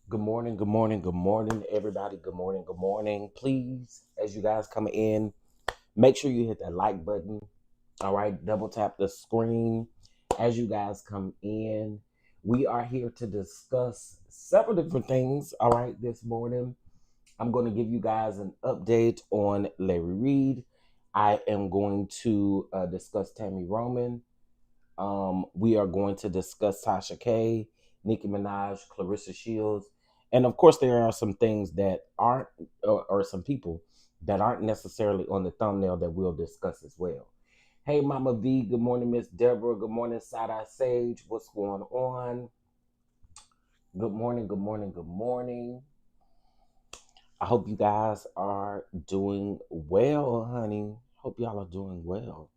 Good morning, good morning, good morning, everybody. Good morning, good morning. Please, as you guys come in, make sure you hit that like button. All right, double tap the screen as you guys come in. We are here to discuss several different things. All right, this morning, I'm going to give you guys an update on Larry Reed. I am going to discuss Tammy Roman. We are going to discuss Tasha K, Nicki Minaj, Clarissa Shields, and of course, there are some things that aren't, or some people that aren't necessarily on the thumbnail that we'll discuss as well. Hey, Mama V. Good morning, Miss Deborah. Good morning, Side Eye Sage. What's going on? Good morning. Good morning. Good morning. I hope you guys are doing well, honey. Hope y'all are doing well.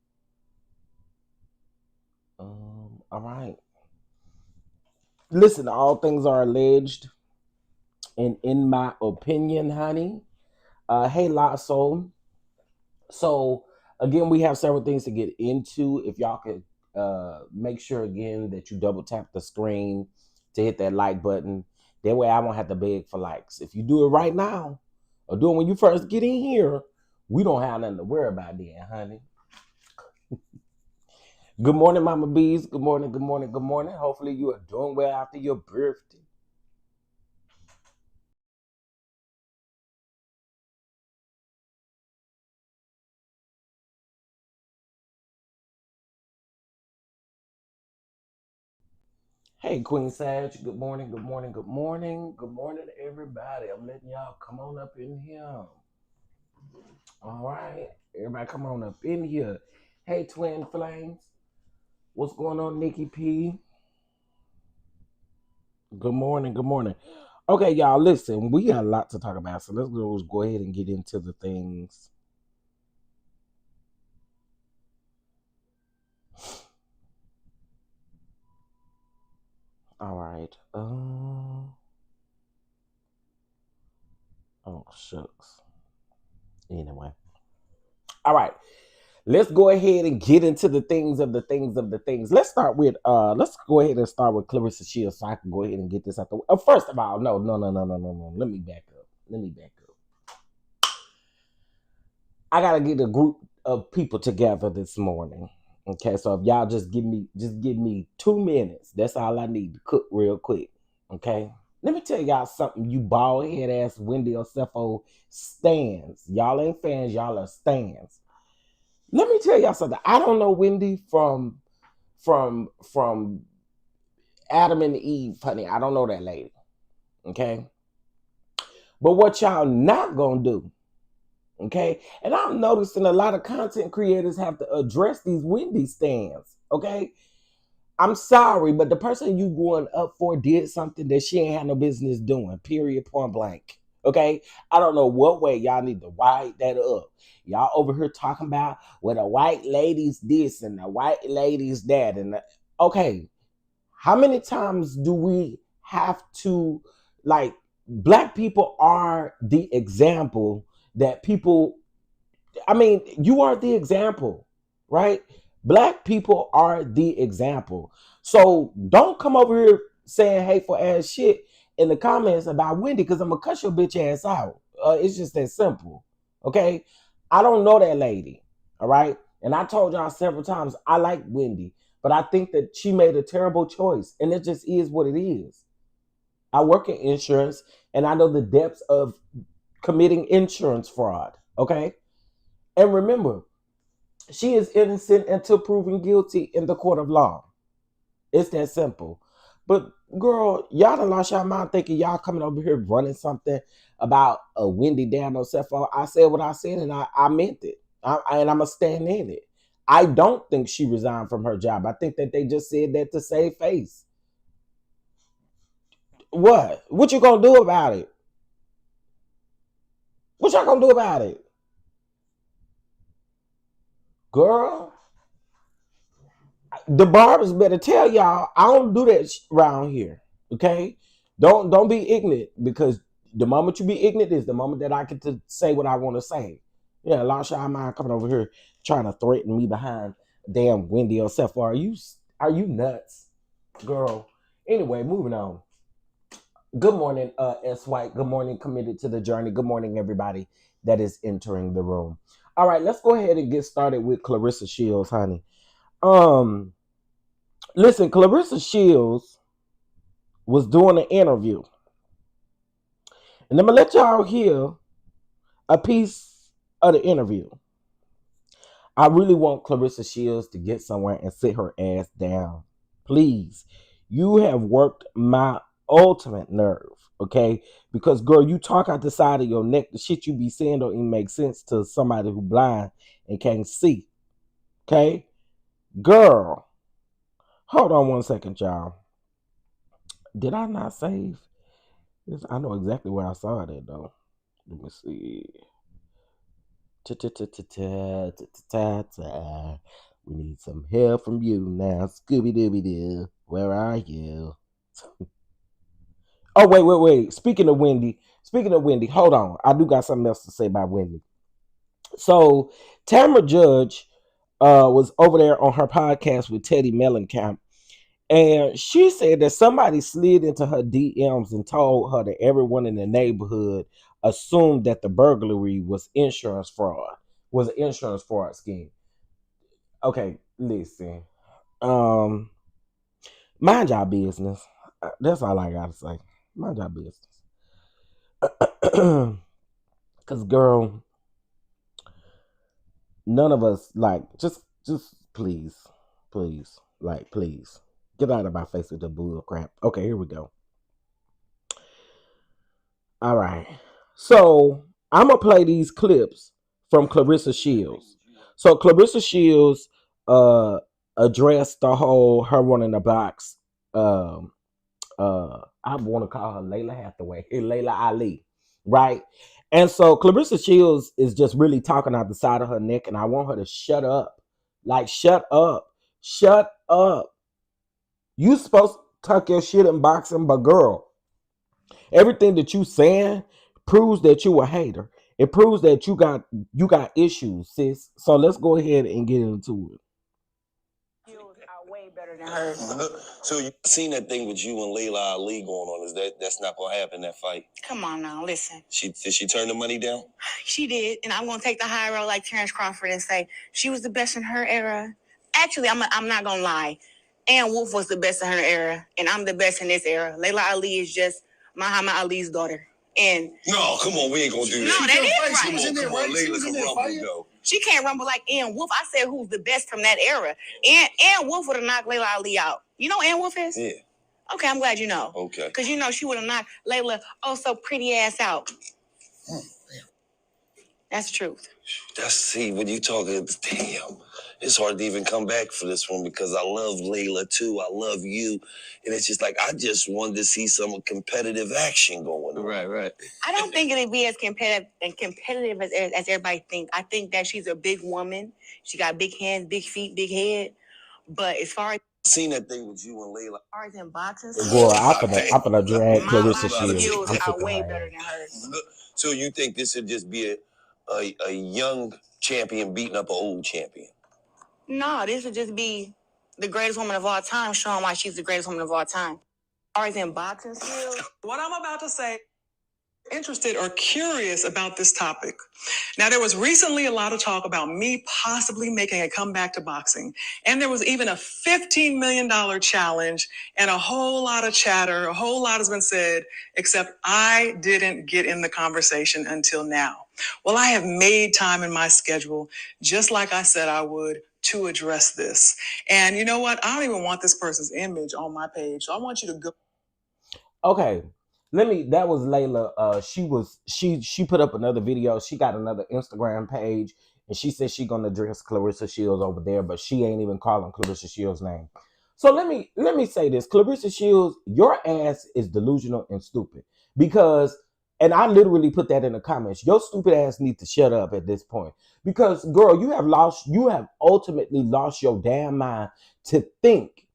All right. Listen, all things are alleged. And in my opinion, honey, hey, lot soul. So again, we have several things to get into. If y'all could make sure again that you double tap the screen to hit that like button. That way, I won't have to beg for likes. If you do it right now, or do it when you first get in here, we don't have nothing to worry about then, honey. Good morning, Mama Bees. Good morning. Good morning. Good morning. Hopefully, you are doing well after your birthday. Hey, Queen Sage. Good morning. Good morning. Good morning. Good morning, everybody. I'm letting y'all come on up in here. All right. Everybody come on up in here. Hey, Twin Flames. What's going on, Nikki P? Good morning. Good morning. Okay, y'all, listen. We got a lot to talk about. So let's go ahead and get into the things. All right. Oh, shucks. Anyway. All right. Let's go ahead and get into the things of the things of the things. Let's go ahead and start with Clarissa Shields so I can go ahead and get this out the way. First of all, no. Let me back up. Let me back up. I gotta get a group of people together this morning. Okay, so if y'all just give me 2 minutes. That's all I need to cook real quick. Okay. Let me tell y'all something, you bald head ass Wendy Osefo stands. Y'all ain't fans, y'all are stands. Let me tell y'all something. I don't know Wendy from Adam and Eve, honey. I don't know that lady. Okay. But what y'all not gonna do, okay? And I'm noticing a lot of content creators have to address these Wendy stands. Okay. I'm sorry, but the person you going up for did something that she ain't had no business doing. Period. Point blank. Okay. I don't know what way y'all need to write that up. Y'all over here talking about what the white ladies this and the white ladies that okay. How many times do we have to, like, black people are the example that people, I mean, you are the example, right? Black people are the example. So don't come over here saying hateful ass shit in the comments about Wendy because I'm gonna cut your bitch ass out. It's just that simple. Okay. I don't know that lady. All right. And I told y'all several times I like Wendy, but I think that she made a terrible choice. And it just is what it is. I work in insurance and I know the depths of committing insurance fraud. Okay. And remember, she is innocent until proven guilty in the court of law. It's that simple. But girl, y'all done lost your mind thinking y'all coming over here running something about a Wendy down on cell phone. I said what I said and I meant it. And I'm going to stand in it. I don't think she resigned from her job. I think that they just said that to save face. What? What you going to do about it? What y'all going to do about it? Girl, the barbers better tell y'all I don't do that around here. Okay, don't be ignorant because the moment you be ignorant is the moment that I get to say what I want to say. Yeah, Lasha, mind coming over here trying to threaten me behind damn Wendy or Are you nuts, girl? Anyway, moving on. Good morning, S. White. Good morning, committed to the journey. Good morning, everybody that is entering the room. All right, let's go ahead and get started with Clarissa Sheilds, honey. Um, Listen, Clarissa Sheilds was doing an interview, and I'm gonna let y'all hear a piece of the interview. I really want Clarissa Shields to get somewhere and sit her ass down. Please. You have worked my ultimate nerve, okay? Because, girl, you talk out the side of your neck. The shit you be saying don't even make sense to somebody who blind and can't see, okay? Girl, hold on one second, y'all. Did I not save this? I know exactly where I saw it at, though. Let me see. We need some help from you now. Scooby Dooby Doo. Where are you? Oh, wait. Speaking of Wendy, hold on. I do got something else to say about Wendy. So, Tamara Judge was over there on her podcast with Teddy Mellencamp, and she said that somebody slid into her DMs and told her that everyone in the neighborhood assumed that the burglary was an insurance fraud scheme. Okay, listen. Um, Mind your business. That's all I gotta say. Mind your business. Cause girl, none of us just please, please get out of my face with the bull crap. Okay, here we go. All right. So I'm gonna play these clips from Clarissa Shields. So Clarissa Shields addressed the whole her running the box. I want to call her Layla Hathaway, Layla Ali, right? And so Clarissa Shields is just really talking out the side of her neck, and I want her to shut up. Like, shut up. Shut up. You supposed to tuck your shit in boxing, but girl, everything that you saying proves that you a hater. It proves that you got issues, sis. So let's go ahead and get into it. Are way better than hers. So you seen that thing with you and Layla Ali going on? Is that's not gonna happen? That fight? Come on now, listen. Did she turn the money down? She did, and I'm gonna take the high road like Terrence Crawford and say she was the best in her era. Actually, I'm not gonna lie. Ann Wolf was the best in her era, and I'm the best in this era. Layla Ali is just Muhammad Ali's daughter. And no, come on, we ain't gonna do that. No, that is right. Come on, Layla can rumble though. She can't rumble like Ann Wolf. I said who's the best from that era. Ann Wolf would have knocked Layla Ali out. You know who Ann Wolf is? Yeah. Okay, I'm glad you know. Okay. Because you know she would have knocked Layla so pretty ass out. That's the truth. When you talking, damn, it's hard to even come back for this one because I love Layla too. I love you. And it's just like, I just wanted to see some competitive action going on. Right. I don't think it'd be as competitive as everybody thinks. I think that she's a big woman. She got big hands, big feet, big head. But as far as seen that thing with you and Layla. As far as in boxing, boy, I'm gonna drag Clarissa Shields. I'm are way better than hers. So you think this would just be a young champion beating up an old champion? No, this would just be the greatest woman of all time, showing why she's the greatest woman of all time. As far as in boxing skills, what I'm about to say, interested or curious about this topic. Now, there was recently a lot of talk about me possibly making a comeback to boxing. And there was even a $15 million challenge and a whole lot of chatter. A whole lot has been said, except I didn't get in the conversation until now. Well, I have made time in my schedule, just like I said I would, to address this. And you know what? I don't even want this person's image on my page. So I want you to go. Okay. That was Layla. She put up another video. She got another Instagram page, and she said she gonna address Clarissa Shields over there, but she ain't even calling Clarissa Shields' name. So let me say this. Clarissa Shields, your ass is delusional and stupid. Because, and I literally put that in the comments, your stupid ass needs to shut up at this point. Because, girl, you have ultimately lost your damn mind to think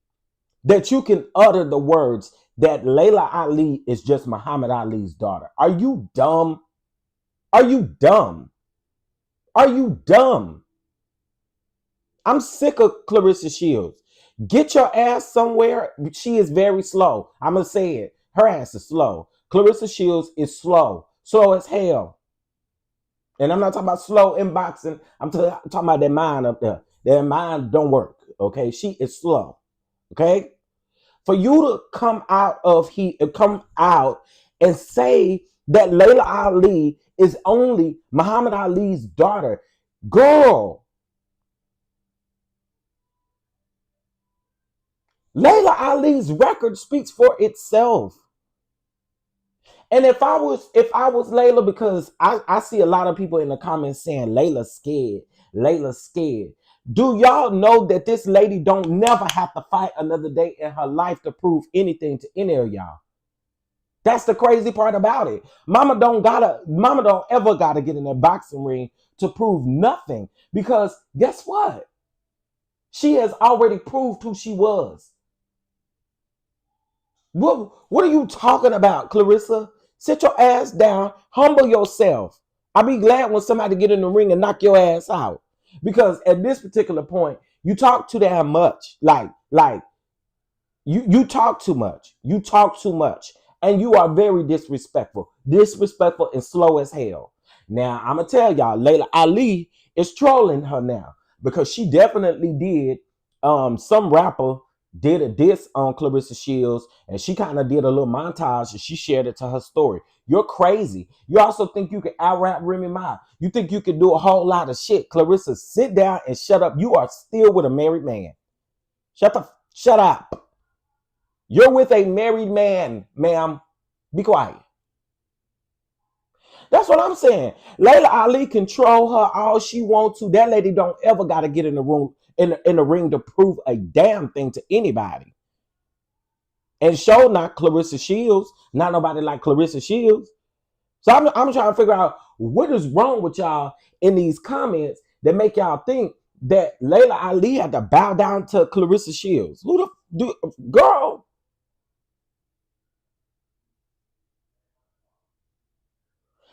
that you can utter the words that Layla Ali is just Muhammad Ali's daughter. Are you dumb? Are you dumb? Are you dumb? I'm sick of Clarissa Shields. Get your ass somewhere. She is very slow. I'm going to say it. Her ass is slow. Clarissa Shields is slow as hell. And I'm not talking about slow in boxing. I'm talking about their mind up there. Their mind don't work. Okay, she is slow. Okay, for you to come out and say that Layla Ali is only Muhammad Ali's daughter, girl. Layla Ali's record speaks for itself. And if I was Layla, because I see a lot of people in the comments saying Layla's scared. Layla's scared. Do y'all know that this lady don't never have to fight another day in her life to prove anything to any of y'all? That's the crazy part about it. Mama don't ever gotta get in that boxing ring to prove nothing. Because guess what? She has already proved who she was. What are you talking about, Clarissa? Sit your ass down, humble yourself. I'll be glad when somebody get in the ring and knock your ass out. Because at this particular point, you talk too damn much. Like you talk too much. You talk too much. And you are very disrespectful. Disrespectful and slow as hell. Now, I'm going to tell y'all, Layla Ali is trolling her now. Because she definitely did. Some rapper did a diss on Clarissa Shields. And she kind of did a little montage. And she shared it to her story. You're crazy. You also think you can out-rap Remy Ma. You think you can do a whole lot of shit. Clarissa, sit down and shut up. You are still with a married man. Shut up. You're with a married man, ma'am. Be quiet. That's what I'm saying. Layla Ali control her all she wants to. That lady don't ever got to get in the room in the ring to prove a damn thing to anybody. And show not Clarissa Shields. Not nobody like Clarissa Shields. So I'm trying to figure out what is wrong with y'all in these comments that make y'all think that Layla Ali had to bow down to Clarissa Shields. Girl?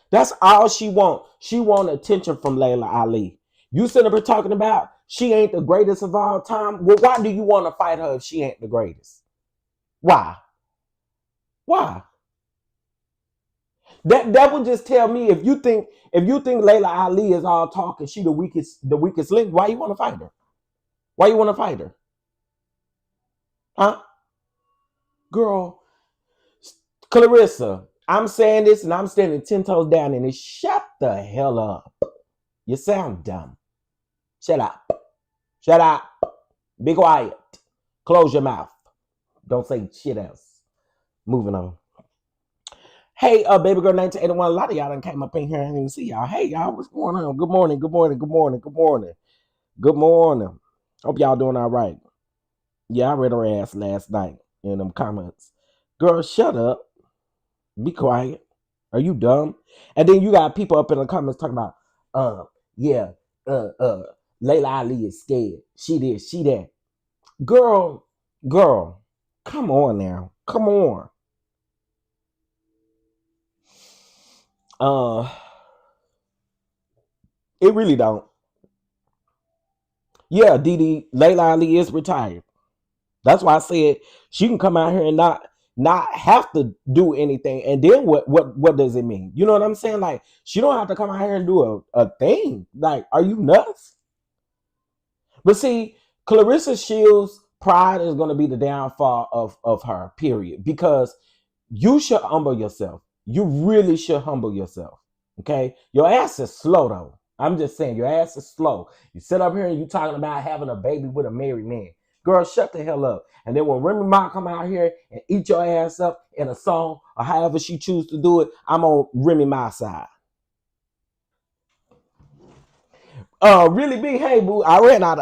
That's all she want. She want attention from Layla Ali. You sitting up here talking about she ain't the greatest of all time. Well, why do you want to fight her if she ain't the greatest? Why? That would just tell me if you think Layla Ali is all talk and she the weakest link, why you want to fight her? Why you want to fight her? Huh? Girl, Clarissa, I'm saying this and I'm standing 10 toes down and shut the hell up. You sound dumb. Shut up. Be quiet. Close your mouth. Don't say shit else. Moving on. Hey, baby girl 1981. A lot of y'all done came up in here and didn't see y'all. Hey, y'all, what's going on? Good morning. Hope y'all doing all right. Yeah, I read her ass last night in them comments. Girl, shut up. Be quiet. Are you dumb? And then you got people up in the comments talking about, Layla Ali is scared. She this, she that. Girl, come on now. Come on. It really don't. Yeah, Didi, Layla Ali is retired. That's why I said she can come out here and not have to do anything. And then what does it mean? You know what I'm saying? Like, she don't have to come out here and do a thing. Like, are you nuts? But see, Clarissa Shields' pride is going to be the downfall of her, period. Because you should humble yourself. You really should humble yourself. Okay? Your ass is slow, though. I'm just saying, your ass is slow. You sit up here and you talking about having a baby with a married man. Girl, shut the hell up. And then when Remy Ma come out here and eat your ass up in a song or however she choose to do it, I'm on Remy Ma's side. Really big. Hey, boo. I ran out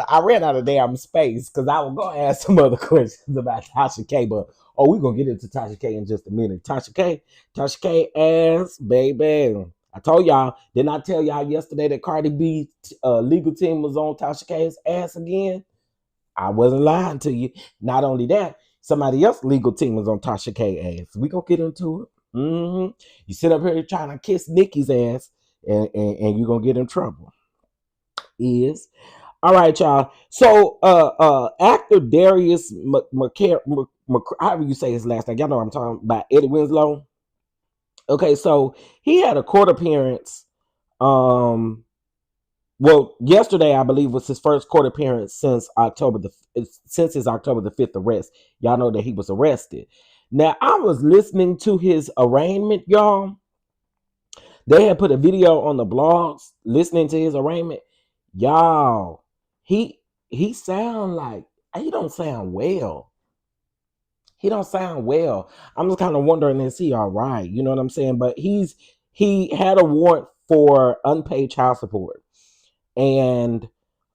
of damn space because I was gonna ask some other questions about Tasha K, but we're gonna get into Tasha K in just a minute. Tasha K ass, baby. I told y'all, didn't I tell y'all yesterday that Cardi B legal team was on Tasha K's ass again? I wasn't lying to you. Not only that, somebody else legal team was on Tasha K ass. We gonna get into it. You sit up here trying to kiss Nikki's ass, and you're gonna get in trouble. All right, y'all. So actor Darius however you say his last name, y'all know what I'm talking about, Eddie Winslow. Okay, so he had a court appearance. Well, yesterday I believe was his first court appearance since his October the 5th arrest. Y'all know that he was arrested. Now I was listening to his arraignment, y'all. They had put a video on the blogs listening to his arraignment. Y'all, he sound like he don't sound well. He don't sound well. I'm just kind of wondering, is he all right? You know what I'm saying? But he had a warrant for unpaid child support. And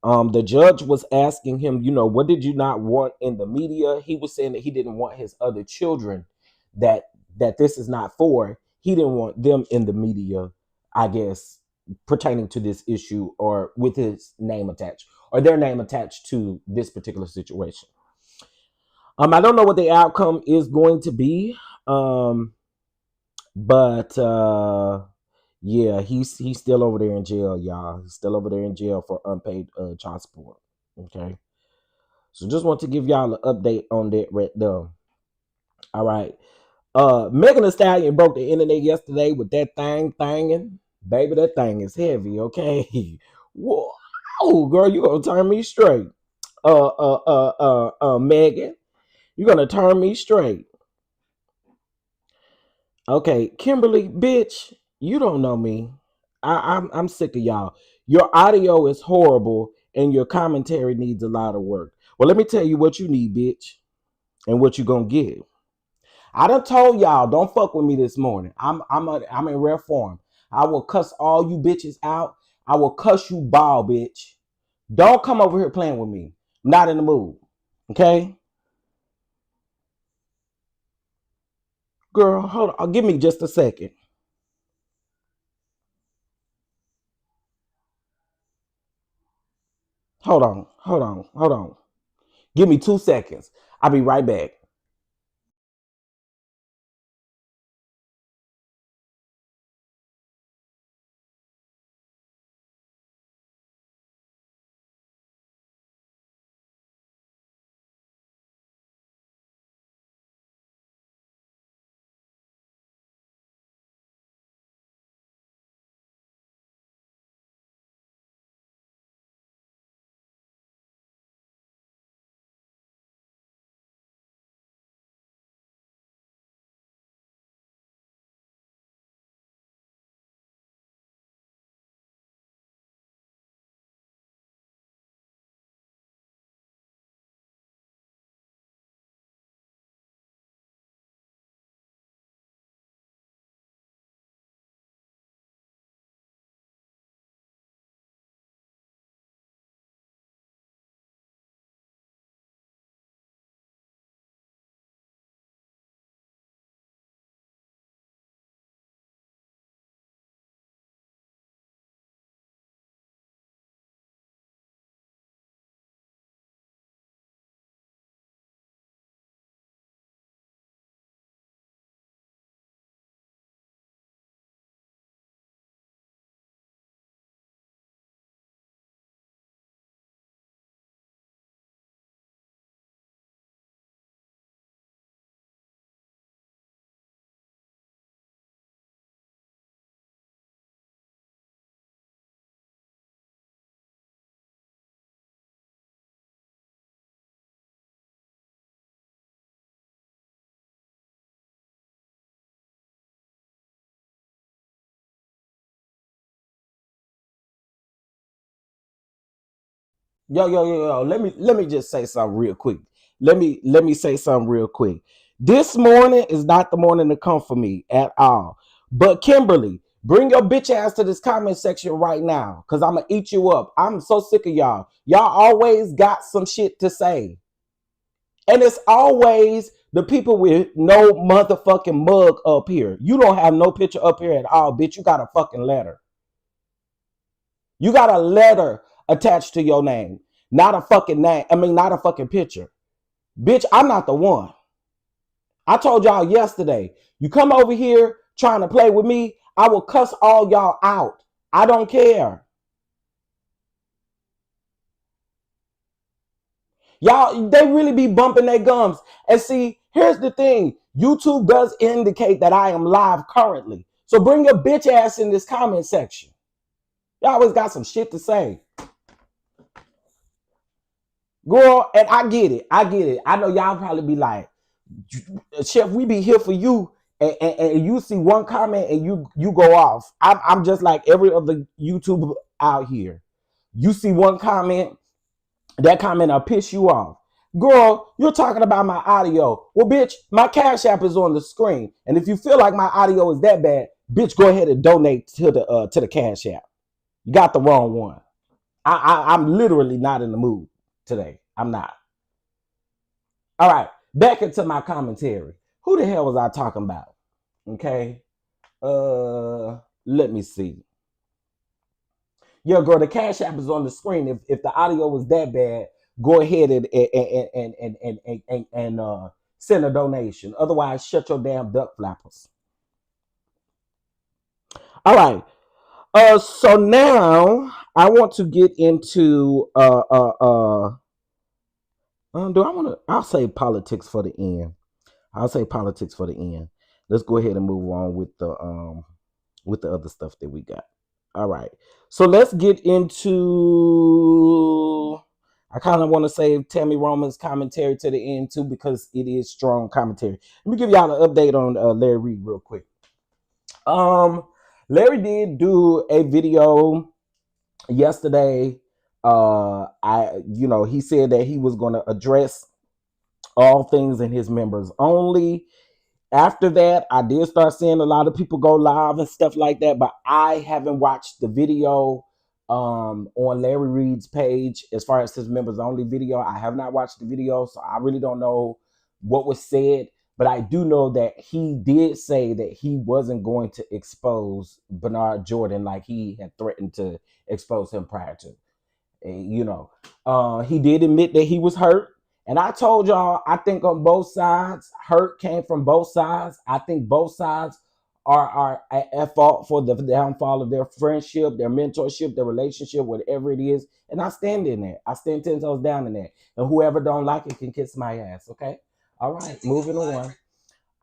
the judge was asking him, what did you not want in the media? He was saying that he didn't want his other children that this is not for. He didn't want them in the media, I guess, pertaining to this issue or with his name attached or their name attached to this particular situation. I don't know what the outcome is going to be. But yeah, he's still over there in jail, y'all. He's still over there in jail for unpaid child support. Okay. So just want to give y'all an update on that right there. All right. Megan Thee Stallion broke the internet yesterday with that thinging. Baby, that thing is heavy, okay? Whoa, girl, you gonna turn me straight. Megan, you gonna turn me straight. Okay, Kimberly, bitch, you don't know me. I'm sick of y'all. Your audio is horrible and your commentary needs a lot of work. Well, let me tell you what you need, bitch, and what you gonna get. I done told y'all, don't fuck with me this morning. I'm in rare form. I will cuss all you bitches out. I will cuss you ball, bitch. Don't come over here playing with me. I'm not in the mood. Okay? Girl, hold on. Give me just a second. Hold on. Give me 2 seconds. I'll be right back. Yo. Let me just say something real quick. Let me say something real quick. This morning is not the morning to come for me at all. But Kimberly, bring your bitch ass to this comment section right now, cause I'm gonna eat you up. I'm so sick of y'all. Y'all always got some shit to say, and it's always the people with no motherfucking mug up here. You don't have no picture up here at all, bitch. You got a fucking letter. You got a letter attached to your name, not a fucking name. I mean, not a fucking picture. Bitch, I'm not the one. I told y'all yesterday, you come over here trying to play with me, I will cuss all y'all out. I don't care. Y'all, they really be bumping their gums. And see, Here's the thing. YouTube does indicate that I am live currently. So bring your bitch ass in this comment section. Y'all always got some shit to say. Girl, and I get it. I get it. I know y'all probably be like, Chef, we be here for you. And you see one comment and you go off. I'm just like every other YouTuber out here. You see one comment, that comment will piss you off. Girl, you're talking about my audio. Well, bitch, my Cash App is on the screen. And if you feel like my audio is that bad, bitch, go ahead and donate to the Cash App. You got the wrong one. I'm literally not in the mood today. I'm not. All right, back into my commentary. Who the hell was I talking about? Okay. Let me see. Yeah, girl, the Cash App is on the screen. If the audio was that bad, go ahead and send a donation. Otherwise, shut your damn duck flappers. All right. So now I want to get into I'll say politics for the end. Let's go ahead and move on with the other stuff that we got. All right. So let's get into, I kind of want to save Tammy Roman's commentary to the end too, because it is strong commentary. Let me give y'all an update on Larry Reed real quick. Larry did do a video yesterday. He said that he was going to address all things in his members only. After that, I did start seeing a lot of people go live and stuff like that, but I haven't watched the video on Larry Reed's page as far as his members only video. I have not watched the video, so I really don't know what was said, but I do know that he did say that he wasn't going to expose Bernard Jordan like he had threatened to expose him prior to. He did admit that he was hurt. And I told y'all, I think on both sides, hurt came from both sides. I think both sides are at fault for the downfall of their friendship, their mentorship, their relationship, whatever it is. And I stand in that. I stand 10 toes down in that. And whoever don't like it can kiss my ass, okay? All right, moving on.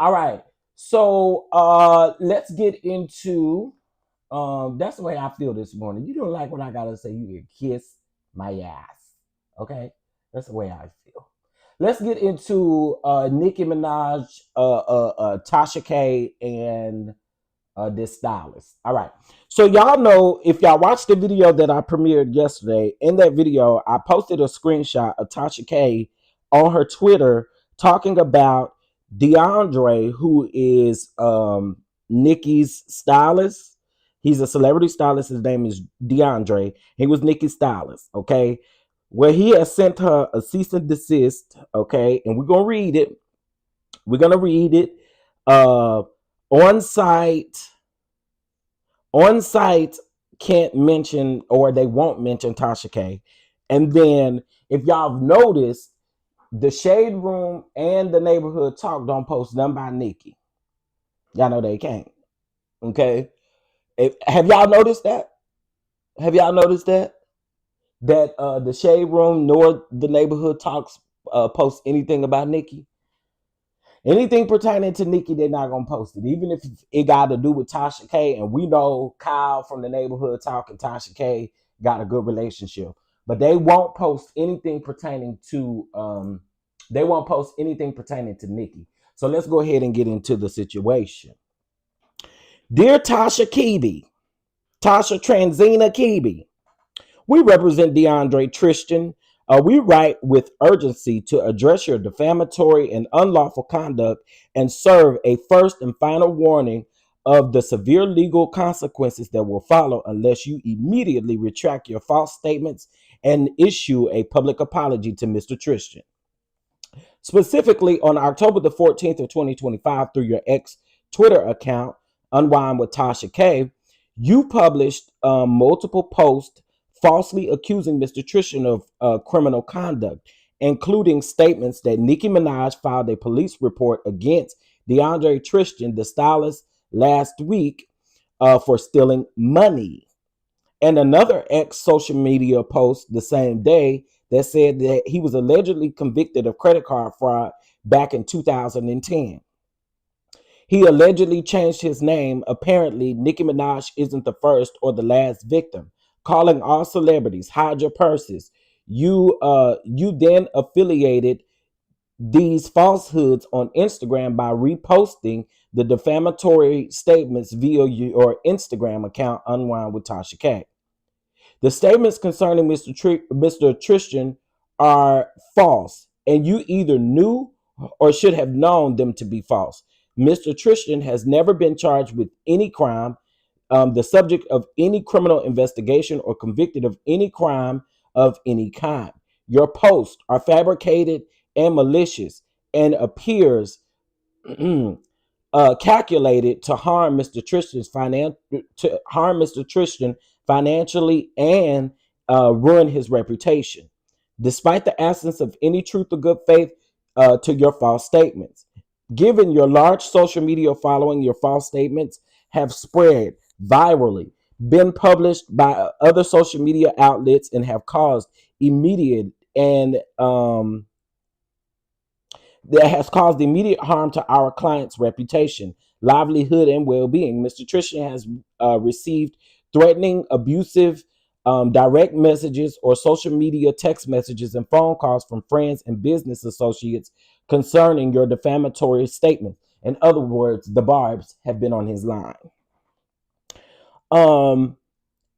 All right, so let's get into, that's the way I feel this morning. You don't like what I got to say, you can kiss my ass, okay? That's the way I feel. Let's get into Nicki Minaj, Tasha K, and this stylist. All right. So y'all know, if y'all watched the video that I premiered yesterday, in that video, I posted a screenshot of Tasha K on her Twitter talking about DeAndre, who is Nicki's stylist. He's a celebrity stylist. His name is DeAndre. He was Nicki's stylist, okay? Where he has sent her a cease and desist, okay? And we're going to read it. We're going to read it. On site can't mention, or they won't mention Tasha K. And then, if y'all have noticed, the Shade Room and the Neighborhood Talk don't post none by Nicki. Y'all know they can't, okay? Have y'all noticed that? That the Shade Room nor the Neighborhood Talks post anything about Nicki? Anything pertaining to Nicki, they're not going to post it. Even if it got to do with Tasha K. And we know Kyle from the Neighborhood Talk and Tasha K got a good relationship. But they won't post anything pertaining to Nicki. So let's go ahead and get into the situation. Dear Tasha Transina Kibi, we represent DeAndre Tristan. We write with urgency to address your defamatory and unlawful conduct and serve a first and final warning of the severe legal consequences that will follow unless you immediately retract your false statements and issue a public apology to Mr. Tristan. Specifically, on October the 14th of 2025, through your ex-Twitter account, Unwind with Tasha K, you published multiple posts falsely accusing Mr. Tristan of criminal conduct, including statements that Nicki Minaj filed a police report against DeAndre Tristan, the stylist, last week for stealing money. And another ex-social media post the same day that said that he was allegedly convicted of credit card fraud back in 2010. He allegedly changed his name. Apparently, Nicki Minaj isn't the first or the last victim, calling all celebrities, hide your purses. You then affiliated these falsehoods on Instagram by reposting the defamatory statements via your Instagram account, Unwind with Tasha K. The statements concerning Mr. Tristan are false, and you either knew or should have known them to be false. Mr. Tristan has never been charged with any crime, the subject of any criminal investigation, or convicted of any crime of any kind. Your posts are fabricated and malicious and appears calculated to harm Mr. Tristan financially and ruin his reputation, despite the absence of any truth or good faith to your false statements. Given your large social media following, your false statements have spread virally, been published by other social media outlets, and have caused immediate and that has caused immediate harm to our client's reputation, livelihood, and well-being. Mr. Tristan has received threatening, abusive, direct messages or social media text messages and phone calls from friends and business associates concerning your defamatory statement. In other words, the barbs have been on his line.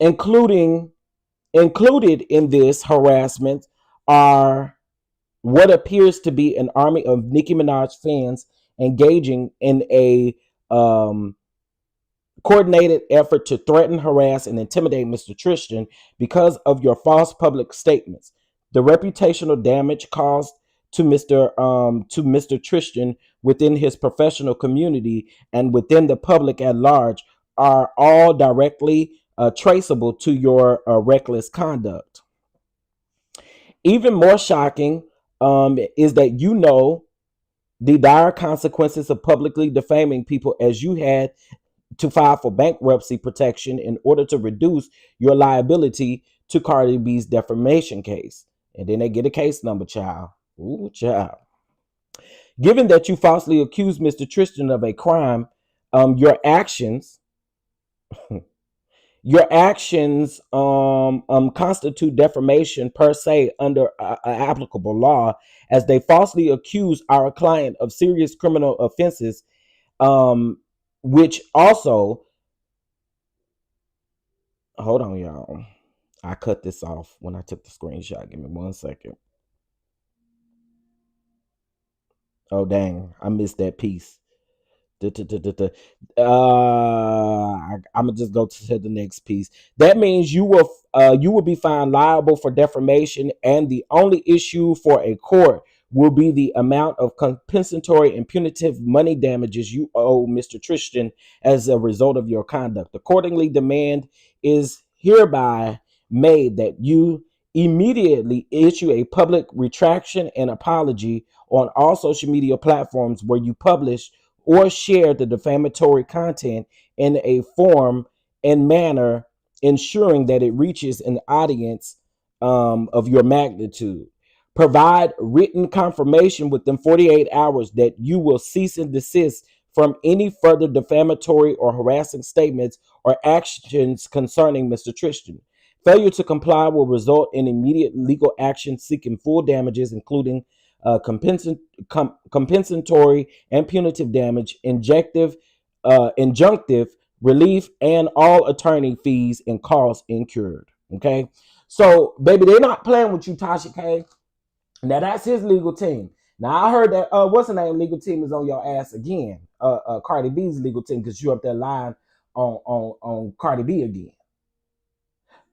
Included in this harassment are what appears to be an army of Nicki Minaj fans engaging in a coordinated effort to threaten, harass, and intimidate Mr. Tristan because of your false public statements. The reputational damage caused to Mr. Tristan within his professional community and within the public at large are all directly traceable to your reckless conduct. Even more shocking is that you know the dire consequences of publicly defaming people, as you had to file for bankruptcy protection in order to reduce your liability to Cardi B's defamation case. And then they get a case number, child. Ooh, child. Given that you falsely accused Mr. Tristan of a crime, your actions constitute defamation per se under applicable law, as they falsely accuse our client of serious criminal offenses, which also, hold on, y'all. I cut this off when I took the screenshot. Give me 1 second. Oh, dang. I missed that piece. I'm gonna just go to the next piece. That means you will be found liable for defamation, and the only issue for a court will be the amount of compensatory and punitive money damages you owe Mr. Tristan as a result of your conduct. Accordingly, demand is hereby made that you immediately issue a public retraction and apology on all social media platforms where you publish or share the defamatory content in a form and manner, ensuring that it reaches an audience of your magnitude. Provide written confirmation within 48 hours that you will cease and desist from any further defamatory or harassing statements or actions concerning Mr. Tristan. Failure to comply will result in immediate legal action seeking full damages, including compensatory and punitive damage, injunctive relief, and all attorney fees and costs incurred. Okay, so baby, they're not playing with you, Tasha K. Now that's his legal team. Now I heard that what's the name legal team is on your ass again. Cardi B's legal team, because you up there lying on Cardi B again.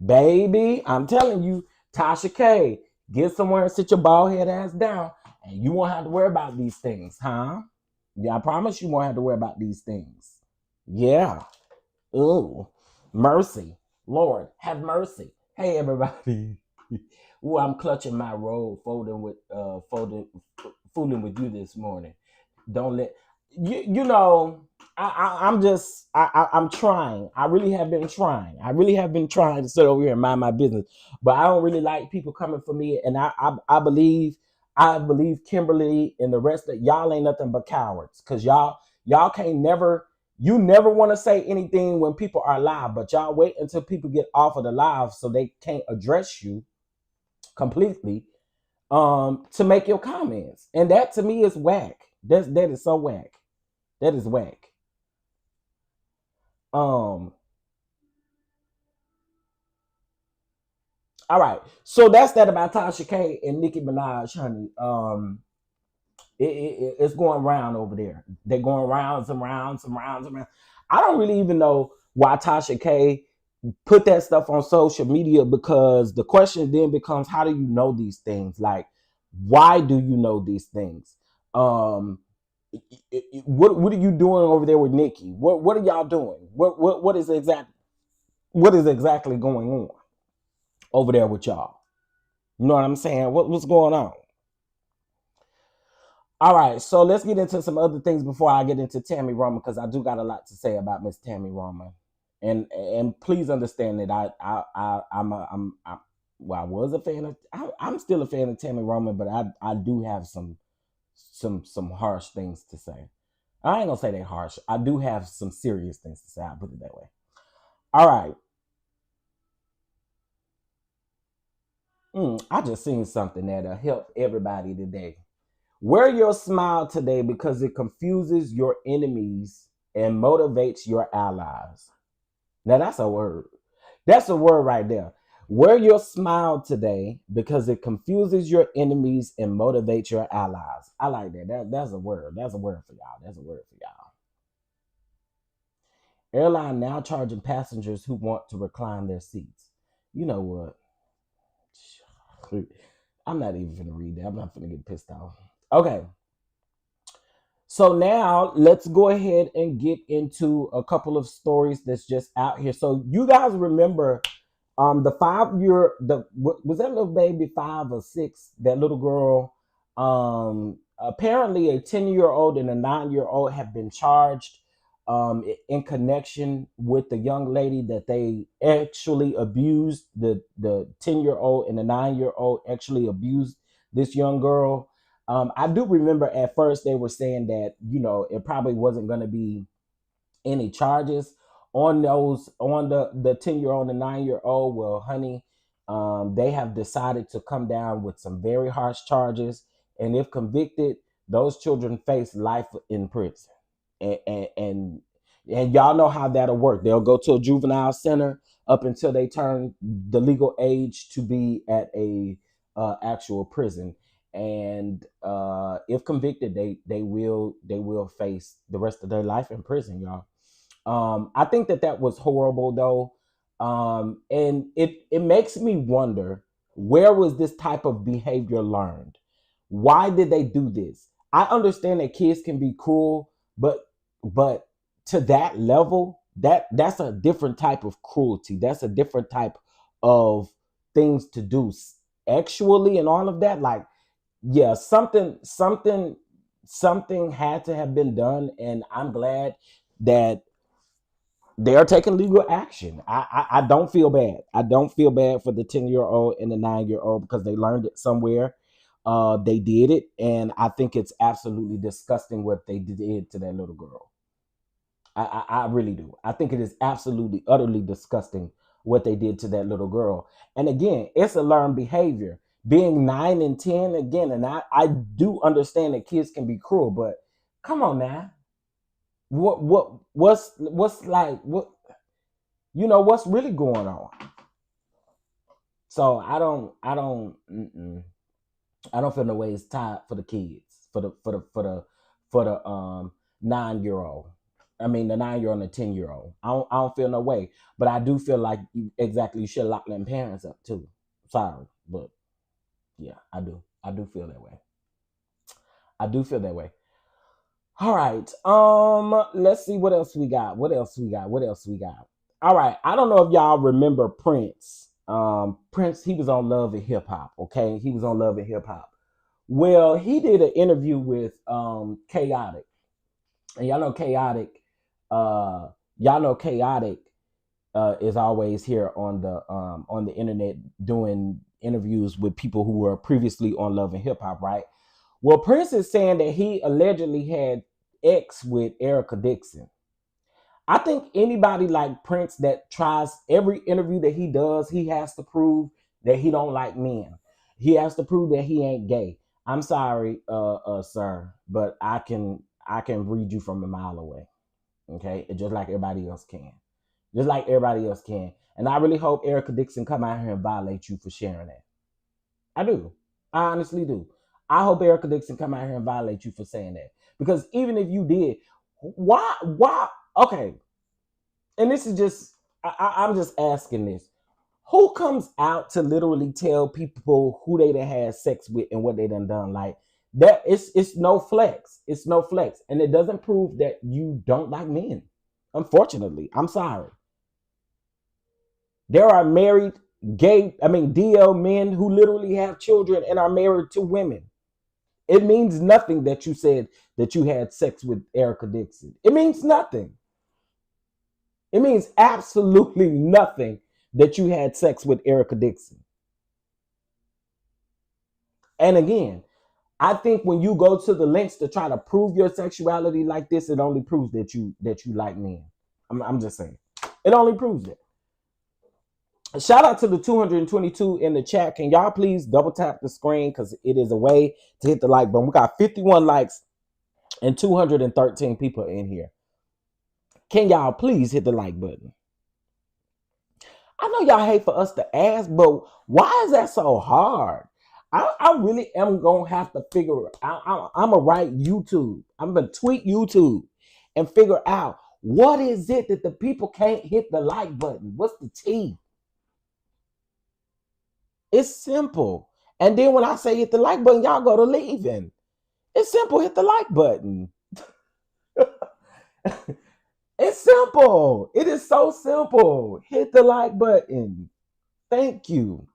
Baby, I'm telling you, Tasha K, get somewhere and sit your bald head ass down, and you won't have to worry about these things, huh? Yeah, I promise you won't have to worry about these things. Yeah. Ooh, mercy. Lord, have mercy. Hey, everybody. Ooh, I'm clutching my robe, fooling with you this morning. Don't let. you know, I'm trying. I really have been trying. I really have been trying to sit over here and mind my business. But I don't really like people coming for me. And I believe Kimberly and the rest of y'all ain't nothing but cowards. Cause y'all can't never, you never want to say anything when people are live, but y'all wait until people get off of the live so they can't address you completely to make your comments. And that to me is whack. That is so whack. That is whack. All right. So that's that about Tasha K and Nicki Minaj, honey. It's going round over there. They're going rounds and rounds and rounds and rounds. I don't really even know why Tasha K put that stuff on social media, because the question then becomes, how do you know these things? Like, why do you know these things? What are you doing over there with Nicki? What are y'all doing? What is exactly going on over there with y'all? You know what I'm saying? What's going on? All right, so let's get into some other things before I get into TAMI Roman, because I do got a lot to say about Miss TAMI Roman, and please understand that I was a fan of, I'm still a fan of TAMI Roman, but I do have some harsh things to say. I ain't gonna say they harsh. I do have some serious things to say. I'll put it that way. All right. I just seen something that'll help everybody today. Wear your smile today because it confuses your enemies and motivates your allies. Now that's a word. That's a word right there. Wear your smile today because it confuses your enemies and motivates your allies. I like that. That's a word. That's a word for y'all. That's a word for y'all. Airline now charging passengers who want to recline their seats. You know what? I'm not even gonna read that. I'm not gonna get pissed off. Okay. So now let's go ahead and get into a couple of stories that's just out here. So you guys remember the 5 year, was that little baby 5 or 6, that little girl, apparently a 10-year-old and a 9-year-old have been charged in connection with the young lady that they actually abused. The 10-year-old and the 9-year-old actually abused this young girl. I do remember at first they were saying that, it probably wasn't going to be any charges on the 10-year-old and 9-year-old. Well, honey, they have decided to come down with some very harsh charges, and if convicted, those children face life in prison. And y'all know how that'll work. They'll go to a juvenile center up until they turn the legal age to be at a actual prison. And if convicted, they will face the rest of their life in prison, y'all. I think that was horrible, though. And it makes me wonder, where was this type of behavior learned? Why did they do this? I understand that kids can be cruel, but to that level, that's a different type of cruelty. That's a different type of things to do sexually and all of that. Like, yeah, something had to have been done, and I'm glad that they are taking legal action. I don't feel bad. I don't feel bad for the 10-year-old and the 9-year-old, because they learned it somewhere. They did it, and I think it's absolutely disgusting what they did to that little girl. I really do. I think it is absolutely, utterly disgusting what they did to that little girl. And again, it's a learned behavior. Being 9 and 10, again, and I do understand that kids can be cruel, but come on now. What's like, what's really going on? So I don't feel no way it's tied for the kids, for the 9-year-old. I mean, the 9-year-old and the 10-year-old. I don't feel no way, but I do feel like you should lock them parents up too. Sorry, but yeah, I do feel that way. I do feel that way. All right. Let's see what else we got. What else we got? All right. I don't know if y'all remember Prince. Prince, he was on Love and Hip Hop. Okay, he was on Love and Hip Hop. Well, he did an interview with Chaotic, And y'all know chaotic. Y'all know chaotic is always here on the internet doing interviews with people who were previously on Love and Hip Hop, right? Well, Prince is saying that he allegedly had X with Erica Dixon. I think anybody like Prince that tries every interview that he does, he has to prove that he don't like men. He has to prove that he ain't gay. I'm sorry, sir, but I can read you from a mile away. Okay, just like everybody else can, just like everybody else can. And I really hope Erica Dixon come out here and violate you for sharing that. I do. I honestly do. I hope Erica Dixon come out here and violate you for saying that. Because even if you did, why? Okay, and this is just, I'm just asking this. Who comes out to literally tell people who they done had sex with and what they done? Like that, it's no flex. It's no flex. And it doesn't prove that you don't like men. Unfortunately. I'm sorry. There are married DL men who literally have children and are married to women. It means nothing that you said that you had sex with Erica Dixon. It means nothing. It means absolutely nothing that you had sex with Erica Dixon. And again, I think when you go to the lengths to try to prove your sexuality like this, it only proves that you like men. I'm just saying. It only proves it. Shout out to the 222 in the chat. Can y'all please double tap the screen because it is a way to hit the like button. We got 51 likes and 213 people in here. Can y'all please hit the like button? I know y'all hate for us to ask, but why is that so hard? I really am going to have to figure out. I'm going to write YouTube. I'm going to tweet YouTube and figure out what is it that the people can't hit the like button? What's the T? It's simple. And then when I say hit the like button, y'all go to leaving. It's simple. Hit the like button. It's simple. It is so simple. Hit the like button. Thank you.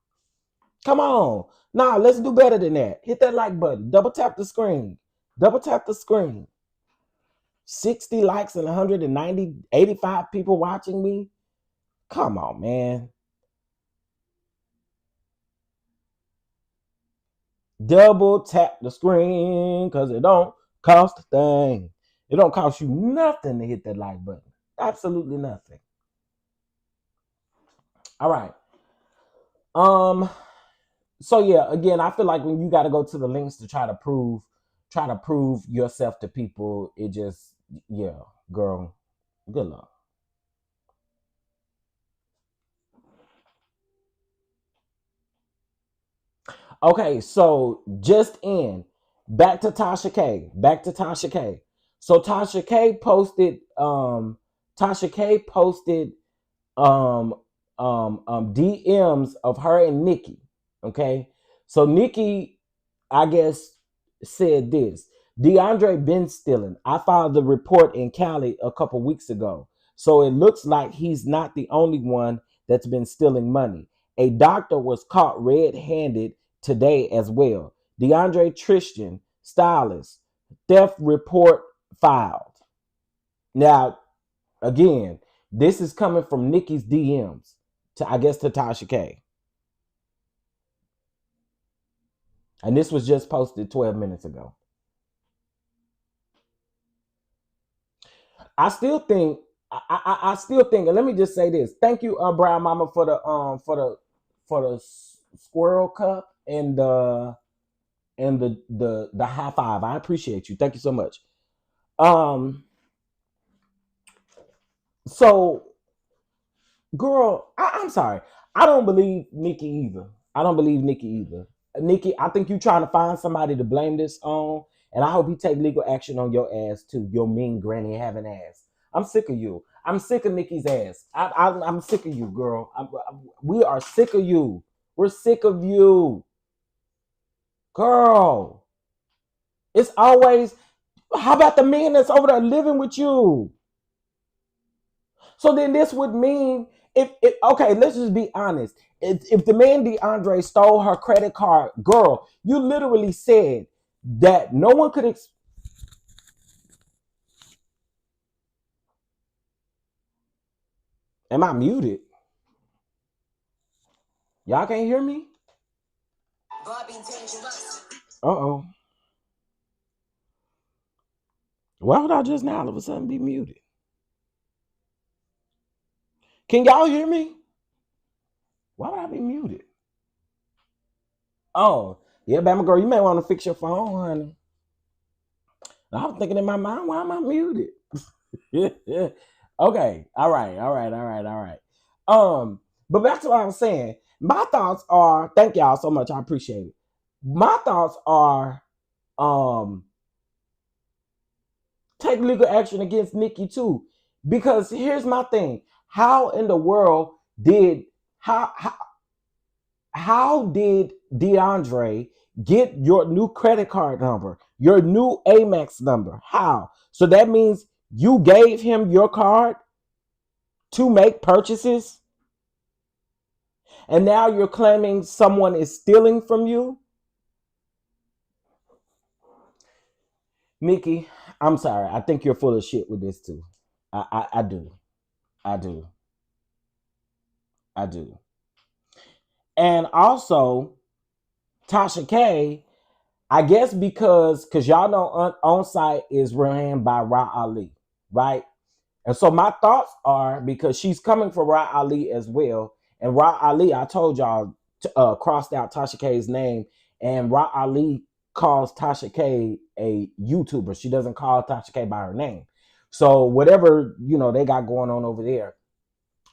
Come on. Nah, let's do better than that. Hit that like button. Double tap the screen. Double tap the screen. 60 likes and 85 people watching me. Come on, man. Double tap the screen because it don't cost a thing. It don't cost you nothing to hit that like button. Absolutely nothing. All right. So yeah, again, I feel like when you got to go to the links to try to prove yourself to people, it just, yeah, girl, good luck. Okay, so just in, back to Tasha K. So Tasha K posted DMs of her and Nikki. Okay, so Nikki, I guess, said this: DeAndre been stealing. I filed the report in Cali a couple weeks ago, so it looks like he's not the only one that's been stealing money. A doctor was caught red-handed today as well. DeAndre Tristan, stylist, theft report filed. Now, again, this is coming from Nikki's DMs to Tasha K. And this was just posted 12 minutes ago. I still think, and let me just say this. Thank you, Brown Mama, for the squirrel cup and the high five. I appreciate you. Thank you so much. So, girl, I'm sorry. I don't believe Nikki either. Nikki, I think you trying to find somebody to blame this on, and I hope you take legal action on your ass too. Your mean granny having ass. I'm sick of you. I'm sick of Nikki's ass. I'm sick of you, girl. We are sick of you. We're sick of you, girl. It's always, how about the man that's over there living with you? So then this would mean, if okay, let's just be honest. If the man DeAndre stole her credit card, girl, you literally said that no one could Am I muted? Y'all can't hear me? Uh-oh. Why would I just now all of a sudden be muted? Can y'all hear me? Why would I be muted? Oh, yeah, Bama girl, you may want to fix your phone, honey. I was thinking in my mind, why am I muted? Okay, all right. But back to what I was saying. My thoughts are, thank y'all so much, I appreciate it. My thoughts are, take legal action against Nikki too, because here's my thing: how in the world did how did DeAndre get your new credit card number, your new Amex number? How? So that means you gave him your card to make purchases, and now you're claiming someone is stealing from you? Nikki, I'm sorry. I think you're full of shit with this too. I do. I do. I do. And also, Tasha K, I guess because y'all know on site is ran by Ra Ali, right? And so my thoughts are, because she's coming for Ra Ali as well. And Ra Ali, I told y'all, crossed out Tasha K's name. And Ra Ali calls Tasha K a YouTuber. She doesn't call Tasha K by her name. So whatever, they got going on over there.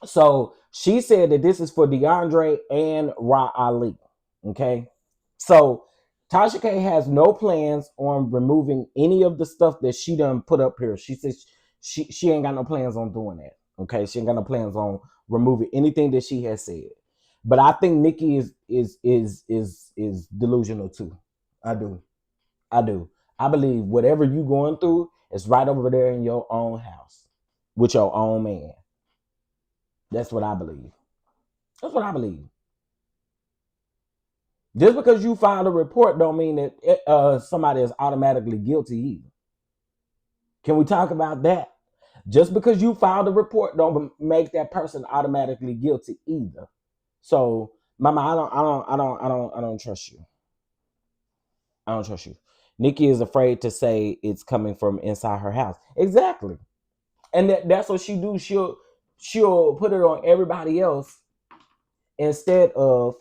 So she said that this is for DeAndre and Ra Ali. Okay. So Tasha K has no plans on removing any of the stuff that she done put up here. She says she ain't got no plans on doing that. Okay. She ain't got no plans on removing anything that she has said. But I think Nikki is delusional too. I do. I believe whatever you going through is right over there in your own house with your own man. That's what I believe. That's what I believe. Just because you filed a report don't mean that somebody is automatically guilty either. Can we talk about that? Just because you filed a report don't make that person automatically guilty either. So, Mama, I don't trust you. I don't trust you. Nikki is afraid to say it's coming from inside her house. Exactly. And that's what she do. She'll put it on everybody else instead of.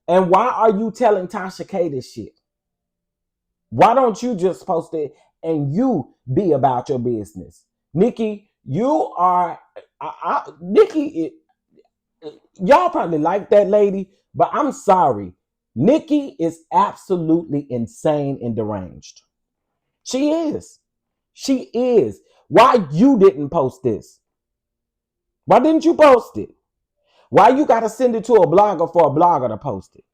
And why are you telling Tasha K this shit? Why don't you just post it and you be about your business? Nikki, you are Nikki. Y'all probably like that lady, but I'm sorry. Nikki is absolutely insane and deranged. She is. She is. Why you didn't post this? Why didn't you post it? Why you got to send it to a blogger for a blogger to post it?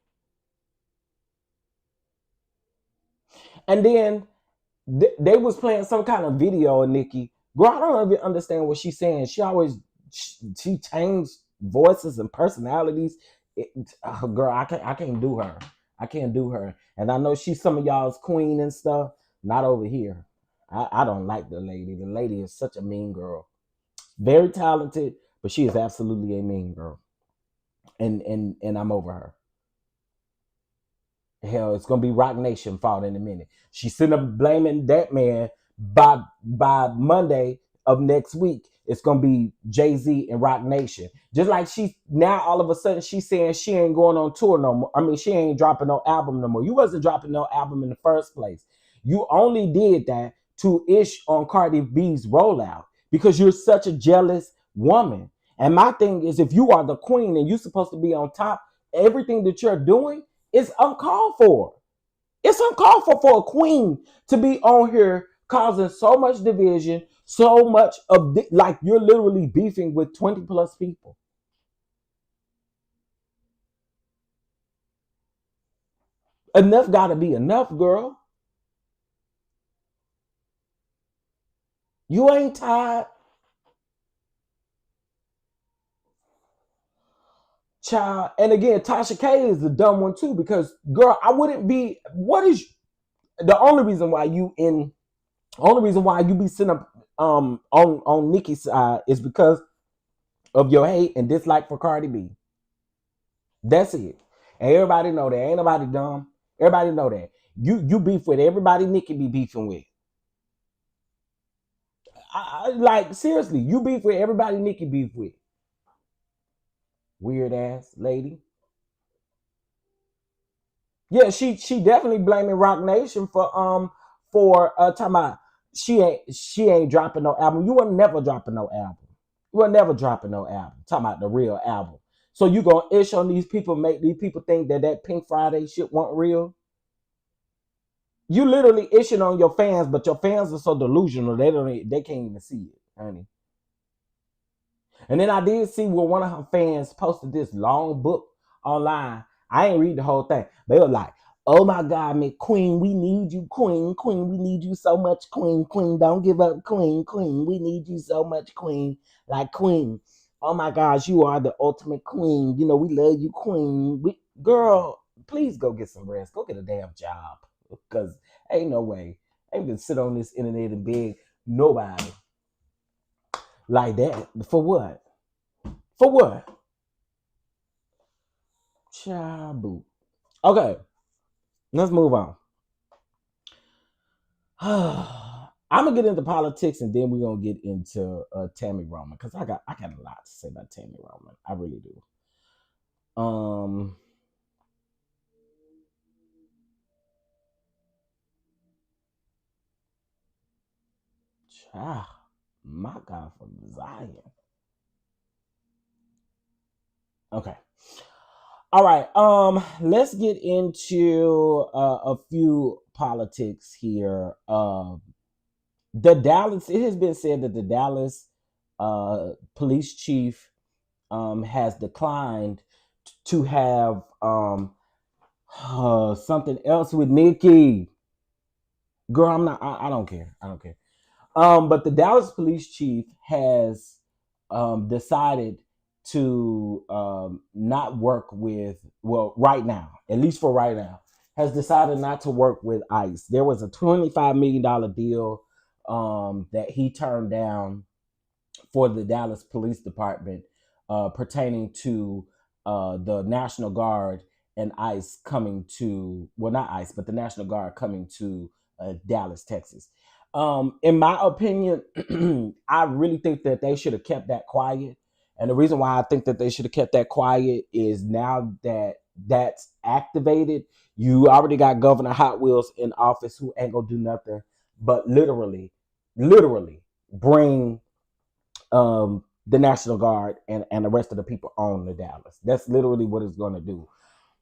And then they was playing some kind of video of Nikki. Girl, I don't even understand what she's saying. She changed voices and personalities. Girl, I can't do her. I can't do her. And I know she's some of y'all's queen and stuff. Not over here. I don't like the lady. The lady is such a mean girl. Very talented, but she is absolutely a mean girl. And I'm over her. Hell, it's gonna be Rock Nation fault in a minute. She's sitting up blaming that man. By Monday of next week, it's gonna be Jay-Z and Rock Nation. Just like she now all of a sudden she's saying she ain't going on tour no more. I mean, she ain't dropping no album no more. You wasn't dropping no album in the first place. You only did that to ish on Cardi B's rollout because you're such a jealous woman. And my thing is, if you are the queen and you're supposed to be on top, everything that you're doing is uncalled for. It's uncalled for a queen to be on here causing so much division, so much of like you're literally beefing with 20 plus people. Enough gotta be enough, girl. You ain't tired. Child. And again, Tasha K is the dumb one too, because girl, I wouldn't be. What is the only reason why you be sitting up on Nikki's side is because of your hate and dislike for Cardi B. That's it. And everybody know that. Ain't nobody dumb. Everybody know that. You beef with everybody Nicki be beefing with. Like, seriously, you beef with everybody Nicki beef with. Weird ass lady. Yeah, she definitely blaming Rock Nation for talking about she ain't dropping no album. You were never dropping no album. You were never dropping no album. Talking about the real album. So you gonna ish on these people, make these people think that Pink Friday shit wasn't real? You literally ishing on your fans, but your fans are so delusional they can't even see it, honey. And then I did see where one of her fans posted this long book online. I ain't read the whole thing. They were like, "Oh my God, man, Queen, we need you, Queen, Queen, we need you so much, Queen, Queen, don't give up, Queen, Queen, we need you so much, Queen, like Queen. Oh my gosh, you are the ultimate Queen. You know, we love you, Queen. Girl, please go get some rest. Go get a damn job, because ain't no way. I ain't gonna sit on this internet and beg nobody like that. For what? For what? Chabu. Okay, let's move on. I'm gonna get into politics and then we're gonna get into TAMI Roman, because I got a lot to say about TAMI Roman. I really do. My God, from Zion. Okay. All right. Let's get into a few politics here. The Dallas. It has been said that the Dallas police chief has declined to have something else with Nikki. Girl, I'm not. I don't care. I don't care. But the Dallas police chief has decided to not work with, well, right now, at least for right now, has decided not to work with ICE. There was a $25 million deal that he turned down for the Dallas Police Department pertaining to the National Guard and ICE coming to, well, not ICE, but the National Guard coming to Dallas, Texas. In my opinion, I really think that they should have kept that quiet. And the reason why I think that they should have kept that quiet is now that that's activated, you already got Governor Hot Wheels in office who ain't gonna do nothing but literally bring the National Guard and the rest of the people on to Dallas. That's literally what it's gonna do.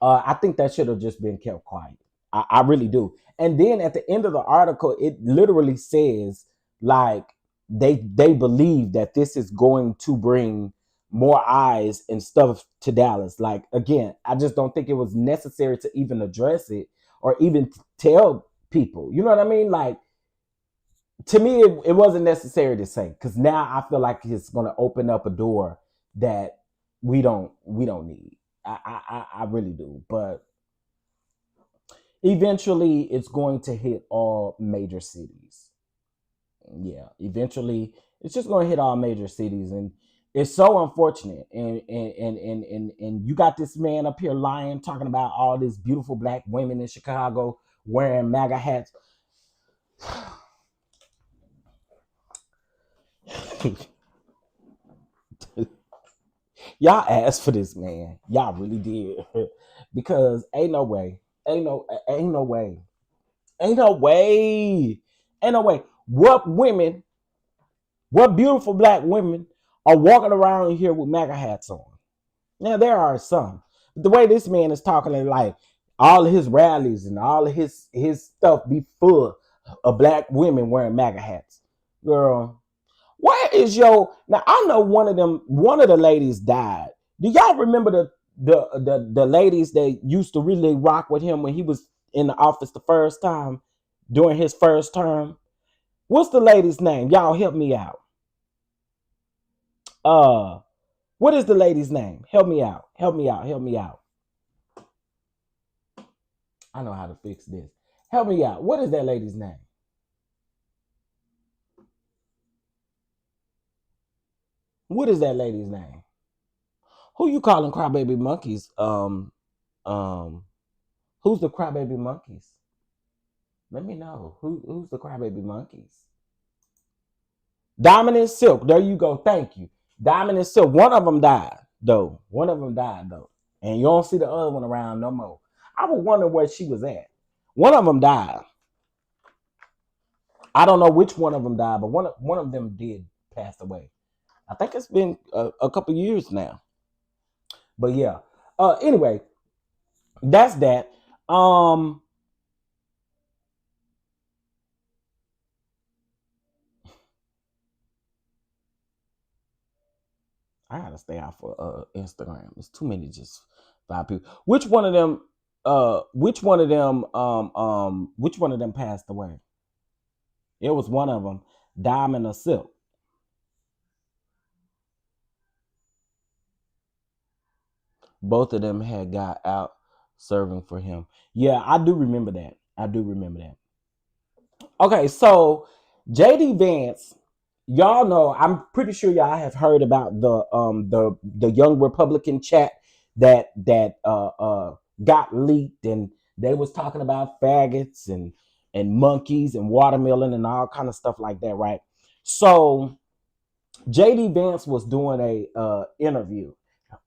I think that should have just been kept quiet. I really do. And then at the end of the article, it literally says like they believe that this is going to bring more eyes and stuff to Dallas. Like, again, I just don't think it was necessary to even address it or even tell people. You know what I mean? Like, to me, it wasn't necessary to say, because now I feel like it's going to open up a door that we don't need. I really do. But eventually it's going to hit all major cities. Yeah, eventually it's just going to hit all major cities, and it's so unfortunate. And you got this man up here lying, talking about all these beautiful black women in Chicago wearing MAGA hats. Y'all asked for this, man. Y'all really did. Because ain't no way. Ain't no way. Ain't no way. Ain't no way. What beautiful black women are walking around here with MAGA hats on? Now, there are some. But the way this man is talking, like all of his rallies and all of his stuff be full of black women wearing MAGA hats. Girl, where is your... Now, I know one of the ladies died. Do y'all remember the ladies that used to really rock with him when he was in the office the first time during his first term? What's the lady's name? Y'all help me out. What is the lady's name? Help me out. Help me out. Help me out. I know how to fix this. Help me out. What is that lady's name? What is that lady's name? Who you calling crybaby monkeys? Who's the crybaby monkeys? Let me know. Who's the crybaby monkeys? Diamond and Silk. There you go. Thank you. Diamond and Silk. One of them died, though. And you don't see the other one around no more. I was wondering where she was at. One of them died. I don't know which one of them died, but one of them did pass away. I think it's been a couple years now. But yeah. Anyway, that's that. I gotta stay out for Instagram. It's too many just 5 people. Which one of them passed away? It was one of them, Diamond or Silk. Both of them had got out serving for him. Yeah, I do remember that. Okay, so JD Vance, y'all know, I'm pretty sure y'all have heard about the young Republican chat that got leaked, and they was talking about faggots and monkeys and watermelon and all kind of stuff like that, right? So JD Vance was doing a interview,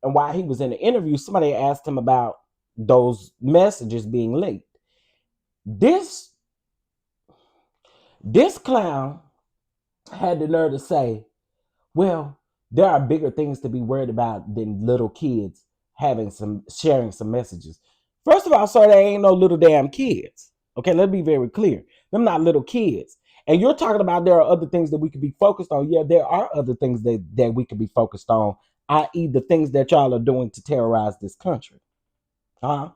and while he was in the interview, somebody asked him about those messages being leaked. This clown had the nerve to say, well, there are bigger things to be worried about than little kids sharing some messages. First of all, sir, there ain't no little damn kids. Okay, let's be very clear. Them not little kids. And you're talking about there are other things that we could be focused on. Yeah, there are other things that we could be focused on, i.e. the things that y'all are doing to terrorize this country. Huh?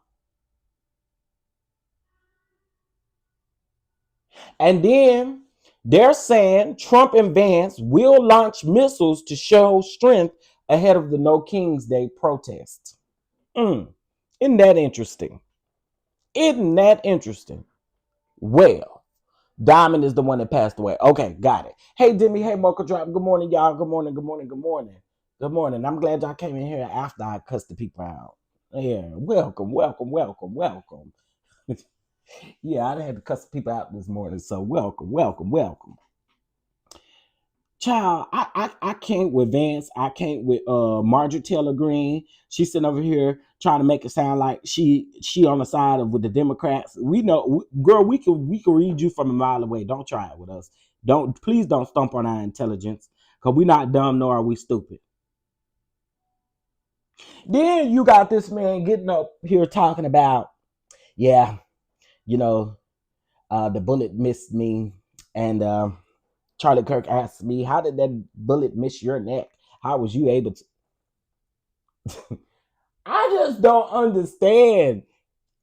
And then they're saying Trump and Vance will launch missiles to show strength ahead of the No Kings Day protest. Isn't that interesting? Well, Diamond is the one that passed away. Okay, got it. Hey, Demi. Hey, Mocha Drop. Good morning, y'all. Good morning. I'm glad y'all came in here after I cussed the people out. Yeah, welcome. Yeah, I had to cuss people out this morning, so welcome. Child, I can't with Vance. I can't with Margaret Taylor Greene. She's sitting over here trying to make it sound like she on the side of with the Democrats. We know, girl, we can read you from a mile away. Don't try it with us. Please don't stomp on our intelligence, because we're not dumb nor are we stupid. Then you got this man getting up here talking about, yeah, you know, the bullet missed me, and Charlie Kirk asked me, how did that bullet miss your neck? How was you able to? I just don't understand.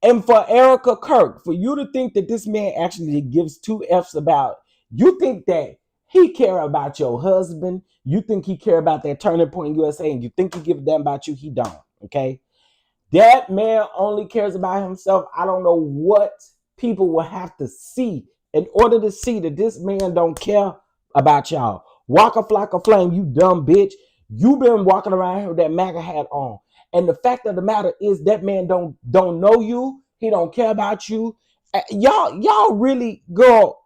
And for Erica Kirk, for you to think that this man actually gives 2 F's about, you think that he care about your husband, you think he care about that Turning Point USA, and you think he give a damn about you, he don't, okay? That man only cares about himself. I don't know what people will have to see in order to see that this man don't care about y'all. Waka Flocka Flame, you dumb bitch. You been walking around here with that MAGA hat on. And the fact of the matter is that man don't know you. He don't care about you. Y'all really, girl,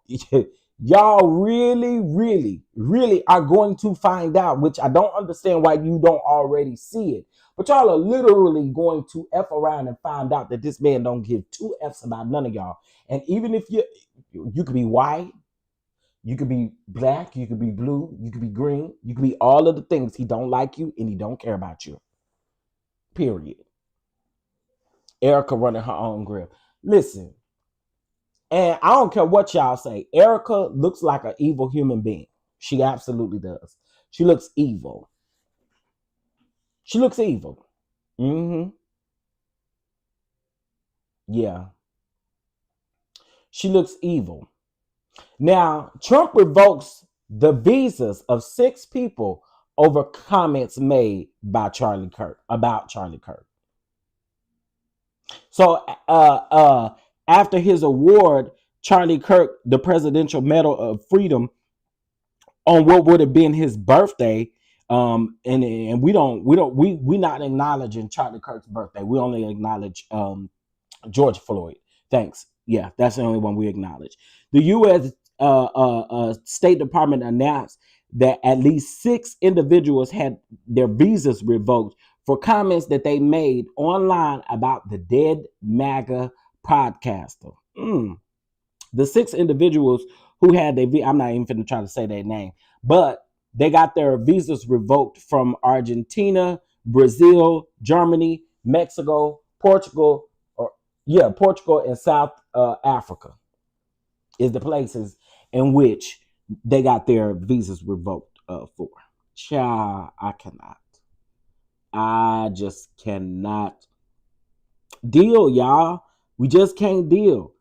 y'all really are going to find out, which I don't understand why you don't already see it. But y'all are literally going to F around and find out that this man don't give 2 F's about none of y'all. And even if you could be white, you could be black, you could be blue, you could be green, you could be all of the things. He don't like you and he don't care about you. Period. Erica running her own grill. Listen, and I don't care what y'all say. Erica looks like an evil human being. She absolutely does. She looks evil. Mm-hmm. Yeah. She looks evil. Now, Trump revokes the visas of 6 people over comments made by Charlie Kirk, about Charlie Kirk. So after his award, Charlie Kirk, the Presidential Medal of Freedom, on what would have been his birthday, And we not acknowledging Charlie Kirk's birthday. We only acknowledge George Floyd. Thanks. Yeah, that's the only one we acknowledge. The U.S. State Department announced that at least 6 individuals had their visas revoked for comments that they made online about the dead MAGA podcaster. The 6 individuals who had I'm not even finna try to say their name, but they got their visas revoked from Argentina, Brazil, Germany, Mexico, Portugal, Portugal and South Africa is the places in which they got their visas revoked for. Child, I just cannot deal, y'all. We just can't deal.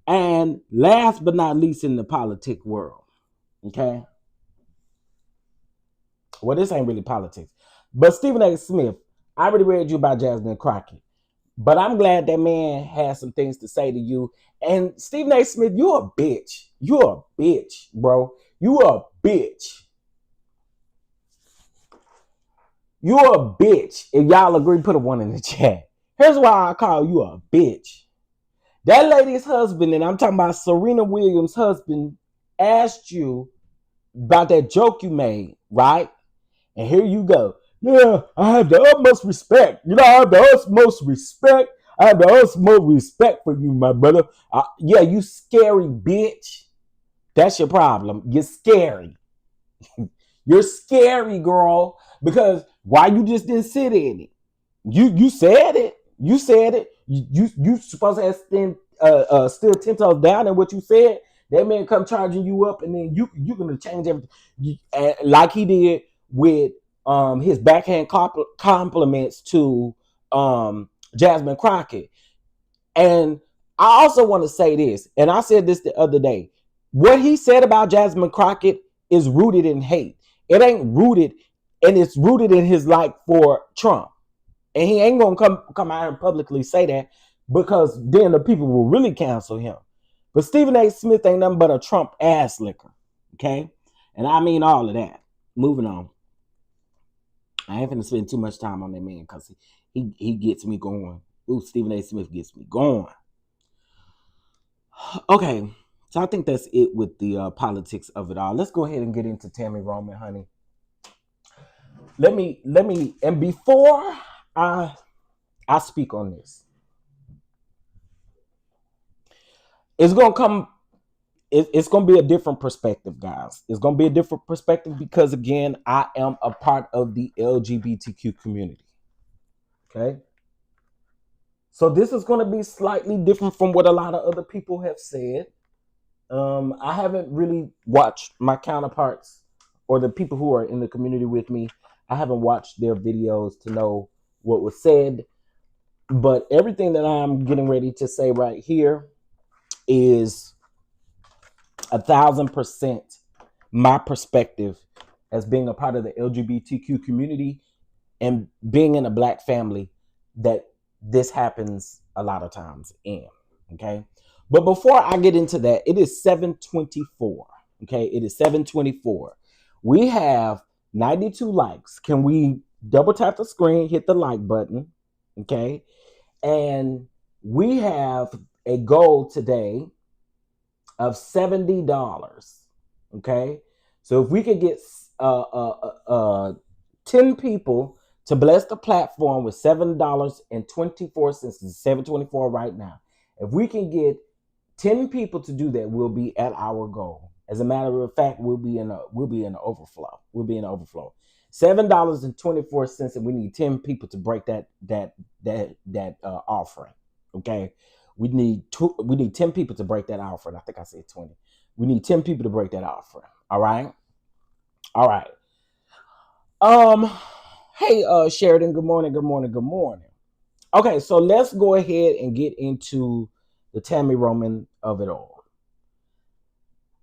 And last but not least in the politic world, okay? Well, this ain't really politics. But Stephen A. Smith, I already read you about Jasmine Crockett. But I'm glad that man has some things to say to you. And Stephen A. Smith, you're a bitch. You're a bitch, bro. You a bitch. You're a bitch. If y'all agree, put a 1 in the chat. Here's why I call you a bitch. That lady's husband, and I'm talking about Serena Williams' husband, asked you about that joke you made, right? And here you go. Yeah, I have the utmost respect. You know, I have the utmost respect. I have the utmost respect for you, my brother. Yeah, you scary bitch. That's your problem. You're scary. You're scary, girl. Because why you just didn't sit in it? You said it. You said it. You supposed to have still 10 toes down in what you said. That man come charging you up, and then you're gonna change everything, like he did with his backhand compliments to Jasmine Crockett. And I also want to say this, and I said this the other day. What he said about Jasmine Crockett is rooted in hate. It ain't rooted, and it's rooted in his like for Trump. And he ain't gonna come out and publicly say that, because then the people will really cancel him. But Stephen A. Smith ain't nothing but a Trump ass licker. Okay? And I mean all of that. Moving on. I ain't finna spend too much time on that man because he gets me going. Ooh, Stephen A. Smith gets me going. Okay, so I think that's it with the politics of it all. Let's go ahead and get into TAMI Roman, honey. Let me, and before I speak on this, it's gonna be a different perspective, guys. It's gonna be a different perspective because, again, I am a part of the LGBTQ community. Okay, so this is gonna be slightly different from what a lot of other people have said. I haven't really watched my counterparts or the people who are in the community with me. I haven't watched their videos to know what was said, but everything that I'm getting ready to say right here is 1,000% my perspective as being a part of the LGBTQ community and being in a Black family that this happens a lot of times in. Okay. But before I get into that, it is 7:24. Okay. It is 7:24. We have 92 likes. Can we double tap the screen, hit the like button? Okay. And we have a goal today of $70. Okay. So if we could get 10 people to bless the platform with $7.24, it's $7.24 right now. If we can get 10 people to do that, we'll be at our goal. As a matter of fact, we'll be in overflow. We'll be in overflow. $7.24, and we need 10 people to break that offering. Okay. We need 10 people to break that offering. I think I said 20. We need 10 people to break that offering. All right. All right. Hey, Sheridan, good morning. Okay, so let's go ahead and get into the TAMI Roman of it all.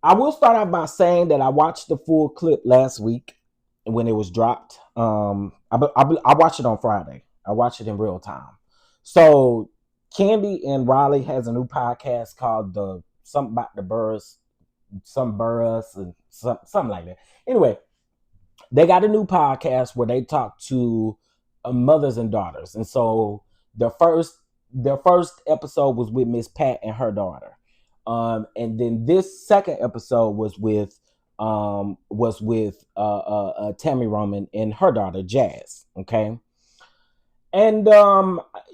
I will start out by saying that I watched the full clip last week when it was dropped. I watched it on Friday. I watched it in real time. So Candy and Raleigh has a new podcast called something about the Burrs, some Burrs, and something like that. Anyway, they got a new podcast where they talk to mothers and daughters. And so their first episode was with Miss Pat and her daughter. And then this second episode was with Tammy Roman and her daughter Jazz. Okay. And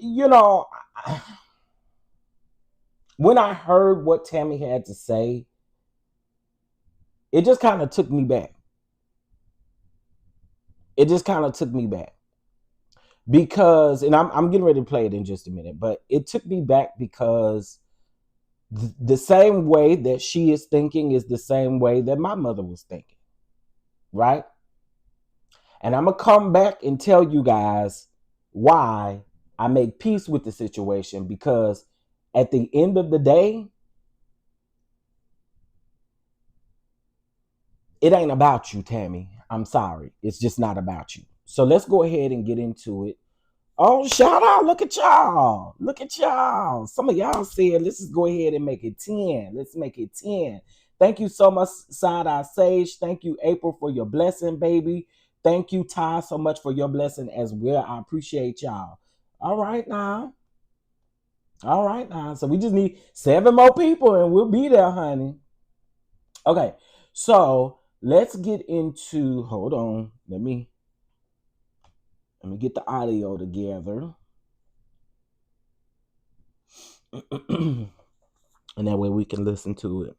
you know, when I heard what Tammy had to say, it just kind of took me back. It just kind of took me back. Because, and I'm getting ready to play it in just a minute, but it took me back because the same way that she is thinking is the same way that my mother was thinking, right? And I'm going to come back and tell you guys why I make peace with the situation, because at the end of the day, it ain't about you, Tammy. I'm sorry. It's just not about you. So let's go ahead and get into it. Oh, shout out. Look at y'all. Look at y'all. Some of y'all said, let's just go ahead and make it 10. Let's make it 10. Thank you so much, Side Eye Sage. Thank you, April, for your blessing, baby. Thank you, Ty, so much for your blessing as well. I appreciate y'all. All right, now. All right, now. So we just need 7 more people and we'll be there, honey. Okay. So let's get into, hold on. Let me get the audio together. And that way we can listen to it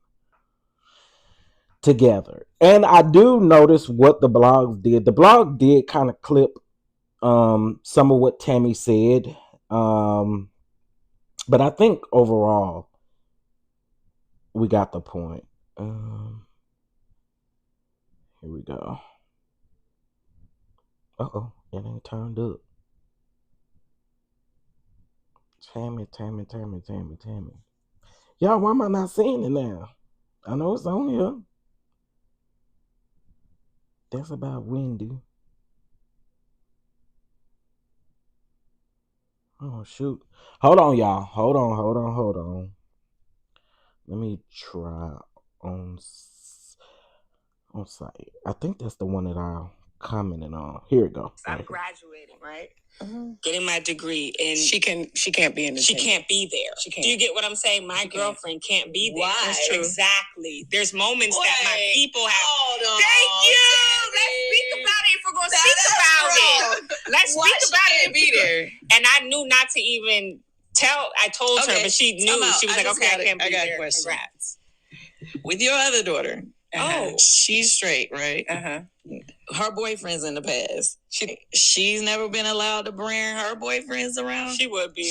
together. And I do notice what the blog did. The blog did kind of clip some of what Tammy said. But I think overall we got the point. Here we go. Uh-oh, it ain't turned up. Tammy. Y'all, why am I not seeing it now? I know it's on here. That's about Wendy. Oh, shoot. Hold on, y'all. Hold on. Let me try on site. I think that's the one that I commented on. Here we go. I'm graduating, right? Getting my degree, and She can't be in the she can't be there. She can't. Do you get what I'm saying? My girlfriend can't be there. Why? That's true. Exactly. There's moments that my people have. Hold on. Thank you. Let's speak about it if we're going to speak about it. Let's Why speak about she it. can't be there? And I knew not to even tell. I told her, but she knew. She was like, okay, I can't be there. Congrats. With your other daughter. Oh. She's straight, right? Her boyfriends in the past. She's never been allowed to bring her boyfriends around. She would be.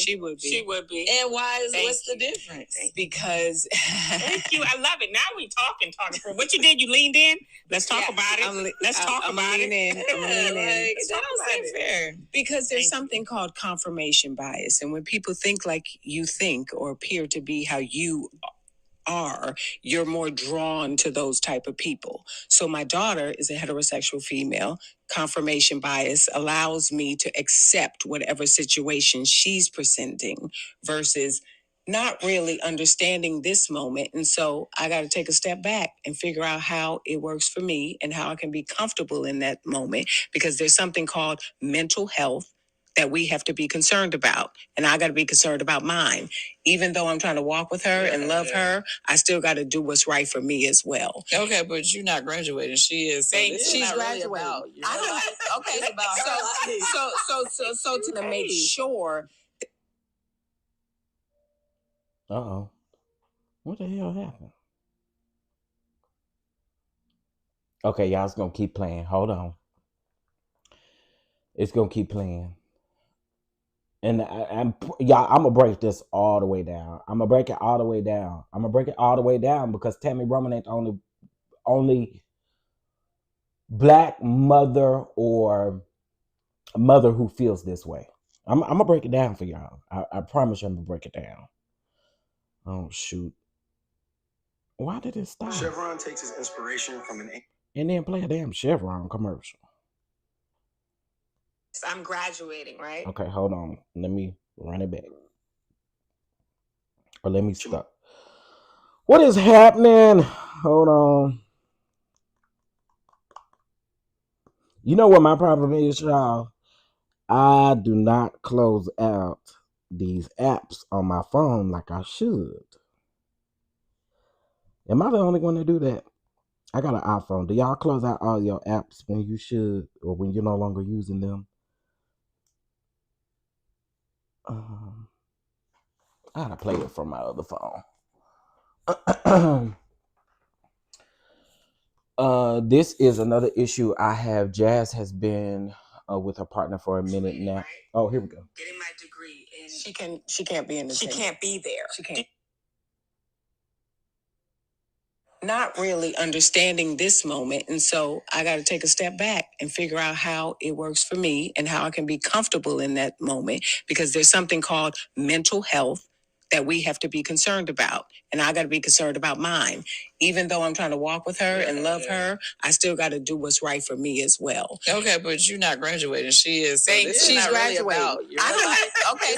And why what's the difference? Because thank you. I love it. Now we talking for what you did. You leaned in. Let's talk about it. Let's talk about it. I'm leaning in. That don't seem fair. Because there's something called confirmation bias. And when people think like you think or appear to be how you are, you're more drawn to those type of people. So my daughter is a heterosexual female. Confirmation bias allows me to accept whatever situation she's presenting versus not really understanding this moment. And so I got to take a step back and figure out how it works for me and how I can be comfortable in that moment, because there's something called mental health that we have to be concerned about. And I got to be concerned about mine. Even though I'm trying to walk with her and love her, I still got to do what's right for me as well. Okay, but you're not graduating. She is. So She's not graduating. really about you. Okay, it's about her. So to make sure. Uh-oh. What the hell happened? Okay, y'all, it's going to keep playing. Hold on. It's going to keep playing. And I'm going to break this all the way down. I'm going to break it all the way down. Because Tammy Roman ain't the only black mother or mother who feels this way. I'm going to break it down for y'all. I promise you I'm going to break it down. Oh, shoot. Why did it stop? Chevron takes its inspiration from an... And then play a damn Chevron commercial. I'm graduating, right? Okay, hold on. Let me run it back. Or let me stop. What is happening? Hold on. You know what my problem is, y'all? I do not close out these apps on my phone like I should. Am I the only one to do that? I got an iPhone. Do y'all close out all your apps when you should or when you're no longer using them? I gotta play it from my other phone. This is another issue I have. Jazz has been with her partner for a minute now. Right? Oh, here we go. Getting my degree, and She can't be in the she same. can't be there. She can't. Not really understanding this moment, and so I got to take a step back and figure out how it works for me and how I can be comfortable in that moment, because there's something called mental health that we have to be concerned about, and I got to be concerned about mine. Even though I'm trying to walk with her and love her, I still got to do what's right for me as well. Okay, but you're not graduating. She is. So this She's is not graduating. Really about your Okay,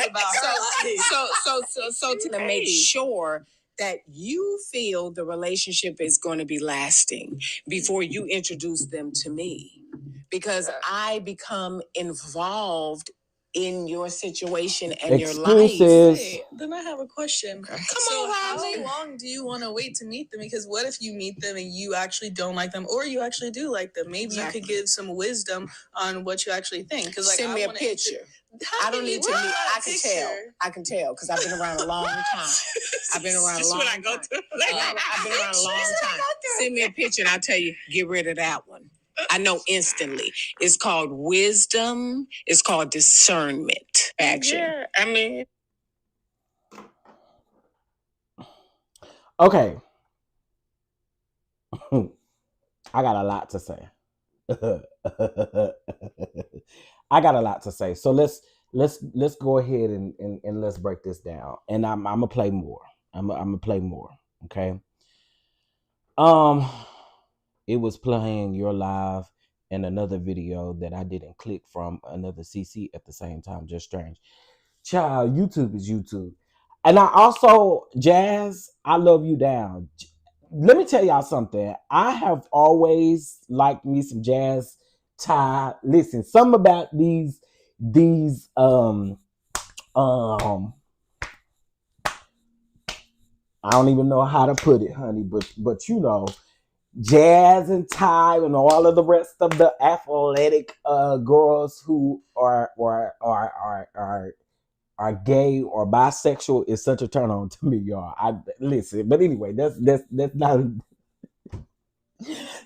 so to make sure that you feel the relationship is going to be lasting before you introduce them to me, because I become involved in your situation and your life. Hey, then I have a question. Okay. So how Riley. long do you want to wait to meet them? Because what if you meet them and you actually don't like them, or you actually do like them? Maybe Exactly. you could give some wisdom on what you actually think. Because like, Send me I a wanna picture. How I don't can need you to tell meet. a I can picture? tell. I can tell because I've been around a long time. I've been around a long time. I've been around a long time. Send me a picture and I'll tell you, get rid of that one. I know instantly. It's called wisdom. It's called discernment. Action. Yeah, I mean, Okay. I got a lot to say. I got a lot to say. So let's go ahead and let's break this down. And I'm gonna play more. I'm gonna play more. Okay. It was playing your live and another video that I didn't click from another CC at the same time. Just strange. Child, YouTube is YouTube. And I also, Jazz, I love you down. Let me tell y'all something. I have always liked me some Jazz Ty. Listen, something about these I don't even know how to put it, honey, but you know, Jazz and Ty and all of the rest of the athletic girls who are gay or bisexual is such a turn on to me, y'all. I listen, but anyway, that's not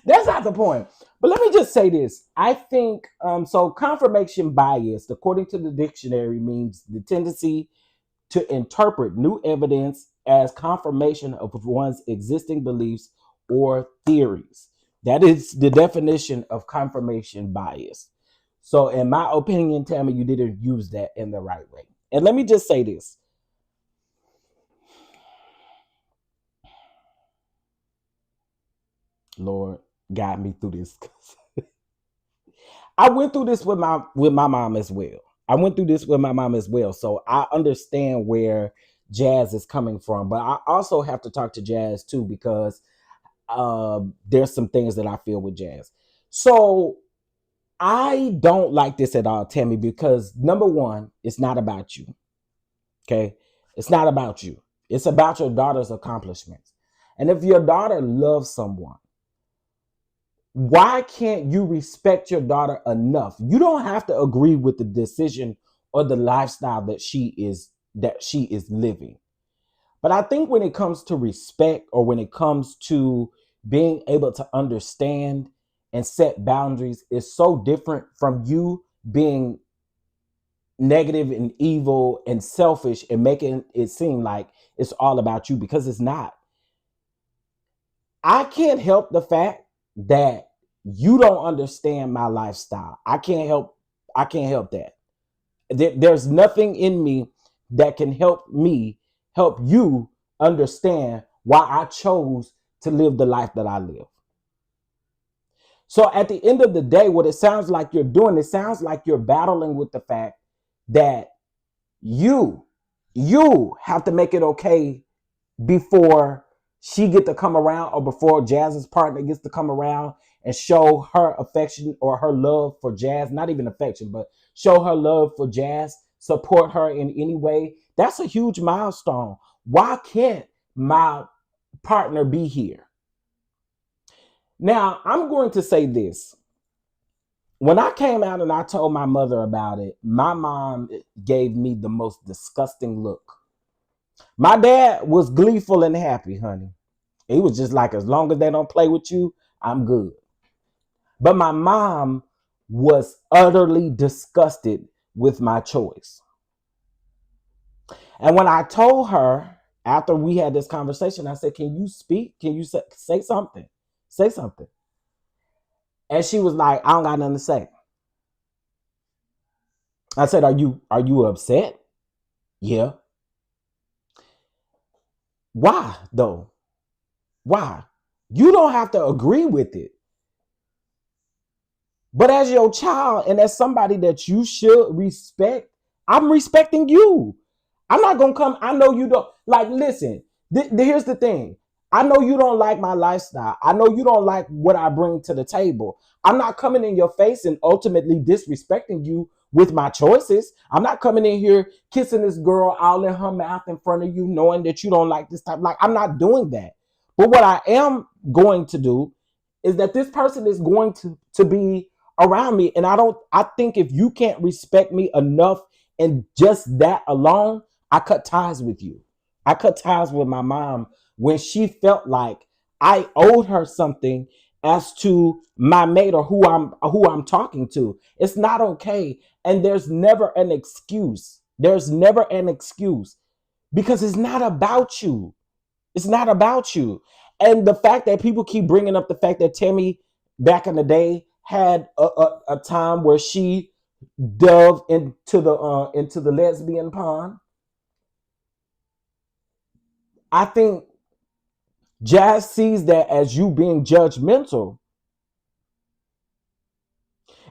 that's not the point. But let me just say this. I think so confirmation bias, according to the dictionary, means the tendency to interpret new evidence as confirmation of one's existing beliefs or theories. That is the definition of confirmation bias. So in my opinion, Tammy, you didn't use that in the right way. And let me just say this. Lord, guide me through this. I went through this with my mom as well. So I understand where Jazz is coming from, but I also have to talk to Jazz too, because there's some things that I feel with Jazz. So I don't like this at all, Tammy, because number one, it's not about you. Okay. It's not about you. It's about your daughter's accomplishments. And if your daughter loves someone, why can't you respect your daughter enough? You don't have to agree with the decision or the lifestyle that she is living. But I think when it comes to respect, or when it comes to being able to understand and set boundaries, it's so different from you being negative and evil and selfish and making it seem like it's all about you, because it's not. I can't help the fact that you don't understand my lifestyle. I can't help that. There's nothing in me that can help you understand why I chose to live the life that I live. So at the end of the day, what it sounds like you're doing, it sounds like you're battling with the fact that you have to make it okay before she get to come around, or before Jazz's partner gets to come around and show her affection or her love for Jazz, not even affection, but show her love for Jazz, support her in any way, that's a huge milestone. Why can't my partner be here? Now, I'm going to say this. When I came out and I told my mother about it, my mom gave me the most disgusting look. My dad was gleeful and happy, honey. He was just like, as long as they don't play with you, I'm good. But my mom was utterly disgusted with my choice. And when I told her, after we had this conversation, I said, can you speak? Can you say something? Say something. And she was like, I don't got nothing to say. I said, are you upset? Yeah. Why though? Why? You don't have to agree with it. But as your child and as somebody that you should respect, I'm respecting you. I'm not going to come. I know you don't. Like, listen, here's the thing. I know you don't like my lifestyle. I know you don't like what I bring to the table. I'm not coming in your face and ultimately disrespecting you with my choices. I'm not coming in here kissing this girl all in her mouth in front of you, knowing that you don't like this type. Like, I'm not doing that. But what I am going to do is that this person is going to be around me. And I think if you can't respect me enough and just that alone, I cut ties with you. I cut ties with my mom when she felt like I owed her something as to my mate or who I'm talking to. It's not okay. And there's never an excuse. There's never an excuse because it's not about you. It's not about you. And the fact that people keep bringing up the fact that TAMI back in the day had a time where she dove into the lesbian pond. I think Jazz sees that as you being judgmental.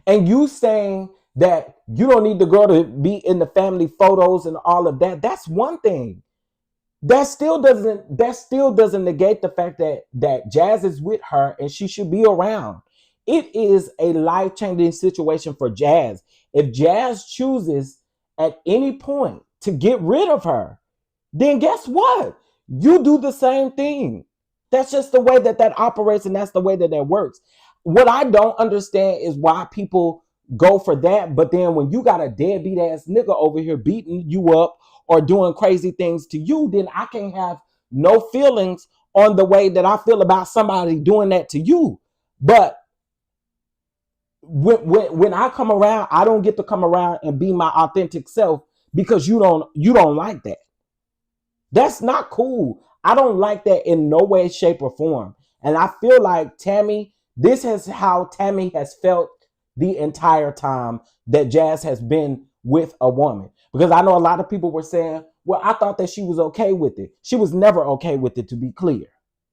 And you saying that you don't need the girl to be in the family photos and all of that. That's one thing. That still doesn't negate the fact that Jazz is with her and she should be around. It is a life-changing situation for Jazz. If Jazz chooses at any point to get rid of her, then guess what? You do the same thing. That's just the way that operates, and that's the way that works. What I don't understand is why people go for that, but then when you got a deadbeat ass nigga over here beating you up or doing crazy things to you, then I can't have no feelings on the way that I feel about somebody doing that to you. But when I come around, I don't get to come around and be my authentic self because you don't like that. That's not cool. I don't like that in no way, shape, or form. And I feel like TAMI, this is how TAMI has felt the entire time that Jazz has been with a woman. Because I know a lot of people were saying, well, I thought that she was okay with it. She was never okay with it, to be clear.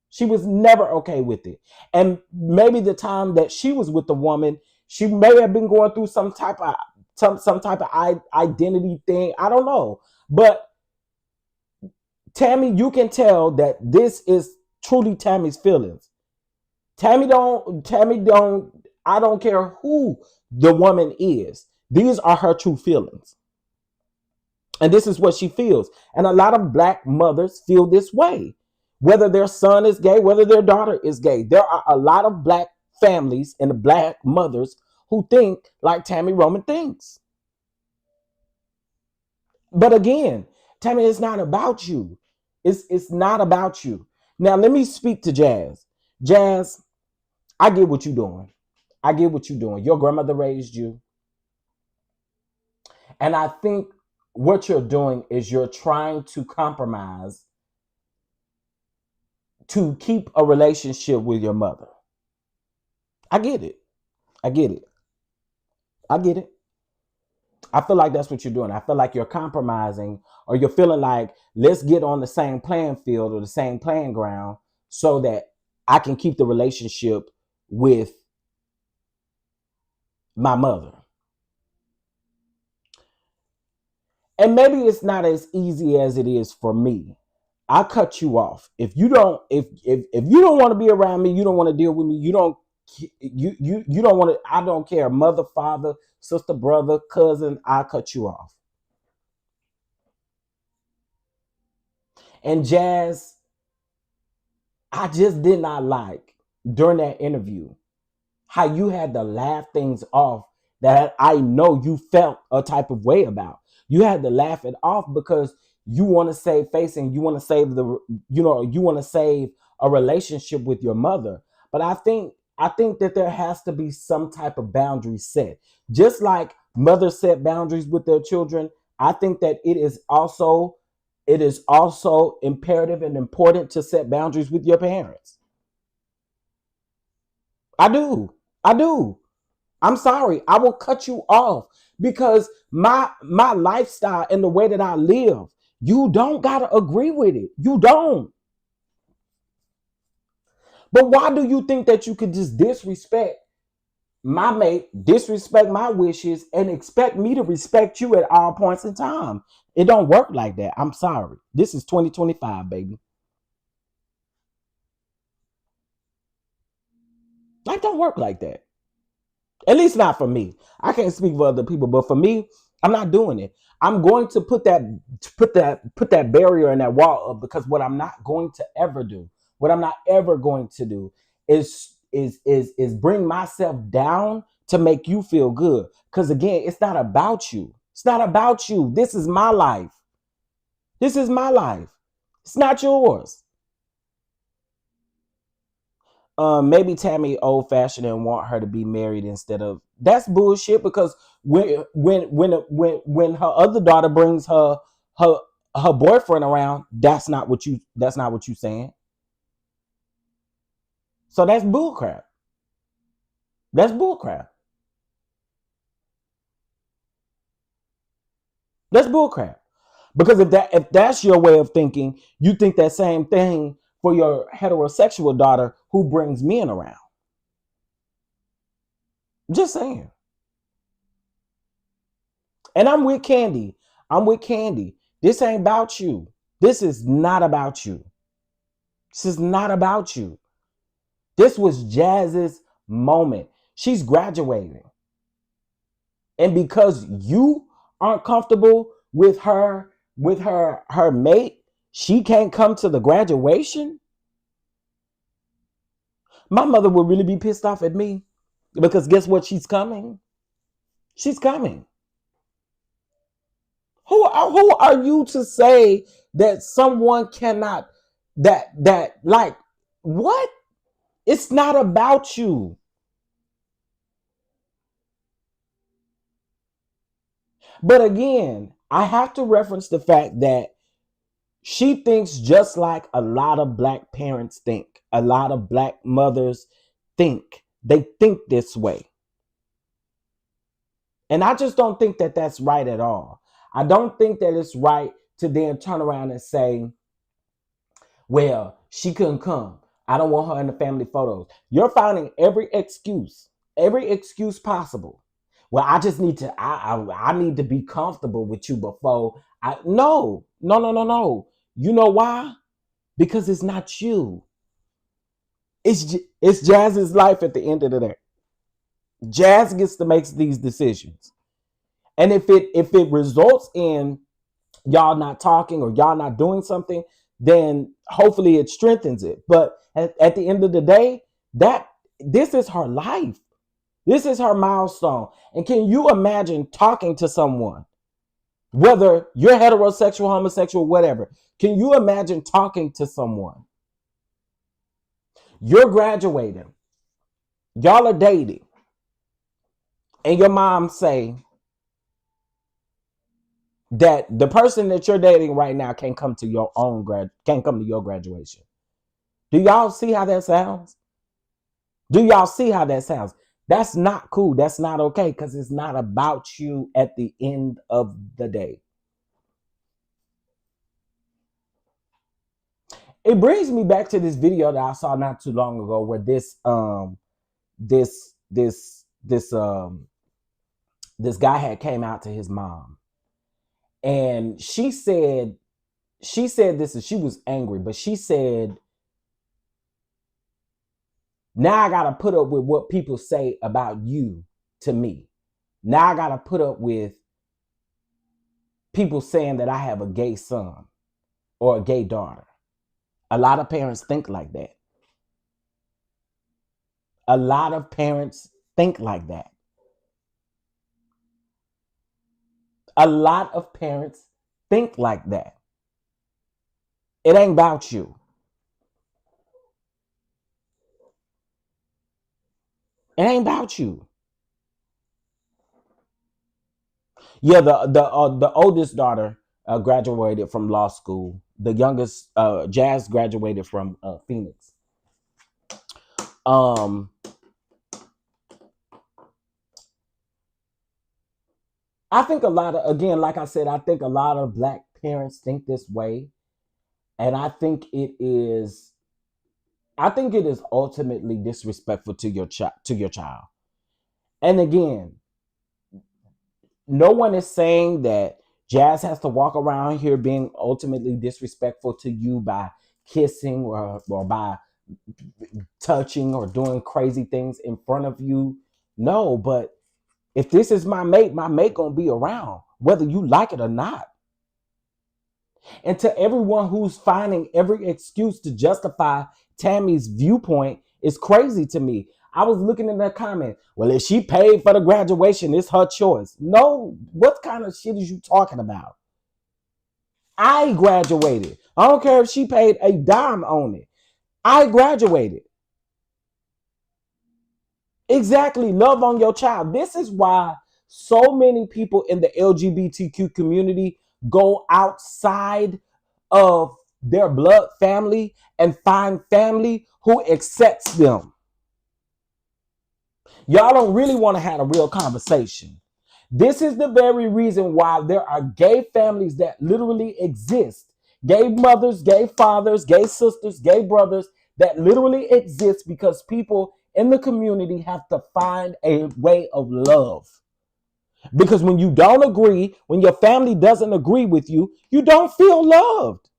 She was never okay with it. And maybe the time that she was with the woman, she may have been going through some type of identity thing. I don't know. But TAMI, you can tell that this is truly TAMI's feelings. TAMI don't, I don't care who the woman is. These are her true feelings. And this is what she feels. And a lot of black mothers feel this way. Whether their son is gay, whether their daughter is gay. There are a lot of black families and black mothers who think like TAMI Roman thinks. But again, TAMI, it's not about you. It's not about you. Now, let me speak to Jazz. Jazz, I get what you're doing. I get what you're doing. Your grandmother raised you. And I think what you're doing is you're trying to compromise to keep a relationship with your mother. I get it. I get it. I get it. I feel like that's what you're doing. I feel like you're compromising, or you're feeling like, let's get on the same playing field or the same playing ground so that I can keep the relationship with my mother. And maybe it's not as easy as it is for me. I cut you off. If you don't want to be around me, you don't want to deal with me, you don't you don't want to. I don't care. Mother, father, sister, brother, cousin. I cut you off. And Jazz, I just did not like during that interview how you had to laugh things off that I know you felt a type of way about. You had to laugh it off because you want to save face and you want to save you want to save a relationship with your mother. But I think that there has to be some type of boundary set. Just like mothers set boundaries with their children, I think that it is also imperative and important to set boundaries with your parents. I do. I do. I'm sorry. I will cut you off because my lifestyle and the way that I live, you don't gotta agree with it. You don't. But why do you think that you could just disrespect my mate, disrespect my wishes, and expect me to respect you at all points in time? It don't work like that. I'm sorry. This is 2025, baby. Life don't work like that. At least not for me. I can't speak for other people, but for me, I'm not doing it. I'm going to put that barrier and that wall up because what I'm not going to ever do, what I'm not ever going to do is bring myself down to make you feel good. Because again, it's not about you. It's not about you. This is my life. This is my life. It's not yours. Maybe Tammy old fashioned and want her to be married instead of. That's bullshit because when her other daughter brings her her boyfriend around, that's not what you saying. So that's bullcrap. That's bullcrap. That's bullcrap. Because if that's your way of thinking, you think that same thing for your heterosexual daughter who brings men around. Just saying. And I'm with Candy. I'm with Candy. This ain't about you. This is not about you. This is not about you. This was Jazz's moment. She's graduating. And because you aren't comfortable with her mate, she can't come to the graduation. My mother would really be pissed off at me because guess what? She's coming. She's coming. Who are you to say that someone cannot that like what? It's not about you. But again, I have to reference the fact that she thinks just like a lot of black parents think. A lot of black mothers think. They think this way. And I just don't think that that's right at all. I don't think that it's right to then turn around and say, well, she couldn't come. I don't want her in the family photos. You're finding every excuse possible. Well, I just need to, I need to be comfortable with you before no. You know why? Because it's not you. It's Jazz's life at the end of the day. Jazz gets to make these decisions. And if it results in y'all not talking or y'all not doing something, then hopefully it strengthens it. But at the end of the day, that this is her life. This is her milestone. And can you imagine talking to someone, whether you're heterosexual, homosexual, whatever? Can you imagine talking to someone? You're graduating. Y'all are dating. And your mom say that the person that you're dating right now can't come to your graduation. Do y'all see how that sounds? Do y'all see how that sounds? That's not cool. That's not okay because it's not about you at the end of the day. It brings me back to this video that I saw not too long ago where this guy had came out to his mom. And she said this, and she was angry, but she said, Now I got to put up with what people say about you to me. Now I got to put up with people saying that I have a gay son or a gay daughter. A lot of parents think like that. A lot of parents think like that. A lot of parents think like that. It ain't about you. It ain't about you. Yeah, the oldest daughter graduated from law school. The youngest, Jazz, graduated from Phoenix. I think a lot of, again, like I said, I think a lot of Black parents think this way, and I think it is ultimately disrespectful to your child. And again, no one is saying that Jazz has to walk around here being ultimately disrespectful to you by kissing or by touching or doing crazy things in front of you. No, but if this is my mate gonna be around, whether you like it or not. And to everyone who's finding every excuse to justify Tammy's viewpoint is crazy to me. I was looking in that comment. Well, if she paid for the graduation, it's her choice. No, what kind of shit is you talking about? I graduated. I don't care if she paid a dime on it. I graduated. Exactly. Love on your child. This is why so many people in the LGBTQ community go outside of their blood family and find family who accepts them. Y'all don't really want to have a real conversation. This is the very reason why there are gay families that literally exist. Gay mothers, gay fathers, gay sisters, gay brothers that literally exist because people in the community have to find a way of love. Because when you don't agree, when your family doesn't agree with you, you don't feel loved.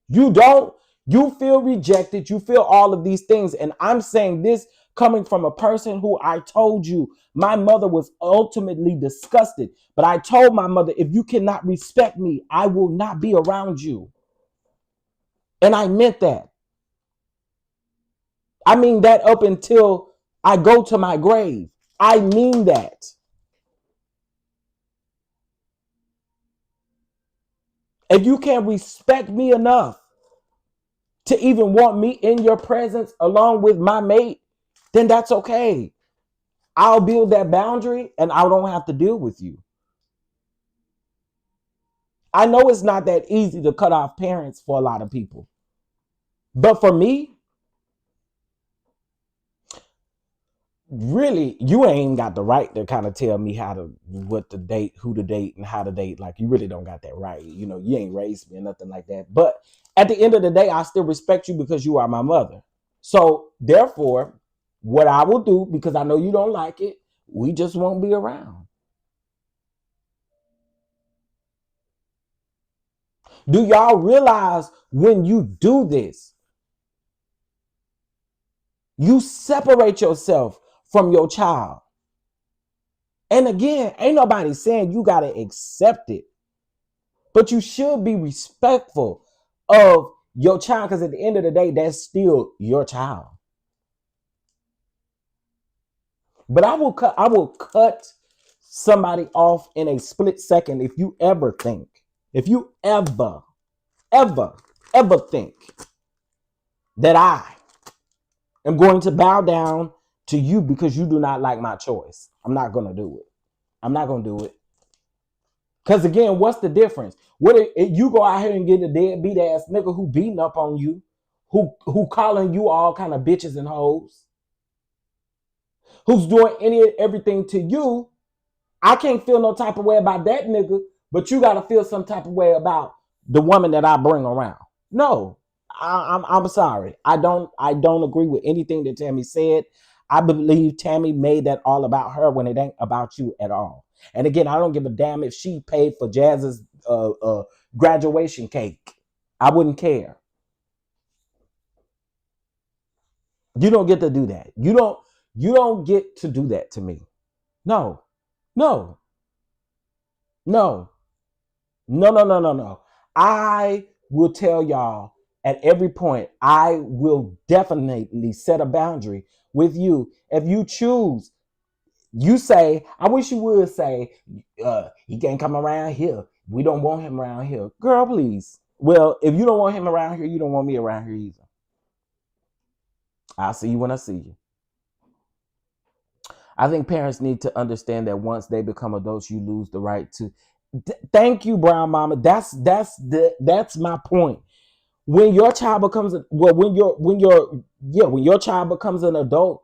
You feel rejected. You feel all of these things. And I'm saying this coming from a person who I told you my mother was ultimately disgusted. But I told my mother, if you cannot respect me, I will not be around you. And I meant that. I mean that up until I go to my grave. I mean that. If you can't respect me enough to even want me in your presence along with my mate, then that's okay. I'll build that boundary and I don't have to deal with you. I know it's not that easy to cut off parents for a lot of people. But for me, really, you ain't got the right to kind of tell me what to date, who to date, and how to date. Like, you really don't got that right. You know, you ain't raised me or nothing like that. But at the end of the day, I still respect you because you are my mother. So therefore, what I will do, because I know you don't like it, we just won't be around. Do y'all realize when you do this, you separate yourself from your child? And again, ain't nobody saying you got to accept it, but you should be respectful of your child, because at the end of the day, that's still your child. But I will cut somebody off in a split second if you ever think, if you ever think that I am going to bow down to you because you do not like my choice. I'm not going to do it. I'm not going to do it. Because again, what's the difference? What if you go out here and get a deadbeat ass nigga who beating up on you, who calling you all kind of bitches and hoes, who's doing everything to you? I can't feel no type of way about that nigga, but you got to feel some type of way about the woman that I bring around. No, I'm sorry. I don't agree with anything that Tammy said. I believe Tammy made that all about her when it ain't about you at all. And again, I don't give a damn if she paid for Jazz's graduation cake. I wouldn't care. You don't get to do that. You don't get to do that to me. No. No. No. No, no, no, no, no. I will tell y'all at every point, I will definitely set a boundary with you. If you choose, you say, I wish you would say, he can't come around here. We don't want him around here. Girl, please. Well, if you don't want him around here, you don't want me around here either. I'll see you when I see you. I think parents need to understand that once they become adults, you lose the right to. Thank you, Brown Mama. That's my point. When your child becomes when your child becomes an adult,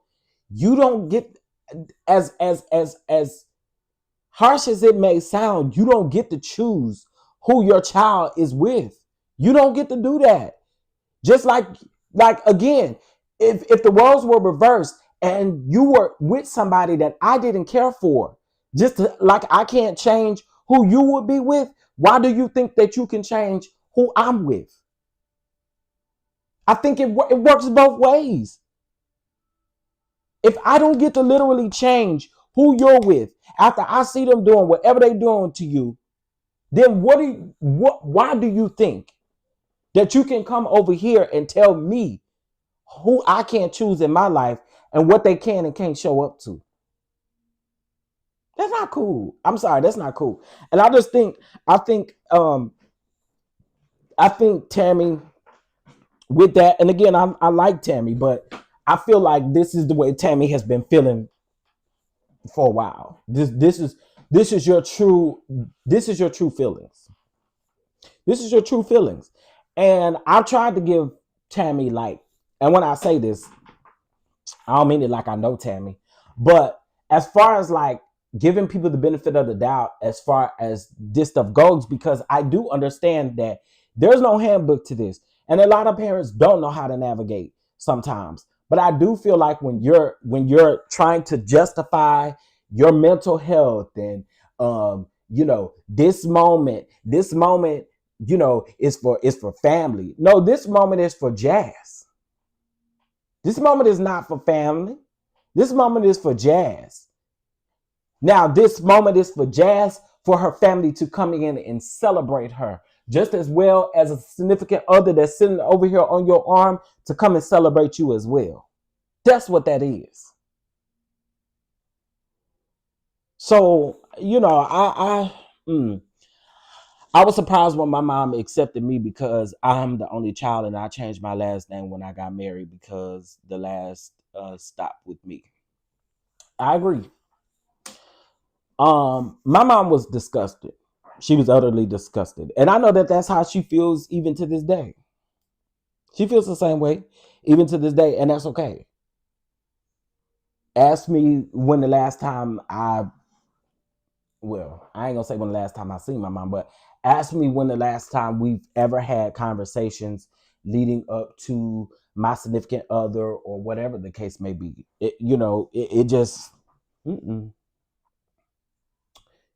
you don't get, as harsh as it may sound, you don't get to choose who your child is with. You don't get to do that. Just like again, if the roles were reversed and you were with somebody that I didn't care for, like I can't change who you would be with, why do you think that you can change who I'm with? I think it works both ways. If I don't get to literally change who you're with after I see them doing whatever they're doing to you, then why do you think that you can come over here and tell me who I can't choose in my life and what they can and can't show up to? That's not cool. I'm sorry, that's not cool. And I think TAMI with that, and again, I like TAMI, but I feel like this is the way TAMI has been feeling for a while. This is your true feelings. This is your true feelings. And I've tried to give TAMI, like, and when I say this, I don't mean it like I know TAMI, but as far as like giving people the benefit of the doubt as far as this stuff goes, because I do understand that there's no handbook to this. And a lot of parents don't know how to navigate sometimes. But I do feel like when you're trying to justify your mental health and this moment, is for family. No, this moment is for Jazz. This moment is not for family. This moment is for Jazz. Now, this moment is for Jazz, for her family to come in and celebrate her, just as well as a significant other that's sitting over here on your arm to come and celebrate you as well. That's what that is. So, I was surprised when my mom accepted me because I'm the only child and I changed my last name when I got married because the last stopped with me. I agree. My mom was disgusted. She was utterly disgusted. And I know that that's how she feels even to this day. She feels the same way even to this day, and that's okay. Ask me when the last time I ain't gonna say when the last time I seen my mom, but ask me when the last time we've ever had conversations leading up to my significant other or whatever the case may be. It just,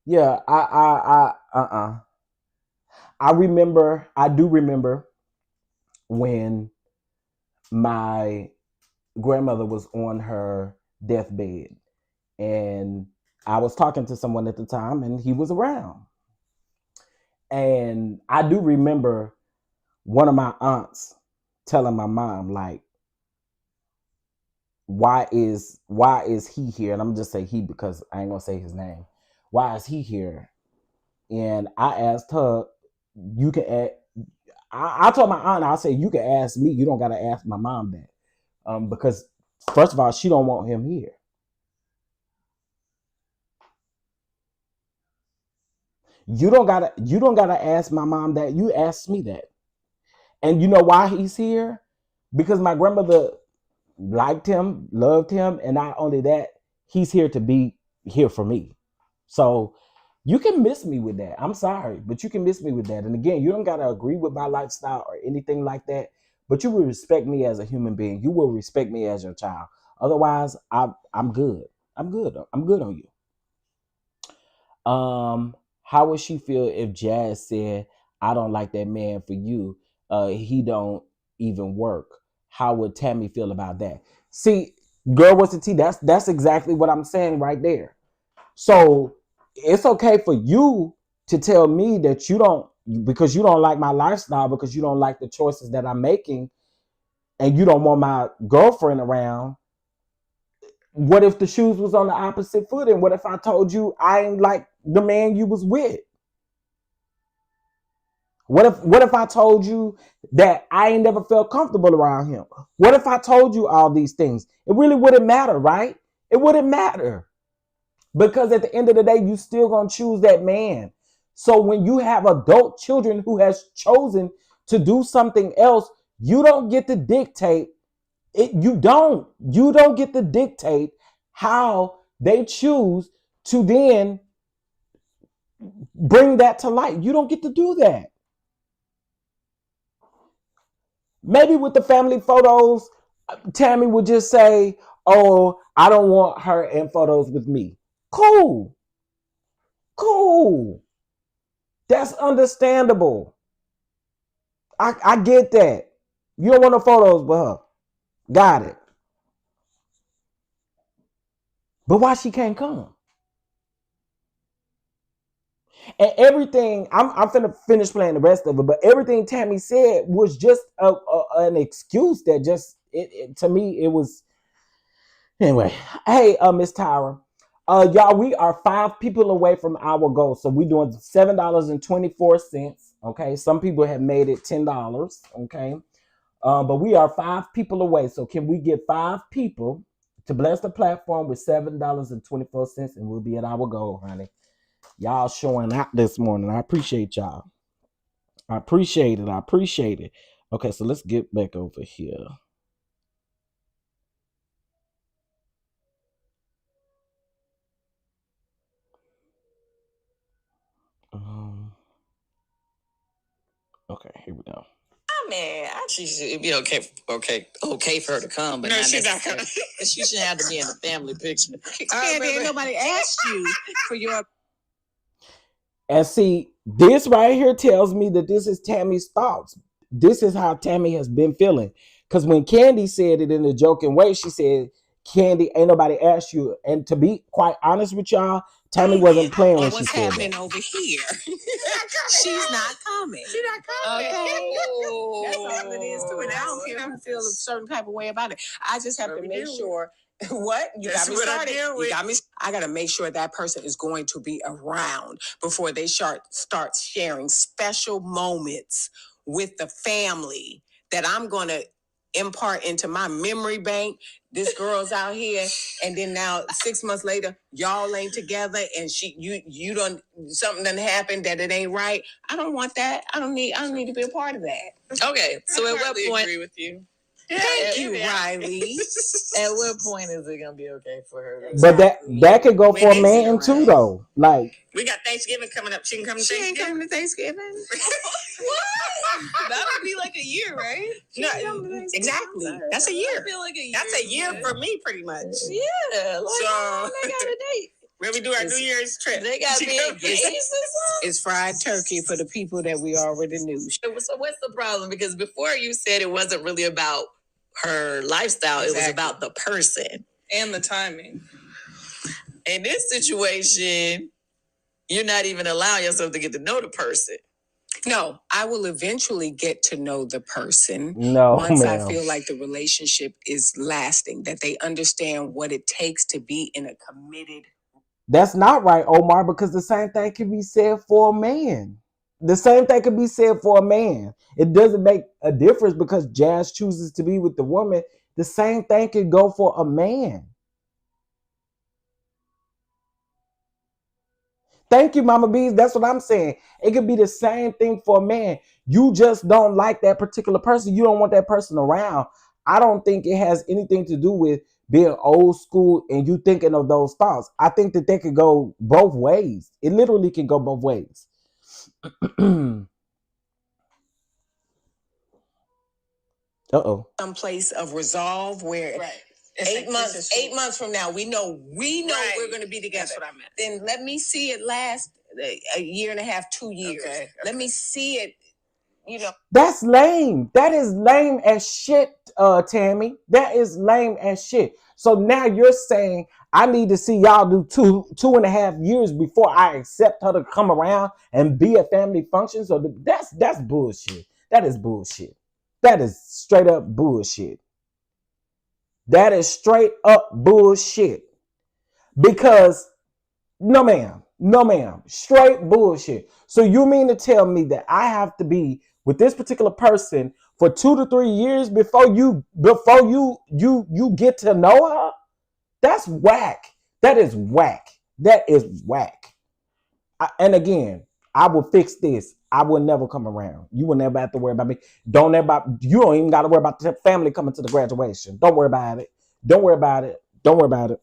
yeah, I do remember when my grandmother was on her deathbed and I was talking to someone at the time and he was around. And I do remember one of my aunts telling my mom, like, why is he here? And I'm just say he because I ain't gonna say his name. Why is he here? And I asked her, you can I told my aunt, I said, you can ask me, you don't gotta ask my mom that. Because first of all, she don't want him here. You don't gotta ask my mom that. You ask me that. And you know why he's here? Because my grandmother liked him, loved him, and not only that, he's here to be here for me. So you can miss me with that. I'm sorry, but you can miss me with that. And again, you don't gotta agree with my lifestyle or anything like that, but you will respect me as a human being. You will respect me as your child. Otherwise, I'm good. I'm good on you. How would she feel if Jazz said, I don't like that man for you? He don't even work. How would TAMI feel about that? See, girl, what's the tea? That's exactly what I'm saying right there. So it's okay for you to tell me that you don't, because you don't like my lifestyle, because you don't like the choices that I'm making, and you don't want my girlfriend around. What if the shoes was on the opposite foot? And what if I told you I ain't like the man you was with? What if I told you that I ain't never felt comfortable around him? What if I told you all these things? It really wouldn't matter, right? It wouldn't matter. Because at the end of the day, you still gonna choose that man. So when you have adult children who has chosen to do something else, you don't get to dictate it. You don't get to dictate how they choose to then bring that to light. You don't get to do that. Maybe with the family photos, Tammy would just say, oh, I don't want her in photos with me. Cool. That's understandable. I get that. You don't want no photos with her. Got it. But why she can't come? And everything, I'm finna finish playing the rest of it, but everything Tammy said was just an excuse that just, to me, it was. Anyway, hey, Miss Tyra. Y'all, we are 5 people away from our goal. So we're doing $7.24. Okay. Some people have made it $10. Okay. But we are 5 people away. So can we get 5 people to bless the platform with $7.24, and we'll be at our goal, honey. Y'all showing out this morning. I appreciate y'all. I appreciate it. Okay, so let's get back over here. Okay, here we go. I mean, actually, it'd be okay for her to come, but no, she's not coming. She shouldn't have to be in the family picture. Ain't nobody asked you for your. And see, this right here tells me that this is Tammy's thoughts. This is how Tammy has been feeling. Because when Candy said it in a joking way, she said, Candy, ain't nobody asked you. And to be quite honest with y'all, Tammy wasn't playing when she said that. What's happening over here? She's not coming. She's not coming. Okay. That's all it is to it. I don't care if you feel a certain type of way about it. I just have to make sure. What? You got me started. You got me. I got to make sure that person is going to be around before they start sharing special moments with the family that I'm going to impart into my memory bank. This girl's out here, and then now 6 months later, y'all ain't together, and you don't, something done happened that it ain't right. I don't want that. I don't need to be a part of that. Okay, so at what point? Agree with you. Thank you, Riley. At what point is it gonna be okay for her? But that could go for a man too, though. Like, we got Thanksgiving coming up. She can come to Thanksgiving. She ain't coming to Thanksgiving. What? That'll be like a year, right? No, exactly. That's a year. I feel like a year. That's a year for me, pretty much. Yeah. So they got a date. Where we do our New Year's trip. They got big It's fried turkey for the people that we already knew. So what's the problem? Because before you said it wasn't really about her lifestyle, Exactly. It was about the person. And the timing. In this situation, you're not even allowing yourself to get to know the person. No, I will eventually get to know the person once I feel like the relationship is lasting, that they understand what it takes to be in a committed. That's not right, Omar, because the same thing can be said for a man. The same thing could be said for a man. It doesn't make a difference because Jazz chooses to be with the woman. The same thing could go for a man. Thank you, Mama Bees. That's what I'm saying. It could be the same thing for a man. You just don't like that particular person. You don't want that person around. I don't think it has anything to do with being old school and you thinking of those thoughts. I think that they could go both ways. It literally can go both ways. Some place of resolve where 8 months from now, we know right. We're going to be together. That's what I meant. Then let me see it last a year and a half, 2 years. Okay. Let me see it That's lame. That is lame as shit, Tammy. That is lame as shit. So now you're saying I need to see y'all do 2.5 years before I accept her to come around and be at family functions. So that's bullshit. That is bullshit. That is straight up bullshit. That is straight up bullshit. Because no ma'am, no ma'am, straight bullshit. So you mean to tell me that I have to be with this particular person for 2 to 3 years before you get to know her? That's whack. That is whack. That is whack. And again, I will fix this. I will never come around. You will never have to worry about me. You don't even got to worry about the family coming to the graduation. Don't worry about it. Don't worry about it. Don't worry about it.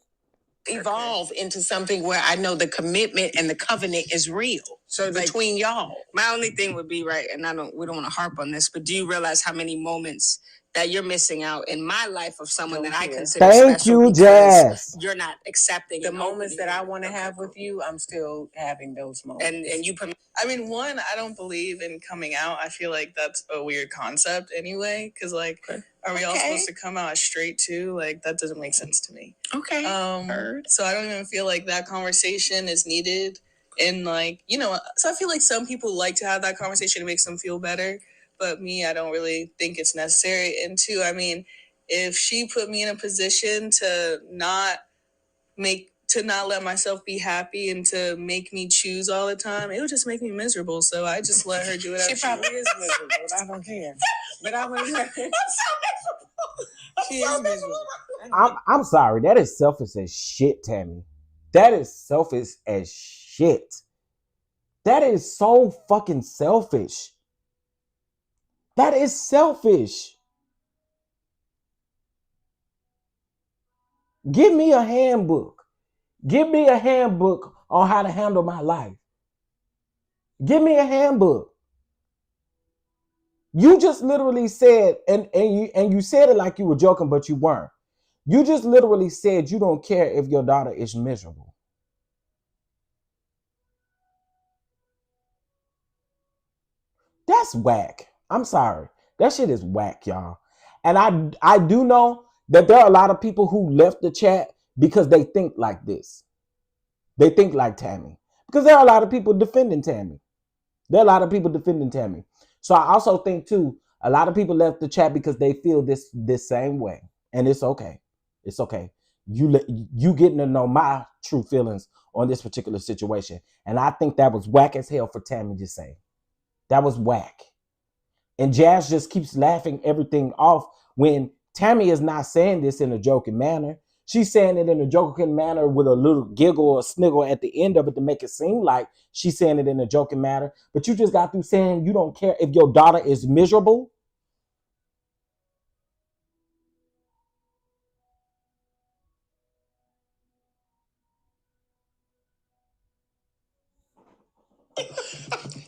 Evolve into something where I know the commitment and the covenant is real. So between y'all. My only thing would be, right, and we don't want to harp on this, but do you realize how many moments that you're missing out in my life of someone that I consider Thank special you, because Jazz. you're not accepting The moments that I want to have with you, I'm still having those moments. and you I mean, one, I don't believe in coming out. I feel like that's a weird concept anyway. Because, like, are we all supposed to come out straight too? Like, that doesn't make sense to me. Okay. So I don't even feel like that conversation is needed. And, like, so I feel like some people like to have that conversation. It makes them feel better. But me, I don't really think it's necessary. And two, I mean, if she put me in a position to not let myself be happy and to make me choose all the time, it would just make me miserable. So I just let her do it. She probably is miserable. I don't care. But I want to. She is miserable. I'm sorry. That is selfish as shit, Tammy. That is selfish as shit. That is so fucking selfish. That is selfish. Give me a handbook. Give me a handbook on how to handle my life. Give me a handbook. You just literally said, and you said it like you were joking, but you weren't. You just literally said you don't care if your daughter is miserable. That's whack. I'm sorry. That shit is whack, y'all. And I do know that there are a lot of people who left the chat because they think like this. They think like Tammy. Because there are a lot of people defending Tammy. There are a lot of people defending Tammy. So I also think too, a lot of people left the chat because they feel this same way. And it's okay. It's okay. You getting to know my true feelings on this particular situation. And I think that was whack as hell for Tammy to say. That was whack. And Jazz just keeps laughing everything off when Tammy is not saying this in a joking manner. She's saying it in a joking manner with a little giggle or sniggle at the end of it to make it seem like she's saying it in a joking manner. But you just got through saying you don't care if your daughter is miserable.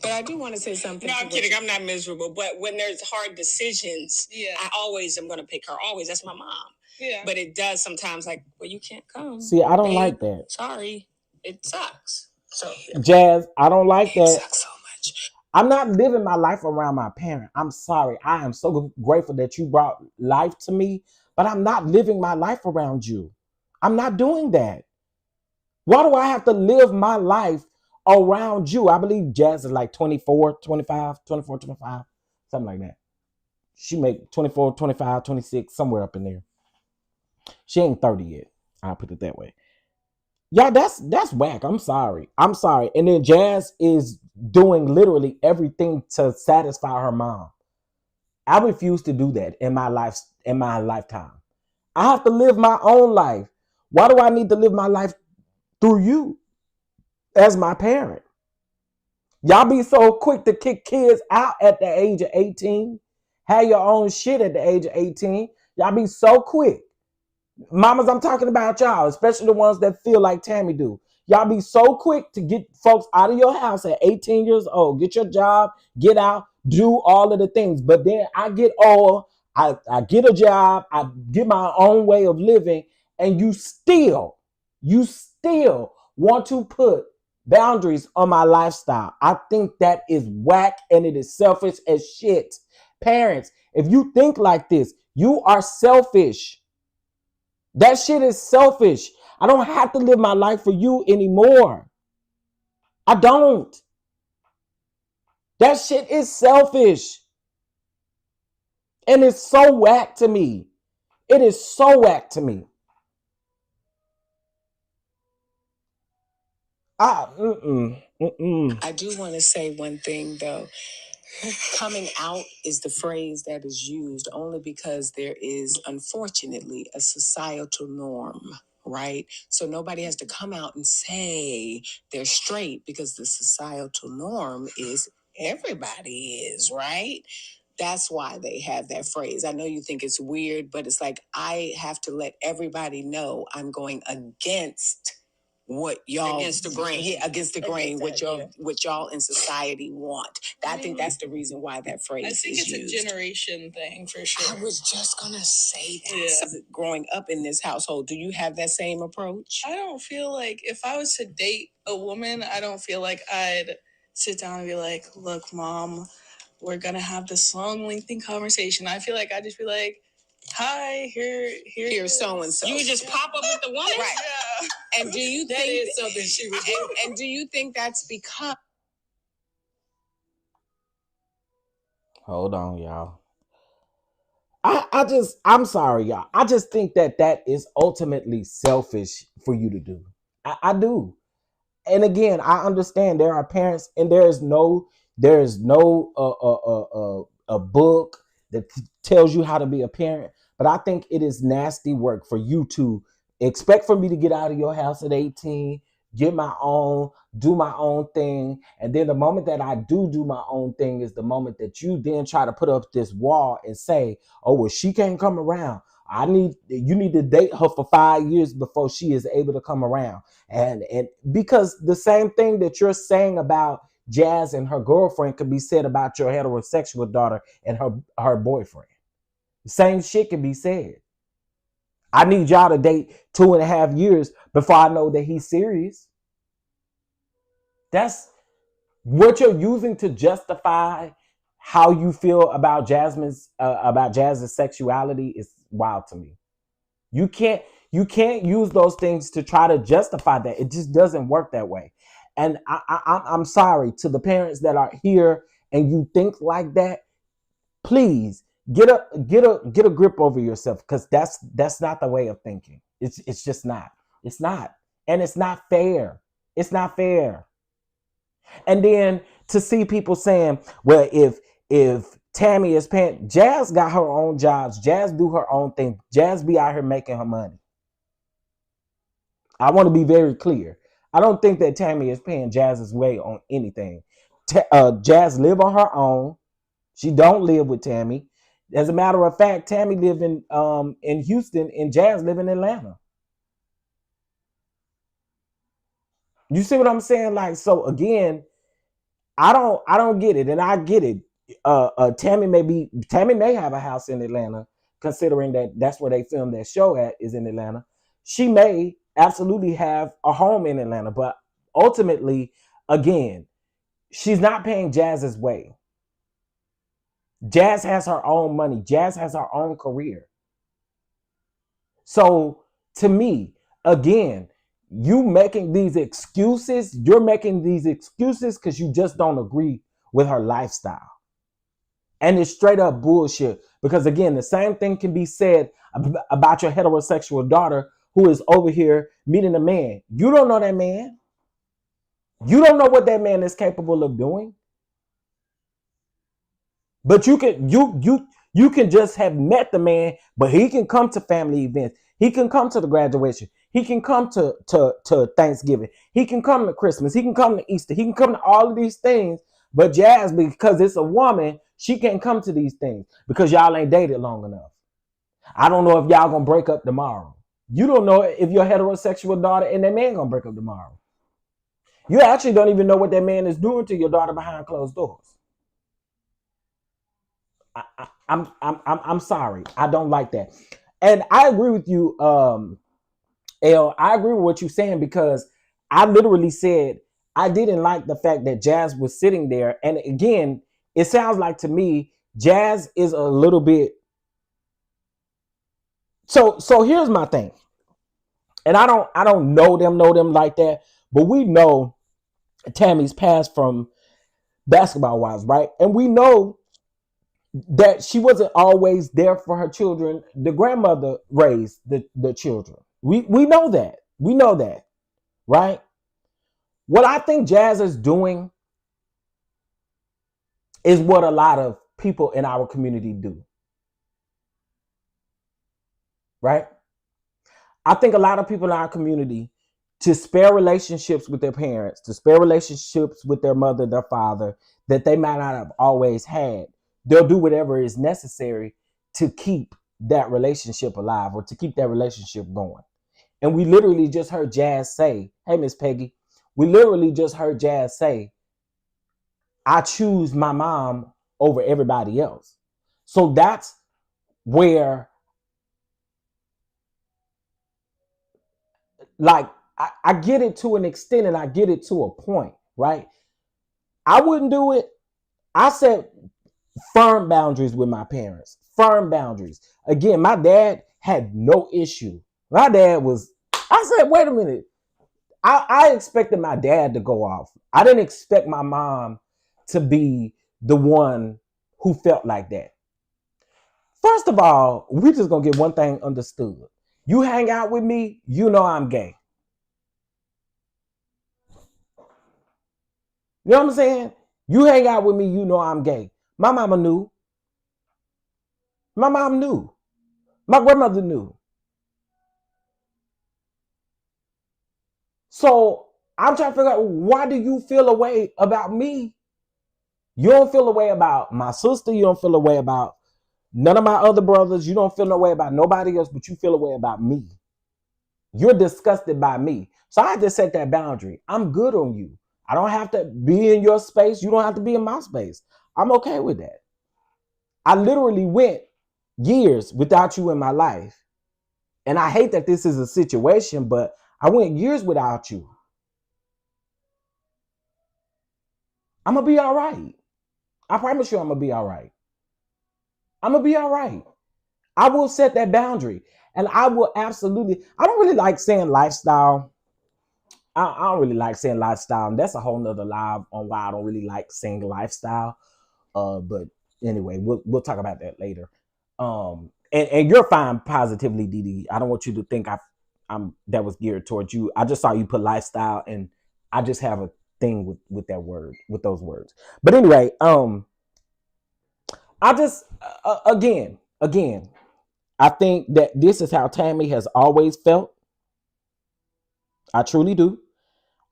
But I do want to say something. No, I'm kidding. I'm not miserable. But when there's hard decisions, I always am going to pick her. Always. That's my mom. Yeah. But it does sometimes like, well, you can't come. See, I don't like that. Sorry. It sucks. So Jazz, I don't like that. It sucks so much. I'm not living my life around my parent. I'm sorry. I am so grateful that you brought life to me, but I'm not living my life around you. I'm not doing that. Why do I have to live my life around you? I believe Jazz is like 24, 25, something like that. She make 24, 25, 26, somewhere up in there. She ain't 30 yet. I'll put it that way. Yeah, that's whack. I'm sorry. And then Jazz is doing literally everything to satisfy her mom. I refuse to do that in my lifetime. I have to live my own life. Why do I need to live my life through you as my parent? Y'all be so quick to kick kids out at the age of 18. Have your own shit at the age of 18. Y'all be so quick. Mamas, I'm talking about y'all, especially the ones that feel like Tammy do. Y'all be so quick to get folks out of your house at 18 years old. Get your job, get out, do all of the things. But then I get old, I get a job, I get my own way of living, and you still want to put boundaries on my lifestyle. I think that is whack and it is selfish as shit. Parents, if you think like this, you are selfish. That shit is selfish. I don't have to live my life for you anymore. I don't. That shit is selfish. And it's so whack to me. It is so whack to me. I do want to say one thing though. Coming out is the phrase that is used only because there is, unfortunately, a societal norm, right? So nobody has to come out and say they're straight because the societal norm is everybody is, right? That's why they have that phrase. I know you think it's weird, but it's like I have to let everybody know I'm going against what y'all Against the grain. Yeah, against the grain, what y'all in society want. I think that's the reason why that phrase is used. I think it's a generation thing for sure. I was just gonna say that. Yeah. Growing up in this household, do you have that same approach? I don't feel like if I was to date a woman, I don't feel like I'd sit down and be like, look, mom, we're gonna have this long, lengthy conversation. I feel like I'd just be like, hi, here's so and so. You would just pop up with the woman, right? Yeah. And do you think is something she would do? And do you think that's because? Hold on, y'all. I'm sorry, y'all. I just think that is ultimately selfish for you to do. I do. And again, I understand there are parents, and there is no a book that tells you how to be a parent. But I think it is nasty work for you to expect for me to get out of your house at 18, get my own, do my own thing. And then the moment that I do my own thing is the moment that you then try to put up this wall and say, oh, well, she can't come around. You need to date her for 5 years before she is able to come around. And because the same thing that you're saying about Jazz and her girlfriend could be said about your heterosexual daughter and her boyfriend. The same shit can be said. I need y'all to date 2.5 years before I know that he's serious. That's what you're using to justify how you feel about Jazz's sexuality is wild to me. You can't use those things to try to justify that. It just doesn't work that way. And I'm sorry to the parents that are here and you think like that. Please get a grip over yourself, because that's not the way of thinking. It's just not. It's not, and it's not fair. It's not fair. And then to see people saying, well, if TAMI is paying, Jazz got her own jobs. Jazz do her own thing. Jazz be out here making her money. I want to be very clear. I don't think that TAMI is paying Jazz's way on anything. Jazz live on her own. She don't live with TAMI. As a matter of fact, TAMI live in Houston and Jazz live in Atlanta. You see what I'm saying? Like, so again, I don't get it, and I get it. TAMI may have a house in Atlanta, considering that that's where they filmed that show at, is in Atlanta. She may absolutely have a home in Atlanta, but ultimately, again, she's not paying Jazz's way. Jazz has her own money. Jazz has her own career. So to me, again, you're making these excuses because you just don't agree with her lifestyle. And it's straight up bullshit. Because again, the same thing can be said about your heterosexual daughter who is over here meeting a man. You don't know that man. You don't know what that man is capable of doing. But you can just have met the man, but he can come to family events. He can come to the graduation. He can come to Thanksgiving. He can come to Christmas. He can come to Easter. He can come to all of these things. But Jazz, because it's a woman, she can't come to these things because y'all ain't dated long enough. I don't know if y'all gonna break up tomorrow. You don't know if your heterosexual daughter and that man gonna break up tomorrow. You actually don't even know what that man is doing to your daughter behind closed doors. I'm sorry. I don't like that. And I agree with you, Elle. I agree with what you're saying, because I literally said I didn't like the fact that Jazz was sitting there. And again, it sounds like to me, Jazz is a little bit. So here's my thing. And I don't know them like that, but we know Tammy's past from basketball wise, right? And we know that she wasn't always there for her children. The grandmother raised the children. We know that. We know that, right? What I think Jazz is doing is what a lot of people in our community do, right? I think a lot of people in our community, to spare relationships with their parents, to spare relationships with their mother, their father, that they might not have always had, they'll do whatever is necessary to keep that relationship alive or to keep that relationship going. And we literally just heard Jazz say, hey, Miss Peggy, we literally just heard Jazz say, I choose my mom over everybody else. So that's where, like, I get it to an extent and I get it to a point, right? I wouldn't do it. I set firm boundaries with my parents. Firm boundaries. Again, my dad had no issue. My dad was, I said, wait a minute. I expected my dad to go off. I didn't expect my mom to be the one who felt like that. First of all, we just gonna get one thing understood. You hang out with me, you know I'm gay. You know what I'm saying? You hang out with me, you know I'm gay. My mama knew. My mom knew. My grandmother knew. So I'm trying to figure out, why do you feel a way about me? You don't feel a way about my sister. You don't feel a way about none of my other brothers. You don't feel no way about nobody else, but you feel a way about me. You're disgusted by me. So I had to set that boundary. I'm good on you. I don't have to be in your space. You don't have to be in my space. I'm okay with that. I literally went years without you in my life. And I hate that this is a situation, but I went years without you. I'm going to be all right. I promise you I'm going to be all right. I'm going to be all right. I will set that boundary. And I will absolutely, I don't really like saying lifestyle. I don't really like saying lifestyle. And that's a whole nother live on why I don't really like saying lifestyle. But anyway, we'll talk about that later. And you're fine positively, DD. I don't want you to think I'm that was geared towards you. I just saw you put lifestyle, and I just have a thing with that word, with those words. But anyway, I just again, I think that this is how Tammy has always felt. I truly do.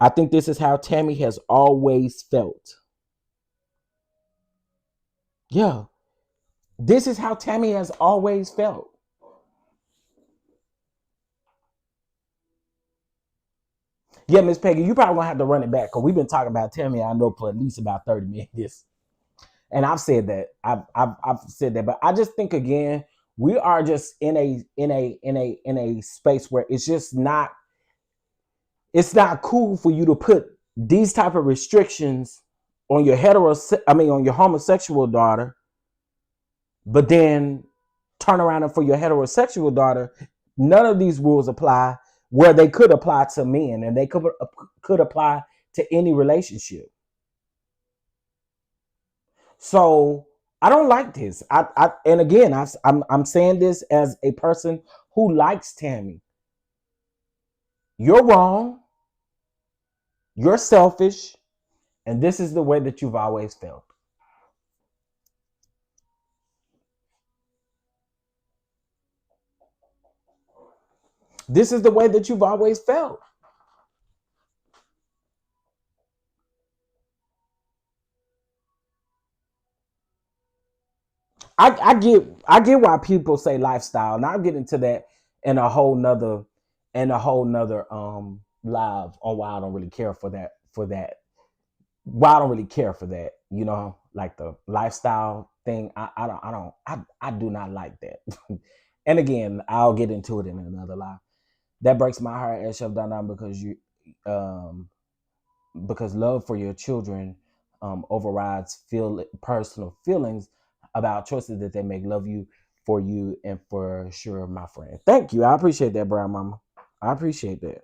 I think this is how Tammy has always felt. Yeah. This is how Tammy has always felt. Yeah, Miss Peggy, you probably gonna have to run it back because we've been talking about Tammy, I know, for at least about 30 minutes. And I've said that. I've said that. But I just think, again, we are just in a space where it's just not, it's not cool for you to put these type of restrictions on your on your homosexual daughter, but then turn around and for your heterosexual daughter, none of these rules apply, where they could apply to men and they could apply to any relationship. So I don't like this. And again, I'm saying this as a person who likes Tammy. You're wrong. You're selfish. And this is the way that you've always felt. This is the way that you've always felt. I get why people say lifestyle, and I'll get into that in a whole nother live on why I don't really care for that. Why I don't really care for that, like the lifestyle thing. I do not like that. And again, I'll get into it in another live. That breaks my heart as Chef DonDon, because because love for your children overrides personal feelings about choices that they make. Love you for you and for sure, my friend. Thank you. I appreciate that, Brown Mama. I appreciate that.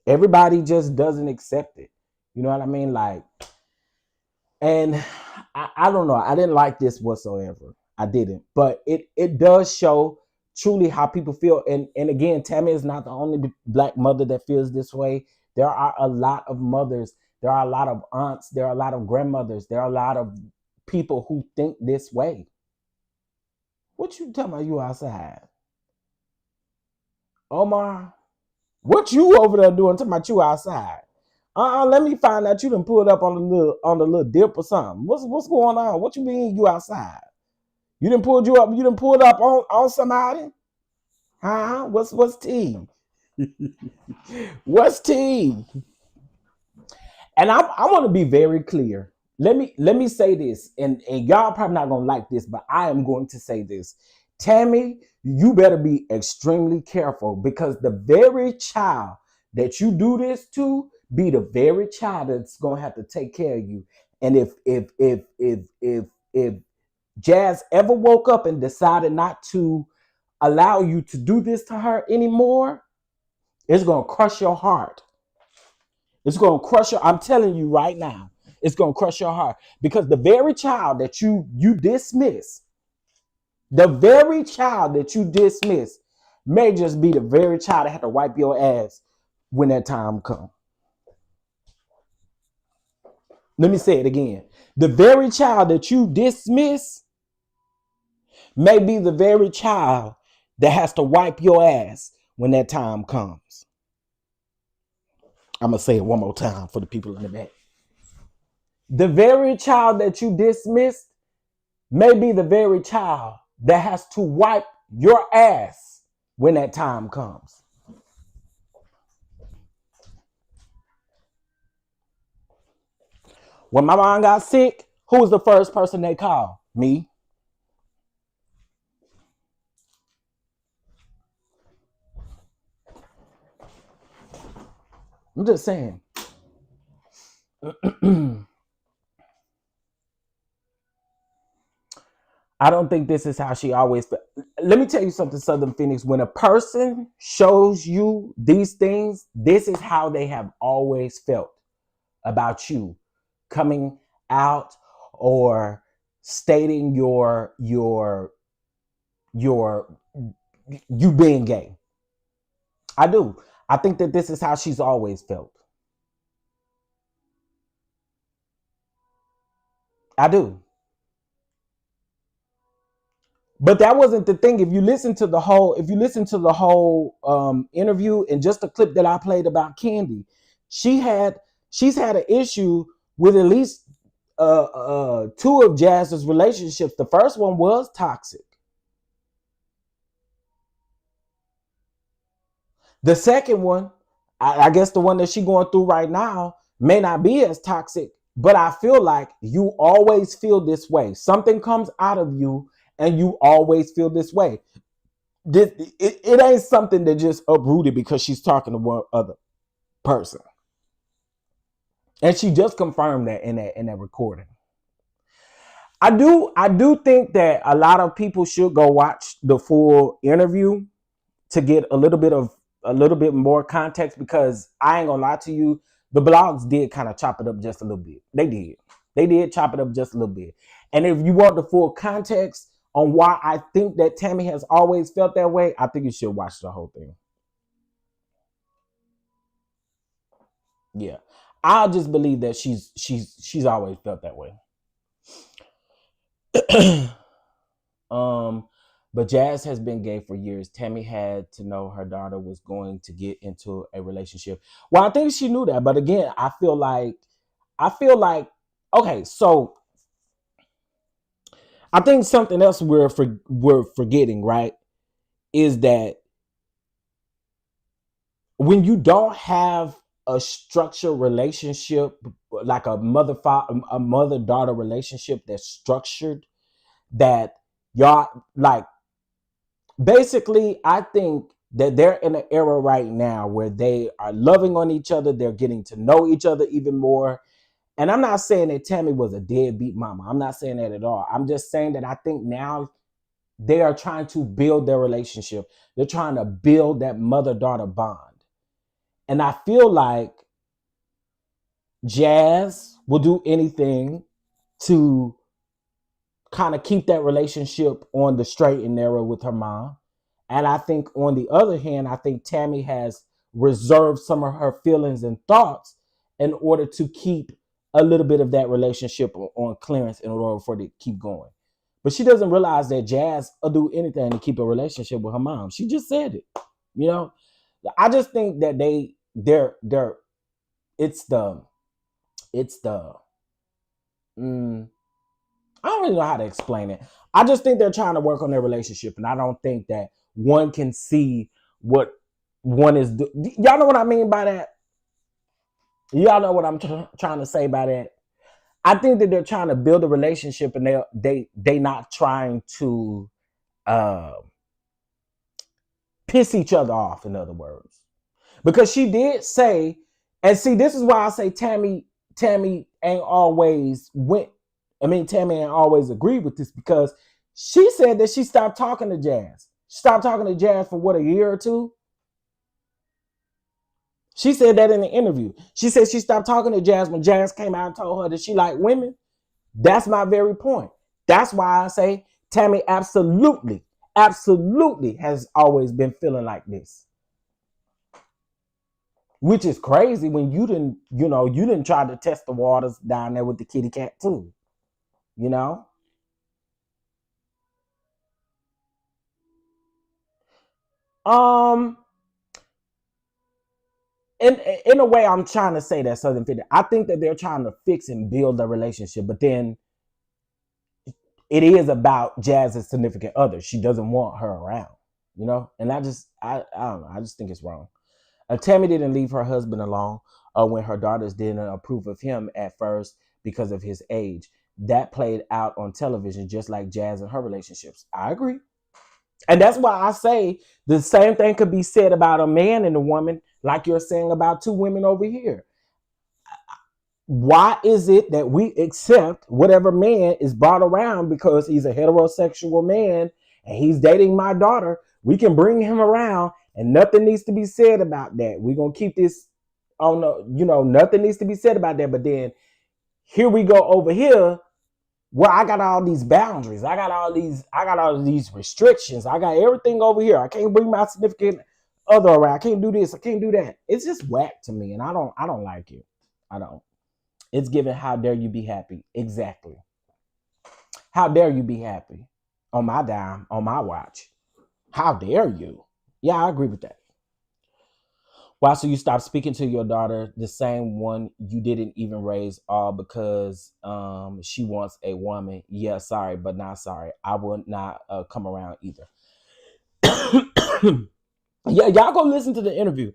Everybody just doesn't accept it. You know what I mean? Like, and I don't know. I didn't like this whatsoever. I didn't. But it does show truly how people feel. And again, Tammy is not the only Black mother that feels this way. There are a lot of mothers. There are a lot of aunts. There are a lot of grandmothers. There are a lot of people who think this way. What you talking about? You outside, Omar? What you over there doing? Talking about you outside? Let me find out you done pulled up on the little dip or something. What's going on? What you mean you outside? You done pulled up on somebody? Huh? What's tea? What's tea? And I want to be very clear. Let me say this, and y'all probably not gonna like this, but I am going to say this. Tammy, you better be extremely careful, because the very child that you do this to be the very child that's gonna have to take care of you. And if Jazz ever woke up and decided not to allow you to do this to her anymore, it's gonna crush your heart. It's gonna crush your. I'm telling you right now, it's gonna crush your heart, because the very child that you dismiss, may just be the very child that had to wipe your ass when that time comes. Let me say it again. The very child that you dismiss may be the very child that has to wipe your ass when that time comes. I'm going to say it one more time for the people in the back. The very child that you dismissed may be the very child that has to wipe your ass when that time comes. When my mom got sick, who was the first person they called? Me. I'm just saying. I don't think this is how she always felt. Let me tell you something, Southern Phoenix. When a person shows you these things, this is how they have always felt about you coming out or stating your you being gay. I do. I think that this is how she's always felt. I do. But that wasn't the thing. If you listen to the whole interview and just the clip that I played about Candy, she's had an issue with at least two of Jazz's relationships. The first one was toxic. The second one, I guess the one that she's going through right now, may not be as toxic, but I feel like you always feel this way. Something comes out of you and you always feel this way. It ain't something that just uprooted because she's talking to one other person. And she just confirmed that in that recording. I do think that a lot of people should go watch the full interview to get a little bit more context, because I ain't gonna lie to you, the blogs did kind of chop it up just a little bit. They did chop it up just a little bit. And if you want the full context on why I think that Tammy has always felt that way, I think you should watch the whole thing. Yeah, I'll just believe that she's always felt that way. But Jazz has been gay for years. Tammy had to know her daughter was going to get into a relationship. Well, I think she knew that, but again, I feel like, okay, so I think something else we're forgetting, right, is that when you don't have a structured relationship, like a mother-daughter relationship that's structured, that y'all like, basically, I think that they're in an era right now where they are loving on each other. They're getting to know each other even more. And I'm not saying that Tammy was a deadbeat mama. I'm not saying that at all. I'm just saying that I think now they are trying to build their relationship. They're trying to build that mother-daughter bond. And I feel like Jazz will do anything to kind of keep that relationship on the straight and narrow with her mom. And I think on the other hand, I think Tammy has reserved some of her feelings and thoughts in order to keep a little bit of that relationship on clearance in order for it to keep going. But she doesn't realize that Jazz will do anything to keep a relationship with her mom. She just said it. You know, I just think that they're it's the I don't really know how to explain it. I just think they're trying to work on their relationship, and I don't think that one can see what one is doing. Y'all know what I mean by that? Y'all know what I'm trying to say by that? I think that they're trying to build a relationship, and they not trying to piss each other off, in other words. Because she did say, and see, this is why I say Tammy ain't always Tammy ain't always agreed with this, because she said that she stopped talking to Jazz. Stopped talking to Jazz for what, a year or two? She said that in the interview. She said she stopped talking to Jazz when Jazz came out and told her that she liked women. That's my very point. That's why I say Tammy absolutely has always been feeling like this. Which is crazy when you didn't try to test the waters down there with the kitty cat too. You know? In a way, I'm trying to say that Southern Fit. I think that they're trying to fix and build a relationship, but then it is about Jazz's significant other. She doesn't want her around, you know? And I don't know. I just think it's wrong. Tammy didn't leave her husband alone when her daughters didn't approve of him at first because of his age. That played out on television, just like Jazz and her relationships. I agree. And that's why I say the same thing could be said about a man and a woman, like you're saying about two women over here. Why is it that we accept whatever man is brought around because he's a heterosexual man and he's dating my daughter? We can bring him around and nothing needs to be said about that. We're going to keep this on nothing needs to be said about that. But then here we go over here. Well, I got all these boundaries. I got all these restrictions. I got everything over here. I can't bring my significant other around. I can't do this. I can't do that. It's just whack to me, and I don't like it. I don't. It's given, how dare you be happy? Exactly. How dare you be happy on my dime, on my watch? How dare you? Yeah, I agree with that. Why? So you stop speaking to your daughter, the same one you didn't even raise, all because she wants a woman? Yeah, sorry, but not sorry. I would not come around either. Yeah, y'all go listen to the interview.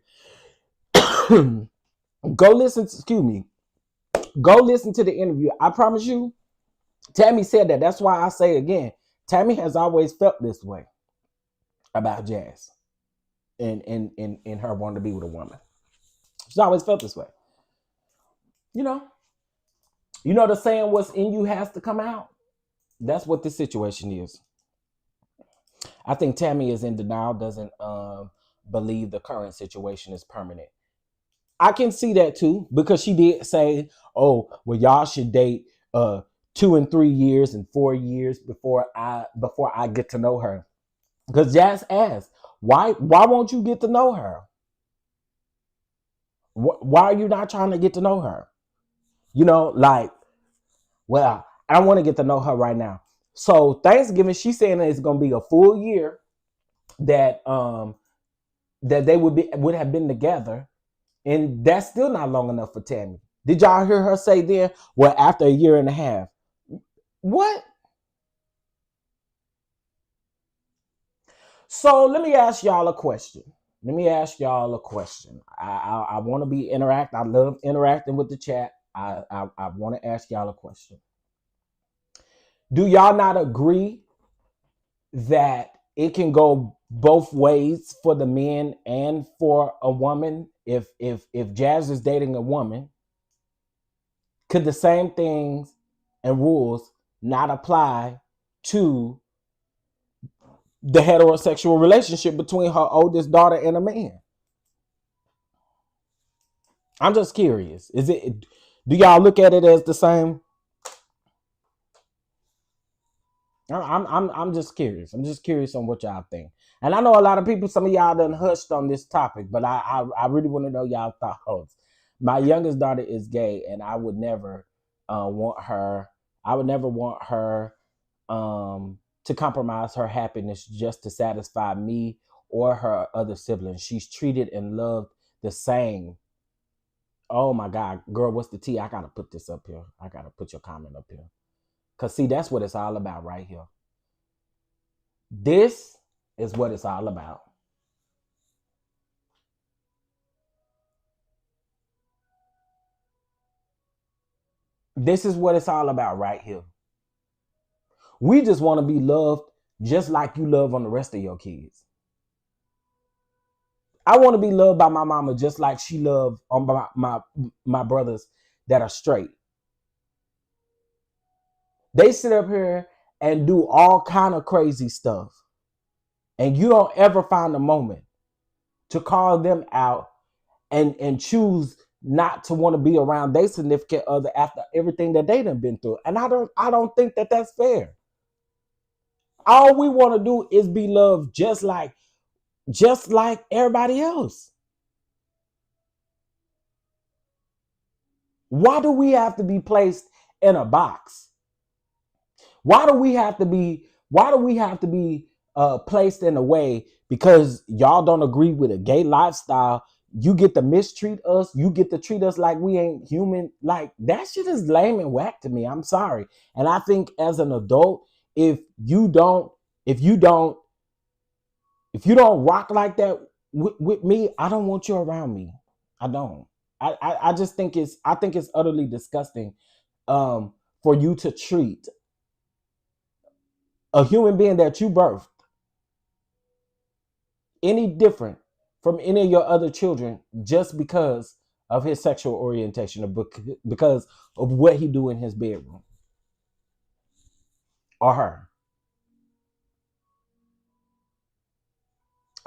Go listen to the interview. I promise you, Tammy said that. That's why I say again, Tammy has always felt this way about Jazz and her wanting to be with a woman. She's always felt this way. You know the saying, what's in you has to come out. That's what this situation is. I think Tammy is in denial, doesn't believe the current situation is permanent. I can see that too, because she did say, oh, well, y'all should date 2 and 3 years and 4 years before I get to know her. Because Jazz asked, why won't you get to know her? Why are you not trying to get to know her? Well, I want to get to know her right now. So Thanksgiving, she's saying that it's going to be a full year that they would have been together, and that's still not long enough for Tammy. Did y'all hear her say then? Well, after a year and a half. What? So let me ask y'all a question. I want to be interactive. I love interacting with the chat. I want to ask y'all a question. Do y'all not agree that it can go both ways for the men and for a woman. If Jazz is dating a woman, could the same things and rules not apply to the heterosexual relationship between her oldest daughter and a man? I'm just curious. Do y'all look at it as the same? I'm just curious. I'm just curious on what y'all think. And I know a lot of people, some of y'all done hushed on this topic, but I really want to know y'all thoughts. My youngest daughter is gay, and I would never want her. I would never want her to compromise her happiness just to satisfy me or her other siblings. She's treated and loved the same. Oh my God, girl, what's the tea? I gotta put this up here. I gotta put your comment up here. Cause see, that's what it's all about right here. This is what it's all about. This is what it's all about right here. We just want to be loved just like you love on the rest of your kids. I want to be loved by my mama just like she loved on my brothers that are straight. They sit up here and do all kind of crazy stuff, and you don't ever find a moment to call them out and choose not to want to be around their significant other after everything that they done been through. And I don't think that that's fair. All we want to do is be loved just like everybody else. Why do we have to be placed in a box? Why do we have to be placed in a way because y'all don't agree with a gay lifestyle? You get to mistreat us. You get to treat us like we ain't human. Like, that shit is lame and whack to me. I'm sorry. And I think as an adult, if you don't rock like that with me, I don't want you around me. I don't. I just think it's utterly disgusting for you to treat a human being that you birthed any different from any of your other children just because of his sexual orientation or because of what he do in his bedroom or her.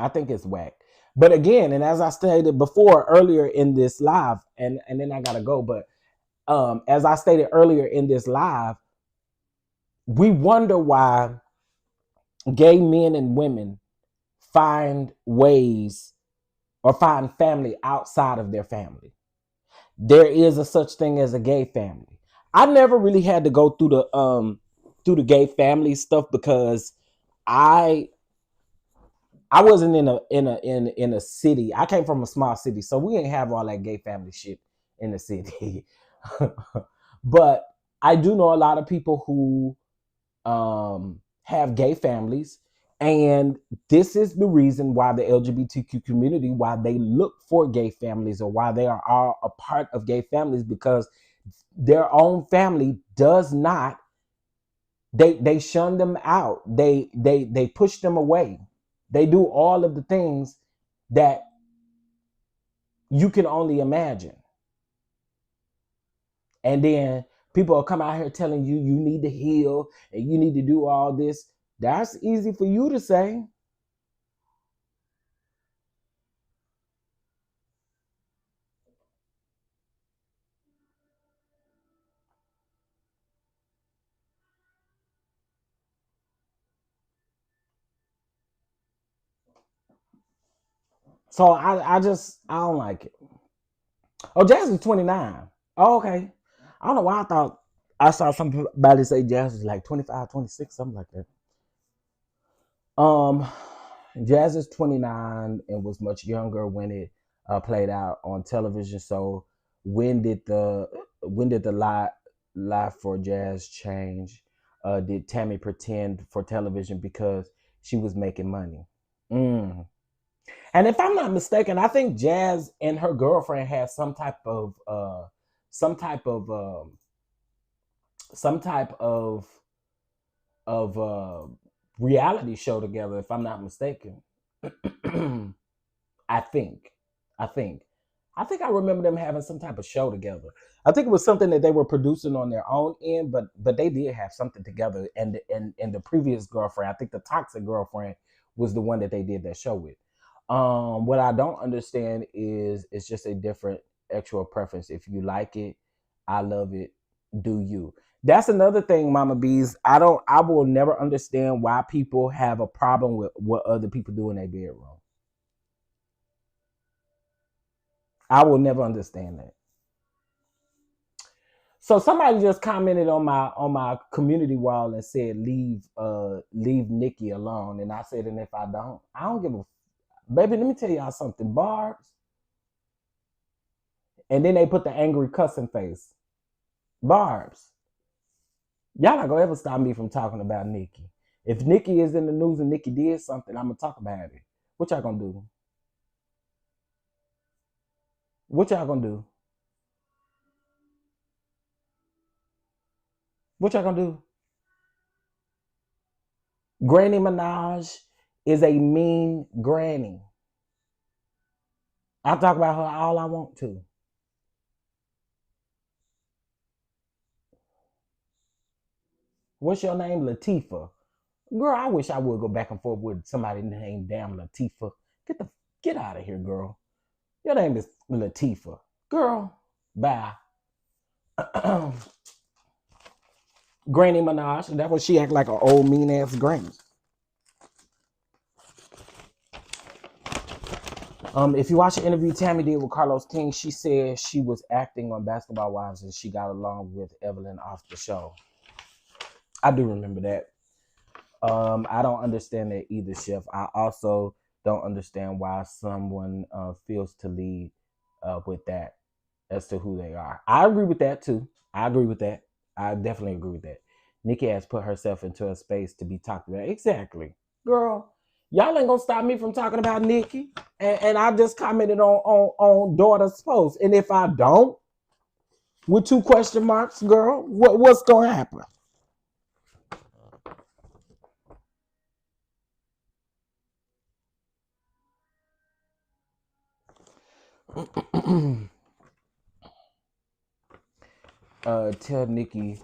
I think it's whack. But again, and as I stated before earlier in this live, and then I gotta go, but as I stated earlier in this live, we wonder why gay men and women find ways or find family outside of their family. There is a such thing as a gay family. I never really had to go through the gay family stuff because I wasn't in a city. I came from a small city, so we didn't have all that gay family shit in the city. But I do know a lot of people who have gay families, and this is the reason why the LGBTQ community, why they look for gay families or why they are all a part of gay families, because their own family does not, they shun them out, they push them away, they do all of the things that you can only imagine. And then people will come out here telling you you need to heal and you need to do all this. That's easy for you to say. So I don't like it. Oh, Jazz is 29. Oh, okay. I don't know why I thought I saw somebody say Jazz is like 25, 26, something like that. Jazz is 29 and was much younger when it played out on television. So when did the life for Jazz change? Did TAMI pretend for television because she was making money? And if I'm not mistaken, I think Jazz and her girlfriend had some type of reality show together, if I'm not mistaken. I think. I think. I think I remember them having some type of show together. I think it was something that they were producing on their own end, but they did have something together. And the previous girlfriend, I think the toxic girlfriend, was the one that they did that show with. What I don't understand is it's just a different actual preference. If you like it, I love it. Do you? That's another thing, Mama Bees. I will never understand why people have a problem with what other people do in their bedroom. I will never understand that. So somebody just commented on my community wall and said leave Nikki alone, and I said, and if I don't give a baby. Let me tell y'all something, Barbs. And then they put the angry cussing face, Barbs. Y'all not gonna ever stop me from talking about Nikki. If Nikki is in the news and Nikki did something, I'm gonna talk about it. What y'all gonna do? What y'all gonna do? What y'all gonna do? Granny Minaj is a mean granny. I talk about her all I want to. What's your name? Latifah. Girl, I wish I would go back and forth with somebody named damn Latifah. Get out of here, girl. Your name is Latifah. Girl, bye. Granny Minaj. That's what she act like, an old mean ass granny. If you watch the interview Tammy did with Carlos King, she said she was acting on Basketball Wives and she got along with Evelyn off the show. I do remember that. I don't understand that either, Chef. I also don't understand why someone feels to lead with that as to who they are. I agree with that too. I agree with that. I definitely agree with that. Nikki has put herself into a space to be talked about. Exactly. Girl, y'all ain't gonna stop me from talking about Nikki. And I just commented on daughter's post. And if I don't, with 2 question marks, girl, what's gonna happen? Tell Nikki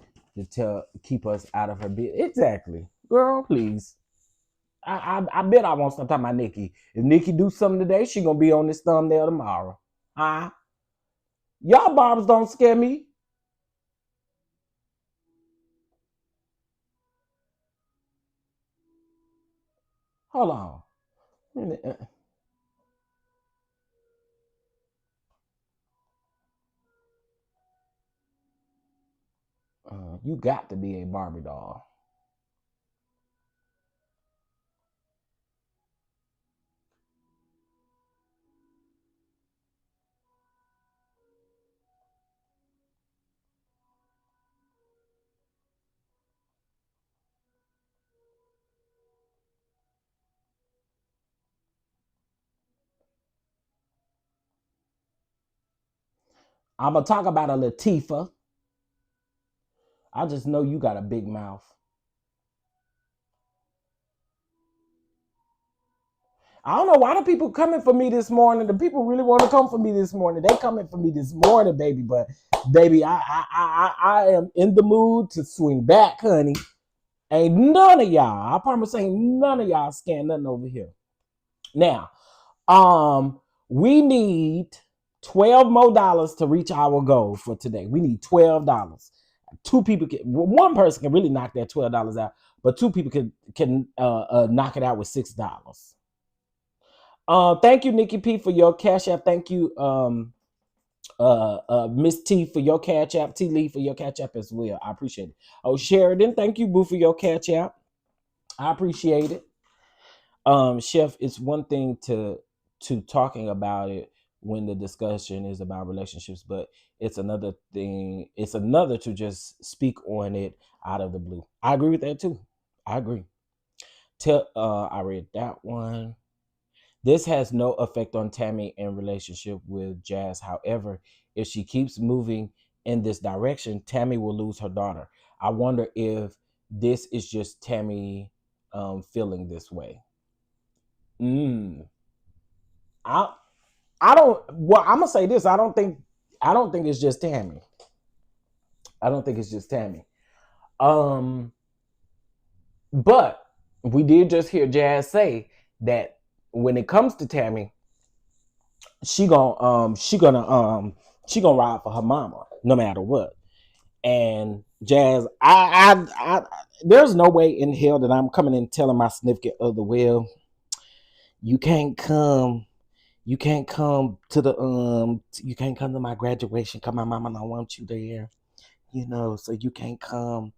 to keep us out of her bed. Exactly. Girl, please. I bet I won't stop talking about Nikki. If Nikki do something today, she gonna be on this thumbnail tomorrow. Y'all Barbs don't scare me. Hold on. You got to be a Barbie doll. I'm gonna talk about a Latifah. I just know you got a big mouth. I don't know why the people coming for me this morning. The people really want to come for me this morning. They coming for me this morning, baby. But baby, I am in the mood to swing back, honey. Ain't none of y'all. I promise, ain't none of y'all scan nothing over here. Now, we need $12 more to reach our goal for today. We need $12. 2 people can, 1 person can really knock that $12 out, but 2 people can knock it out with $6. Thank you, Nikki P, for your Cash App. Thank you, Miss T, for your Cash App. T Lee for your Cash App as well. I appreciate it. Oh, Sheridan, thank you, Boo, for your Cash App. I appreciate it. Chef, it's one thing to talking about it when the discussion is about relationships, but it's another to just speak on it out of the blue. I agree with that too. I agree. I read that one. This has no effect on Tammy in relationship with Jazz. However, if she keeps moving in this direction, Tammy will lose her daughter. I wonder if this is just Tammy feeling this way. I don't. Well, I'm gonna say this. I don't think it's just Tammy. I don't think it's just Tammy. But we did just hear Jazz say that when it comes to Tammy, she gonna ride for her mama no matter what. And Jazz, I there's no way in hell that I'm coming and telling my significant other, well, you can't come to my graduation because my mama don't want you there, so you can't come.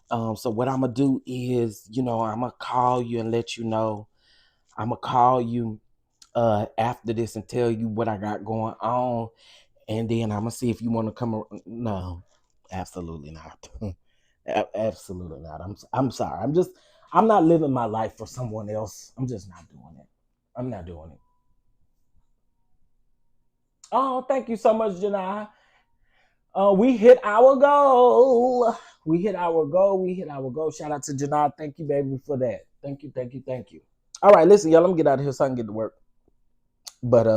So what I'm gonna do is, I'm gonna call you and let you know. I'm gonna call you after this and tell you what I got going on, and then I'm gonna see if you want to come. No, absolutely not. Absolutely not. I'm sorry. I'm not living my life for someone else. I'm just not doing it. I'm not doing it. Oh, thank you so much, Janai. We hit our goal. We hit our goal. Shout out to Janai. Thank you, baby, for that. Thank you. All right, listen, y'all. Let me get out of here so I can get to work. But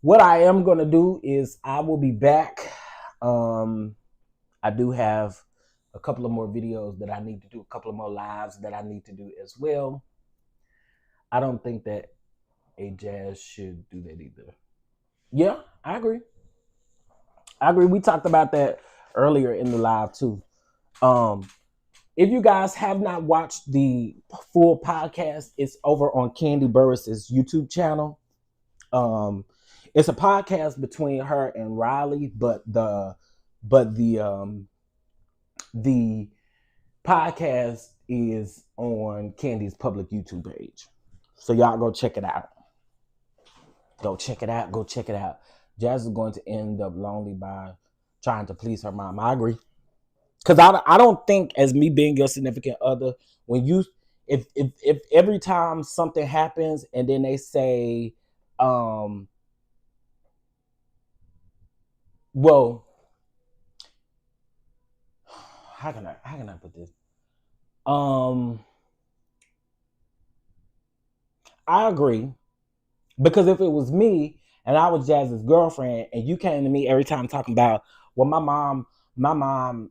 what I am gonna do is I will be back. I do have a couple of more videos that I need to do, a couple of more lives that I need to do as well. I don't think that a Jazz should do that either. Yeah, I agree. We talked about that earlier in the live too. If you guys have not watched the full podcast, it's over on Candy Burris's YouTube channel. It's a podcast between her and Riley, but the podcast is on Candy's public YouTube page. So y'all go check it out. Go check it out. Jazz is going to end up lonely by trying to please her mom. I agree. Because I don't think, as me being your significant other, when you, if every time something happens and then they say, well, how can I put this? I agree. Because if it was me and I was Jazz's girlfriend and you came to me every time talking about, well, my mom, my mom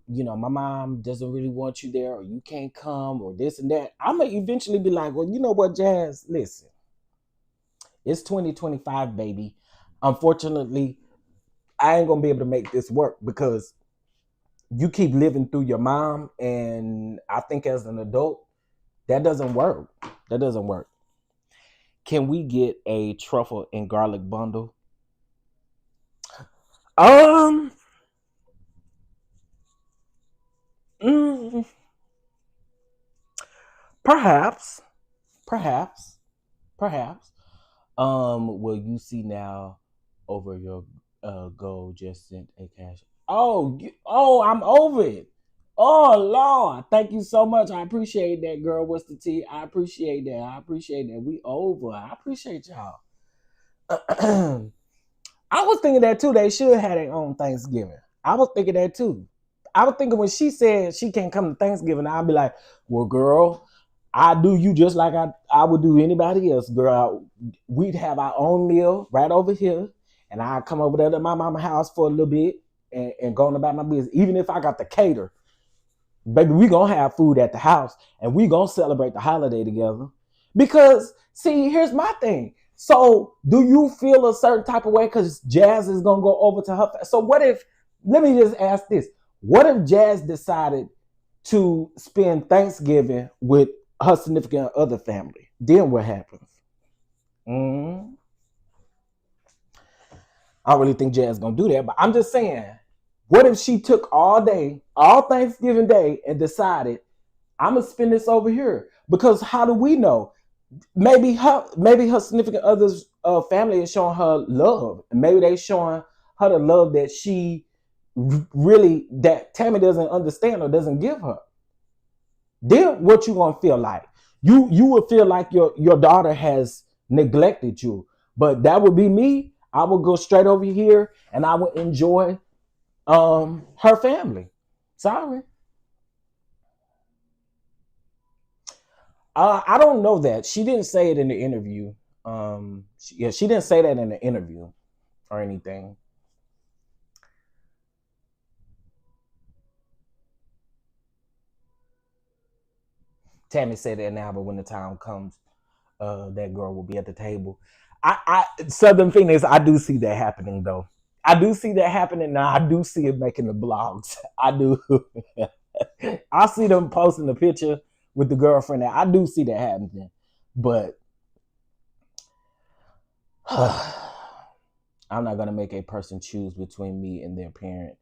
doesn't really want you there, or you can't come, or this and that, I'm going to eventually be like, well, you know what, Jazz, listen, it's 2025, baby. Unfortunately, I ain't going to be able to make this work because you keep living through your mom, and I think as an adult, that doesn't work. Can we get a truffle and garlic bundle? Perhaps. Will you see now over your goal just sent a cash? Oh, I'm over it. Oh, Lord. Thank you so much. I appreciate that, girl. What's the tea? I appreciate that. We over. I appreciate y'all. I was thinking that too. They should have their own Thanksgiving. I was thinking that too. I was thinking when she said she can't come to Thanksgiving, I'd be like, well, girl, I do you just like I would do anybody else, girl. We'd have our own meal right over here, and I'd come over there to my mama's house for a little bit and go on about my business. Even if I got to cater, baby, we gonna have food at the house, and we gonna celebrate the holiday together. Because, see, here's my thing. So, do you feel a certain type of way because Jazz is gonna go over to her? So, what if? Let me just ask this: what if Jazz decided to spend Thanksgiving with her significant other family? Then what happens? I don't really think Jazz gonna do that, but I'm just saying, what if she took all Thanksgiving Day, and decided, I'm gonna spend this over here? Because how do we know? Maybe her significant other's family is showing her love. Maybe they showing her the love that she really, that Tammy doesn't understand or doesn't give her. Then what you gonna feel like? You would feel like your daughter has neglected you. But that would be me. I would go straight over here and I would enjoy her family. Sorry. I don't know that. She didn't say it in the interview. She didn't say that in the interview or anything. Tammy said that now, but when the time comes, that girl will be at the table. I Southern Phoenix, I do see that happening though. I do see that happening now. I do see it making the blogs. I do. I see them posting the picture with the girlfriend. I do see that happening, but I'm not gonna make a person choose between me and their parent.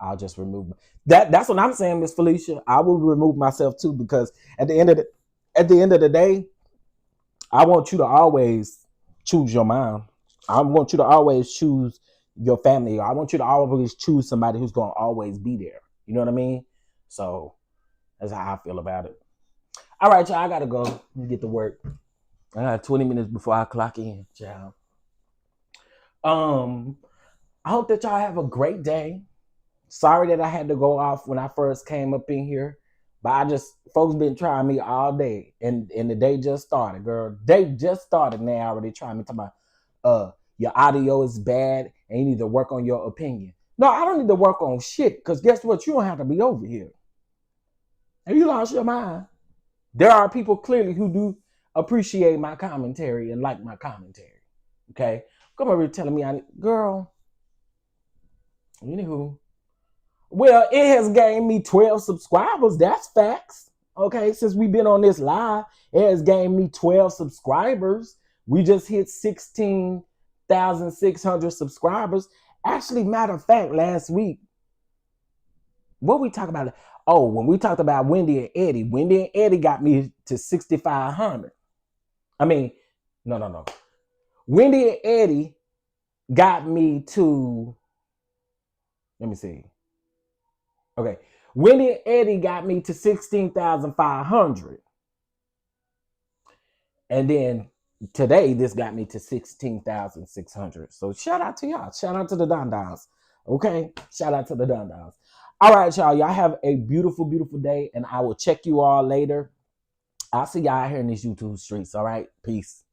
I'll just remove that. That's what I'm saying, Miss Felicia. I will remove myself too, because at the end of the day, I want you to always choose your mom. I want you to always choose your family. I want you to always choose somebody who's gonna always be there. You know what I mean? So that's how I feel about it. All right, y'all. I gotta go get to work. I got 20 minutes before I clock in, child. I hope that y'all have a great day. Sorry that I had to go off when I first came up in here, but folks been trying me all day, and the day just started, girl. They just started, and they already trying me, talking about your audio is bad and you need to work on your opinion. No, I don't need to work on shit, because guess what? You don't have to be over here. Have you lost your mind? There are people clearly who do appreciate my commentary and like my commentary. Okay? Come over here telling me, girl. Anywho. Well, it has gained me 12 subscribers. That's facts. Okay, since we've been on this live, it has gained me 12 subscribers. We just hit 16,600 subscribers. Actually, matter of fact, last week, what we talk about? Oh, when we talked about Wendy and Eddie got me to 6,500. I mean, no. Wendy and Eddie got me to, let me see. Okay, Wendy and Eddie got me to 16,500. And then today, this got me to 16,600. So shout out to y'all. Shout out to the DonDons. Okay? Shout out to the DonDons. All right, y'all. Y'all have a beautiful, beautiful day. And I will check you all later. I'll see y'all here in these YouTube streets. All right? Peace.